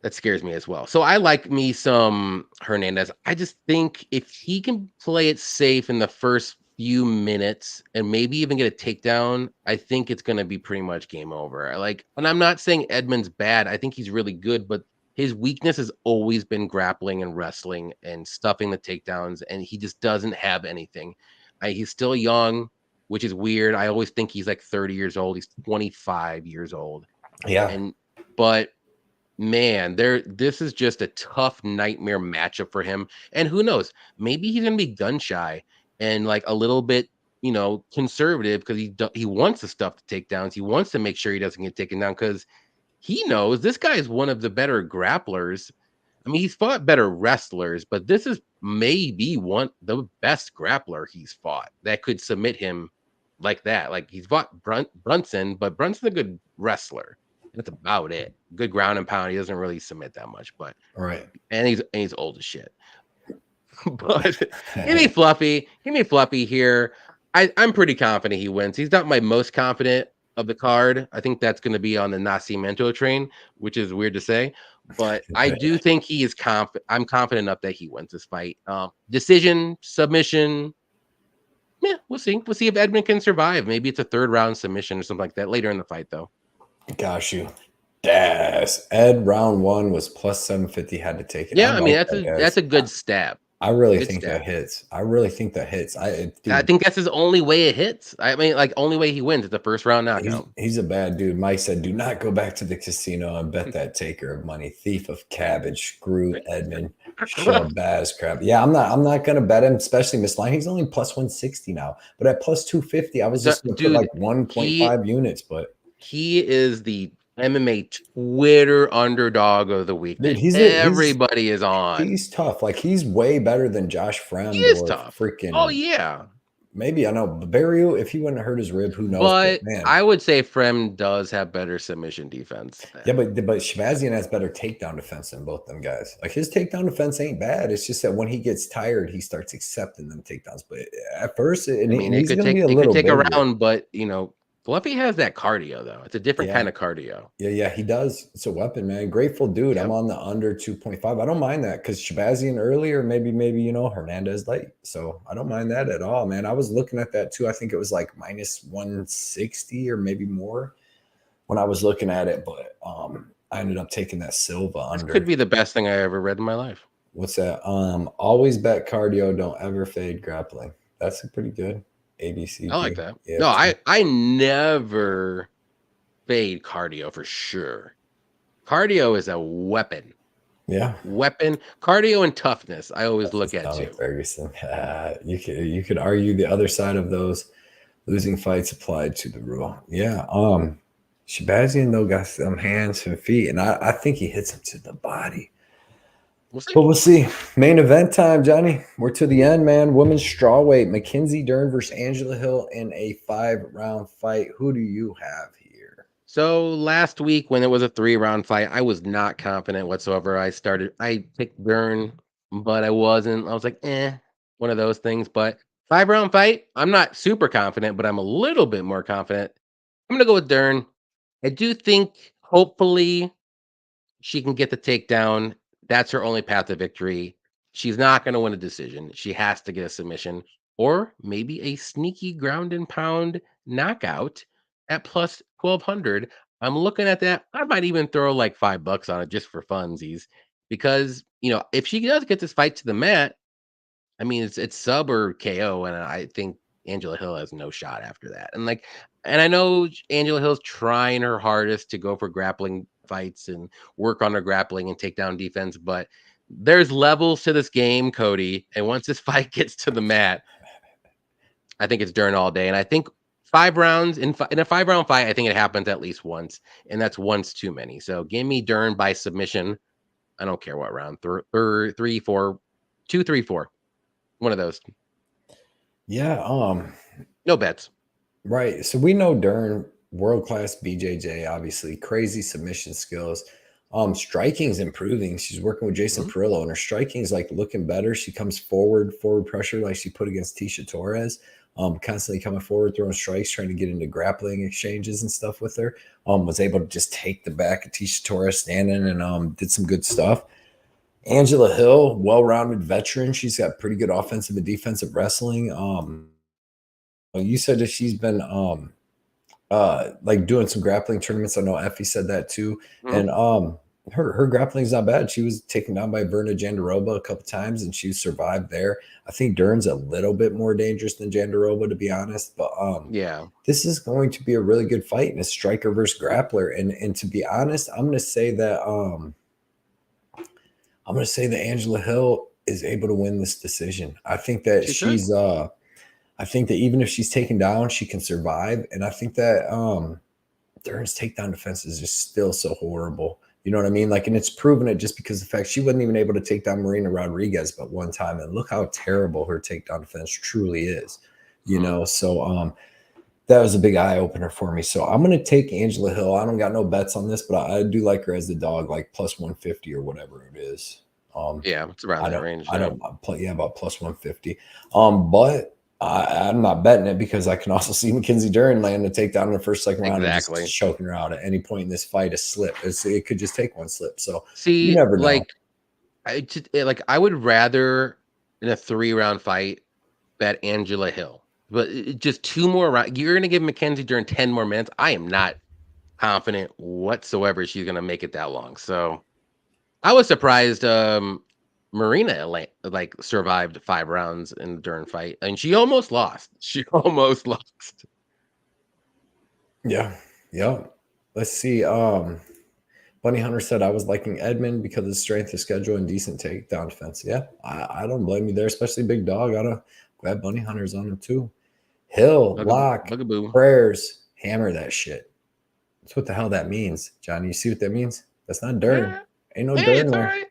that scares me as well. So I like me some Hernandez. I just think if he can play it safe in the first few minutes and maybe even get a takedown, I think it's gonna be pretty much game over. And I'm not saying Edmund's bad. I think he's really good, but his weakness has always been grappling and wrestling and stuffing the takedowns, and he just doesn't have anything. He's still young, which is weird. I always think he's like 30 years old. He's 25 years old. Yeah. But man, this is just a tough nightmare matchup for him. And who knows? Maybe he's gonna be gun shy and like a little bit, conservative because he wants to stuff the takedowns. He wants to make sure he doesn't get taken down because he knows this guy is one of the better grapplers. I mean, he's fought better wrestlers, but this is maybe the best grappler he's fought that could submit him like that. Like he's fought Brunson, but Brunson's a good wrestler. That's about it. Good ground and pound. He doesn't really submit that much, but Right. and he's old as shit. But give me Fluffy here. I'm pretty confident he wins. He's not my most confident of the card. I think that's going to be on the Nascimento train, which is weird to say, but I do think he is confident. I'm confident enough that he wins this fight. Decision, submission. Yeah, we'll see. We'll see if Edmund can survive. Maybe it's a 3rd round submission or something like that later in the fight, though. Gosh, Ed round 1 was plus 750. Had to take it. Yeah, I mean that's a good stab. I really think that hits. I think that's his only way it hits. I mean, like only way he wins is the 1st round knockout. He's a bad dude. Mike said, "Do not go back to the casino and bet that taker of money, thief of cabbage, screw Edmund, Shabazz crap." Yeah, I'm not gonna bet him, especially Miss Line. He's only plus 160 now, but at plus 250, I was just gonna put like 1.5 units. But he is the MMA Twitter underdog of the week. Dude, everybody is on. He's tough. Like he's way better than Josh Fremd. He is tough. Freaking. Oh yeah. Maybe I know Barrio. If he wouldn't have hurt his rib, who knows? But man, I would say Fremd does have better submission defense. Yeah, but Shabazzian has better takedown defense than both them guys. Like his takedown defense ain't bad. It's just that when he gets tired, he starts accepting them takedowns. But at first, it could take a round. But Fluffy has that cardio though. It's a different kind of cardio. Yeah, he does. It's a weapon, man. Grateful dude. Yep. I'm on the under 2.5. I don't mind that because Shabazzian earlier, maybe Hernandez late. So I don't mind that at all, man. I was looking at that too. I think it was like minus 160 or maybe more when I was looking at it, but I ended up taking that Silva under. This could be the best thing I ever read in my life. What's that? Always bet cardio, don't ever fade grappling. That's a pretty good. ABC. I like that. Yeah, no, I never fade cardio for sure. Cardio is a weapon. Yeah. Weapon, cardio and toughness. I always look at too. Ferguson. You could argue the other side of those losing fights applied to the rule. Yeah. Shabazzian though got some hands and feet, and I think he hits him to the body. We'll see. Main event time, Johnny. We're to the end, man. Women's strawweight. Mackenzie Dern versus Angela Hill in a 5-round fight. Who do you have here? So last week when it was a 3-round fight, I was not confident whatsoever. I picked Dern, but I wasn't. I was like, one of those things. But 5-round fight, I'm not super confident, but I'm a little bit more confident. I'm going to go with Dern. I do think hopefully she can get the takedown. That's her only path to victory. She's not going to win a decision. She has to get a submission or maybe a sneaky ground and pound knockout at plus 1,200. I'm looking at that. I might even throw like $5 on it just for funsies because, if she does get this fight to the mat, I mean, it's sub or KO. And I think Angela Hill has no shot after that. And I know Angela Hill's trying her hardest to go for grappling fights and work on her grappling and takedown defense, but there's levels to this game, Cody. And once this fight gets to the mat, I think it's Dern all day. And I think 5 rounds in a 5-round fight, I think it happens at least once, and that's once too many. So give me Dern by submission. I don't care what round, 3, 4, 2, 3, 4, one of those. Yeah. No bets. Right. So we know Dern, world-class BJJ, obviously crazy submission skills. Striking's improving. She's working with Jason Perillo, and her striking is like looking better. She comes forward pressure like she put against Tisha Torres. Constantly coming forward, throwing strikes, trying to get into grappling exchanges and stuff with her. Was able to just take the back of Tisha Torres standing and did some good stuff. Angela Hill, well-rounded veteran. She's got pretty good offensive and defensive wrestling. You said that she's been like doing some grappling tournaments. I know Effie said that too. Mhm. And her grappling is not bad. She was taken down by Verna Jandaroba a couple times and she survived there. I think Dern's a little bit more dangerous than Jandaroba, to be honest. But Yeah. this is going to be a really good fight and a striker versus grappler. And to be honest, I'm gonna say that Angela Hill is able to win this decision. I think that She should. I think that even if she's taken down, she can survive. And I think that Dern's takedown defense is just still so horrible. You know what I mean? Like, and it's proven it just because of the fact she wasn't even able to take down Marina Rodriguez but one time. And look how terrible her takedown defense truly is. You know, so that was a big eye opener for me. So I'm gonna take Angela Hill. I don't got no bets on this, but I do like her as the dog, like plus 150 or whatever it is. Yeah, it's around that range. I don't play, yeah, about plus 150. But I'm not betting it because I can also see Mackenzie Dern land a takedown in the first, second round and just choking her out at any point in this fight. A slip, it could just take one slip. So see, you never know. like I would rather in a 3-round fight bet Angela Hill, but just 2 more rounds. You're gonna give Mackenzie Dern 10 more minutes. I am not confident whatsoever she's gonna make it that long. So I was surprised. Marina like survived 5 rounds in the Dern fight, and she almost lost. She almost lost. Yeah. Let's see. Bunny Hunter said I was liking Edmund because of his strength of schedule and decent takedown defense. Yeah, I don't blame you there, especially big dog. Glad Bunny Hunter's on him too. Hill, lock, prayers, hammer that shit. That's what the hell that means, Johnny. You see what that means? That's not Dern. Yeah. Ain't no Dern there. Right.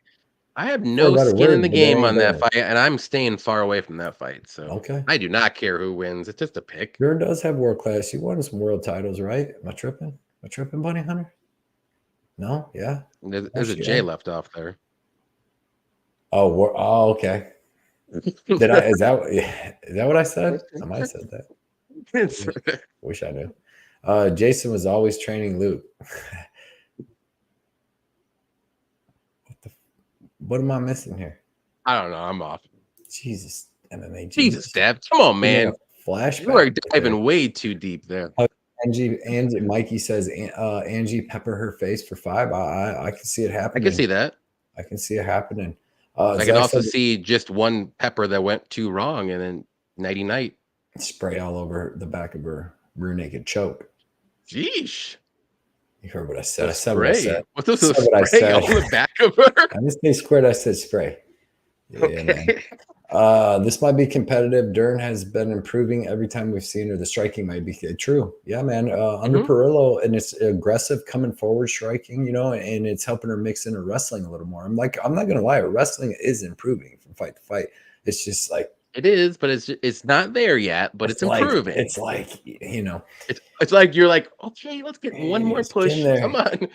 I have no skin in the game on that fight, and I'm staying far away from that fight. So okay, I do not care who wins. It's just a pick. Dern does have world class. He won some world titles, right? Am I tripping? Am I tripping, Bunny Hunter? No, yeah. There's a J left off there. Oh, okay. Did I? Is that what I said? I might have said that. Wish I knew. Jason was always training Luke. What am I missing here? I don't know. I'm off. Jesus, MMA. Jesus, Deb. Come on, man. Flashback. You are diving way too deep there. Angie, Mikey says, Angie pepper her face for 5. I can see it happening. I can see that. I can see it happening. I can also see just one pepper that went too wrong and then nighty night. Spray all over the back of her rear naked choke. Jeez. You heard what I said. What's this spray on the back of her? I didn't say squirt, I said spray. Yeah, okay. Man. This might be competitive. Dern has been improving every time we've seen her. The striking might be true. Yeah, man. Under Perillo, and it's aggressive coming forward striking, you know, and it's helping her mix in her wrestling a little more. I'm not gonna lie, her wrestling is improving from fight to fight. It's just like it is, but it's not there yet, but it's improving. It's like, you know, it's like you're like, okay, let's get one more push. Come on.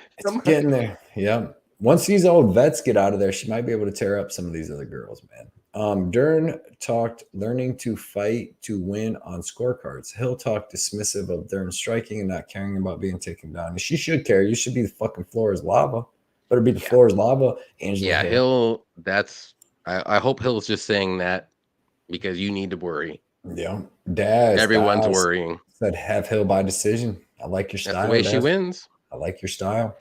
Getting there. Yeah. Once these old vets get out of there, she might be able to tear up some of these other girls, man. Dern talked learning to fight to win on scorecards. Hill talked dismissive of Dern striking and not caring about being taken down. She should care. You should be the fucking floor is lava. Better be the floor is lava. Angela Hill. I hope Hill's just saying that because you need to worry. Yeah. Dad. Everyone's worrying. Said have Hill by decision. I like your style. That's the way she wins. I like your style.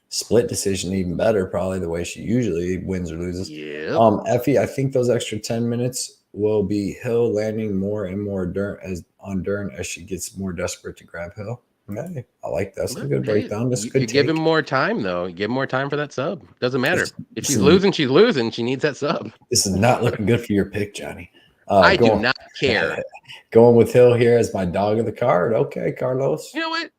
Split decision even better, probably the way she usually wins or loses. Yeah. Effie, I think those extra 10 minutes will be Hill landing more and more Dern as she gets more desperate to grab Hill. Okay. I like that. That's a good breakdown. This could give him more time though. Give him more time for that sub. Doesn't matter. If she's losing, she's losing. She needs that sub. This is not looking good for your pick, Johnny. I do not care. Going with Hill here as my dog of the card. Okay, Carlos. You know what?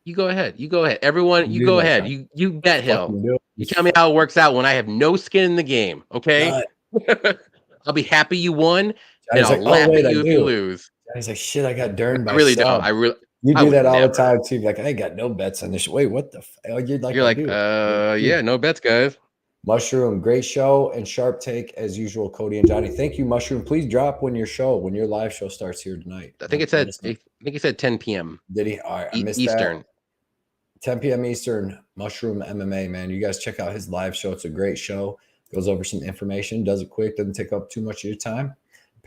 You go ahead. Everyone, you go ahead. You bet Hill. You tell me how it works out when I have no skin in the game. Okay. I'll be happy you won, and I'll laugh at you if you lose. He's like, shit, I got Dern by I really don't. You do that all the time too. Like, I ain't got no bets on this. Wait, what the? You're like, yeah, no bets, guys. Mushroom, great show and sharp take as usual, Cody and Johnny. Thank you, Mushroom. Please drop when your live show starts here tonight. I think he said 10 p.m. Did he? All right, I missed Eastern. That. 10 p.m. Eastern, Mushroom MMA, man. You guys check out his live show. It's a great show. Goes over some information, does it quick, doesn't take up too much of your time.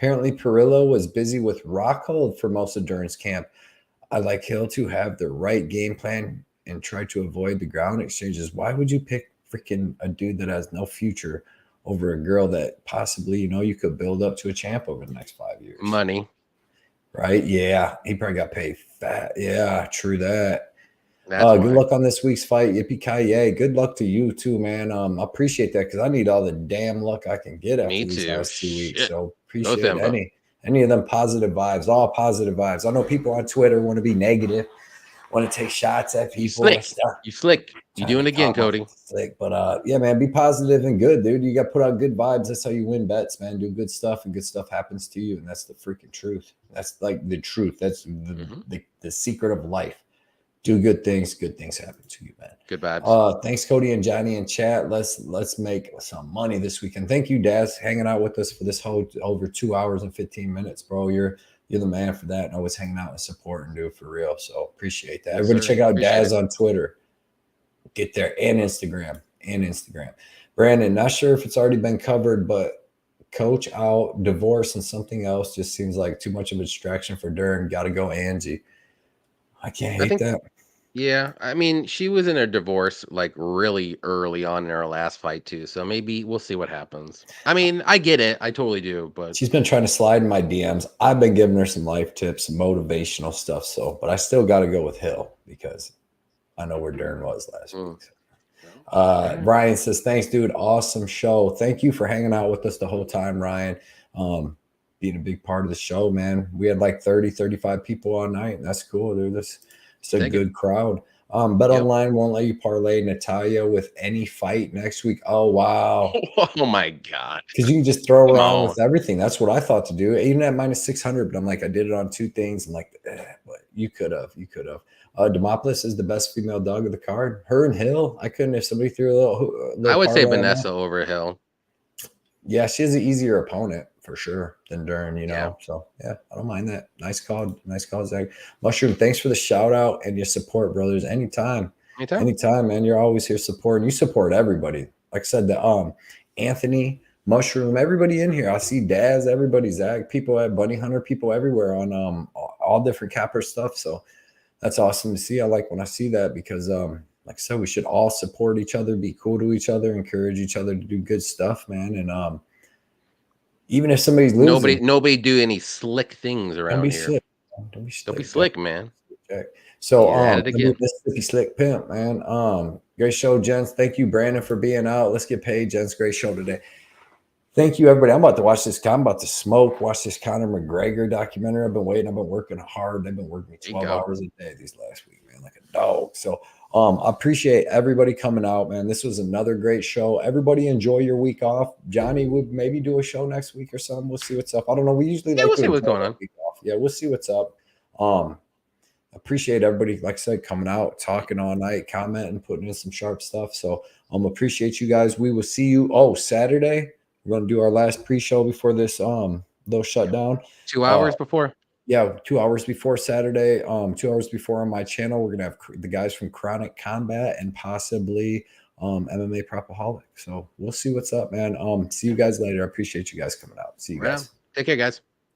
Apparently, Perillo was busy with Rockhold for most of Dern's camp. I like Hill to have the right game plan and try to avoid the ground exchanges. Why would you pick freaking a dude that has no future over a girl that possibly, you could build up to a champ over the next 5 years? Money. Right? Yeah. He probably got paid fat. Yeah, true that. That's Good why. luck on this week's fight. Yippee-ki-yay. Good luck to you too, man. I appreciate that because I need all the damn luck I can get after Me these too. last 2 weeks. Shit. So Go appreciate Thimba. any of them positive vibes, all positive vibes. I know people on Twitter want to be negative, want to take shots at You people and slick. stuff. You slick. You Trying to doing it be again, calm off Cody. the slick. But yeah, man, be positive and good, dude. You got to put out good vibes. That's how you win bets, man. Do good stuff and good stuff happens to you. And that's the freaking truth. That's like the truth. That's the secret of life. Do good things happen to you, man. Good vibes. Thanks, Cody and Johnny in chat. Let's make some money this weekend. Thank you, Daz, hanging out with us for this whole over 2 hours and 15 minutes, bro. You're the man for that, and always hanging out and supporting, dude, for real. So appreciate that. Yes, everybody, sir. check out Appreciate Daz it. on Twitter. Get there, and Instagram. Brandon, not sure if it's already been covered, but coach out, divorce, and something else just seems like too much of a distraction for Dern. Got to go, Angie. I can't hate that. Yeah, I mean, she was in a divorce like really early on in her last fight too, so maybe we'll see what happens. I mean, I get it, I totally do, but She's been trying to slide in my DMs. I've been giving her some life tips, some motivational stuff. But I still got to go with Hill because I know where Dern was last week. Ryan says, thanks, dude. Awesome show. Thank you for hanging out with us the whole time, Ryan. Being a big part of the show, man. We had like 30, 35 people all night. And that's cool, dude. It's a good crowd. Bet Online won't let you parlay Natalia with any fight next week. Oh, wow. Oh, my God. Because you can just throw around with everything. That's what I thought to do. Even at minus 600, but I'm like, I did it on 2 things. I'm like, but you could have. Demopolis is the best female dog of the card. Her and Hill. I couldn't if somebody threw a little I would say Vanessa over Hill. Yeah, she has an easier opponent for sure than Dern, Yeah. So yeah, I don't mind that. Nice call, Zach. Mushroom, thanks for the shout out and your support, brothers. Anytime, man. You're always here supporting. You support everybody. Like I said, the Anthony, Mushroom, everybody in here. I see Daz, everybody, Zach, people at Bunny Hunter, people everywhere on all different capper stuff. So that's awesome to see. I like when I see that because like I said, we should all support each other, be cool to each other, encourage each other to do good stuff, man. And even if somebody's losing, nobody do any slick things around here. Slick. Don't be slick, man. So Mississippi Slick Pimp, man. Great show, gents. Thank you, Brandon, for being out. Let's get paid, gents. Great show today. Thank you, everybody. I'm about to watch this. I'm about to watch this Conor McGregor documentary. I've been waiting. I've been working hard. They've been working 12 hours a day these last week, man, like a dog. So I appreciate everybody coming out, man. This was another great show. Everybody enjoy your week off. Johnny would maybe do a show next week or something. We'll see what's up. I don't know. We usually we'll see what's going on. Week off. Yeah, we'll see what's up. Appreciate everybody, like I said, coming out, talking all night, commenting, putting in some sharp stuff. So appreciate you guys. We will see you. Saturday. We're going to do our last pre-show before this little shutdown. 2 hours before. Yeah, 2 hours before Saturday. 2 hours before on my channel, we're going to have the guys from Chronic Combat and possibly MMA Propaholic. So we'll see what's up, man. See you guys later. I appreciate you guys coming out. See you guys. Take care, guys.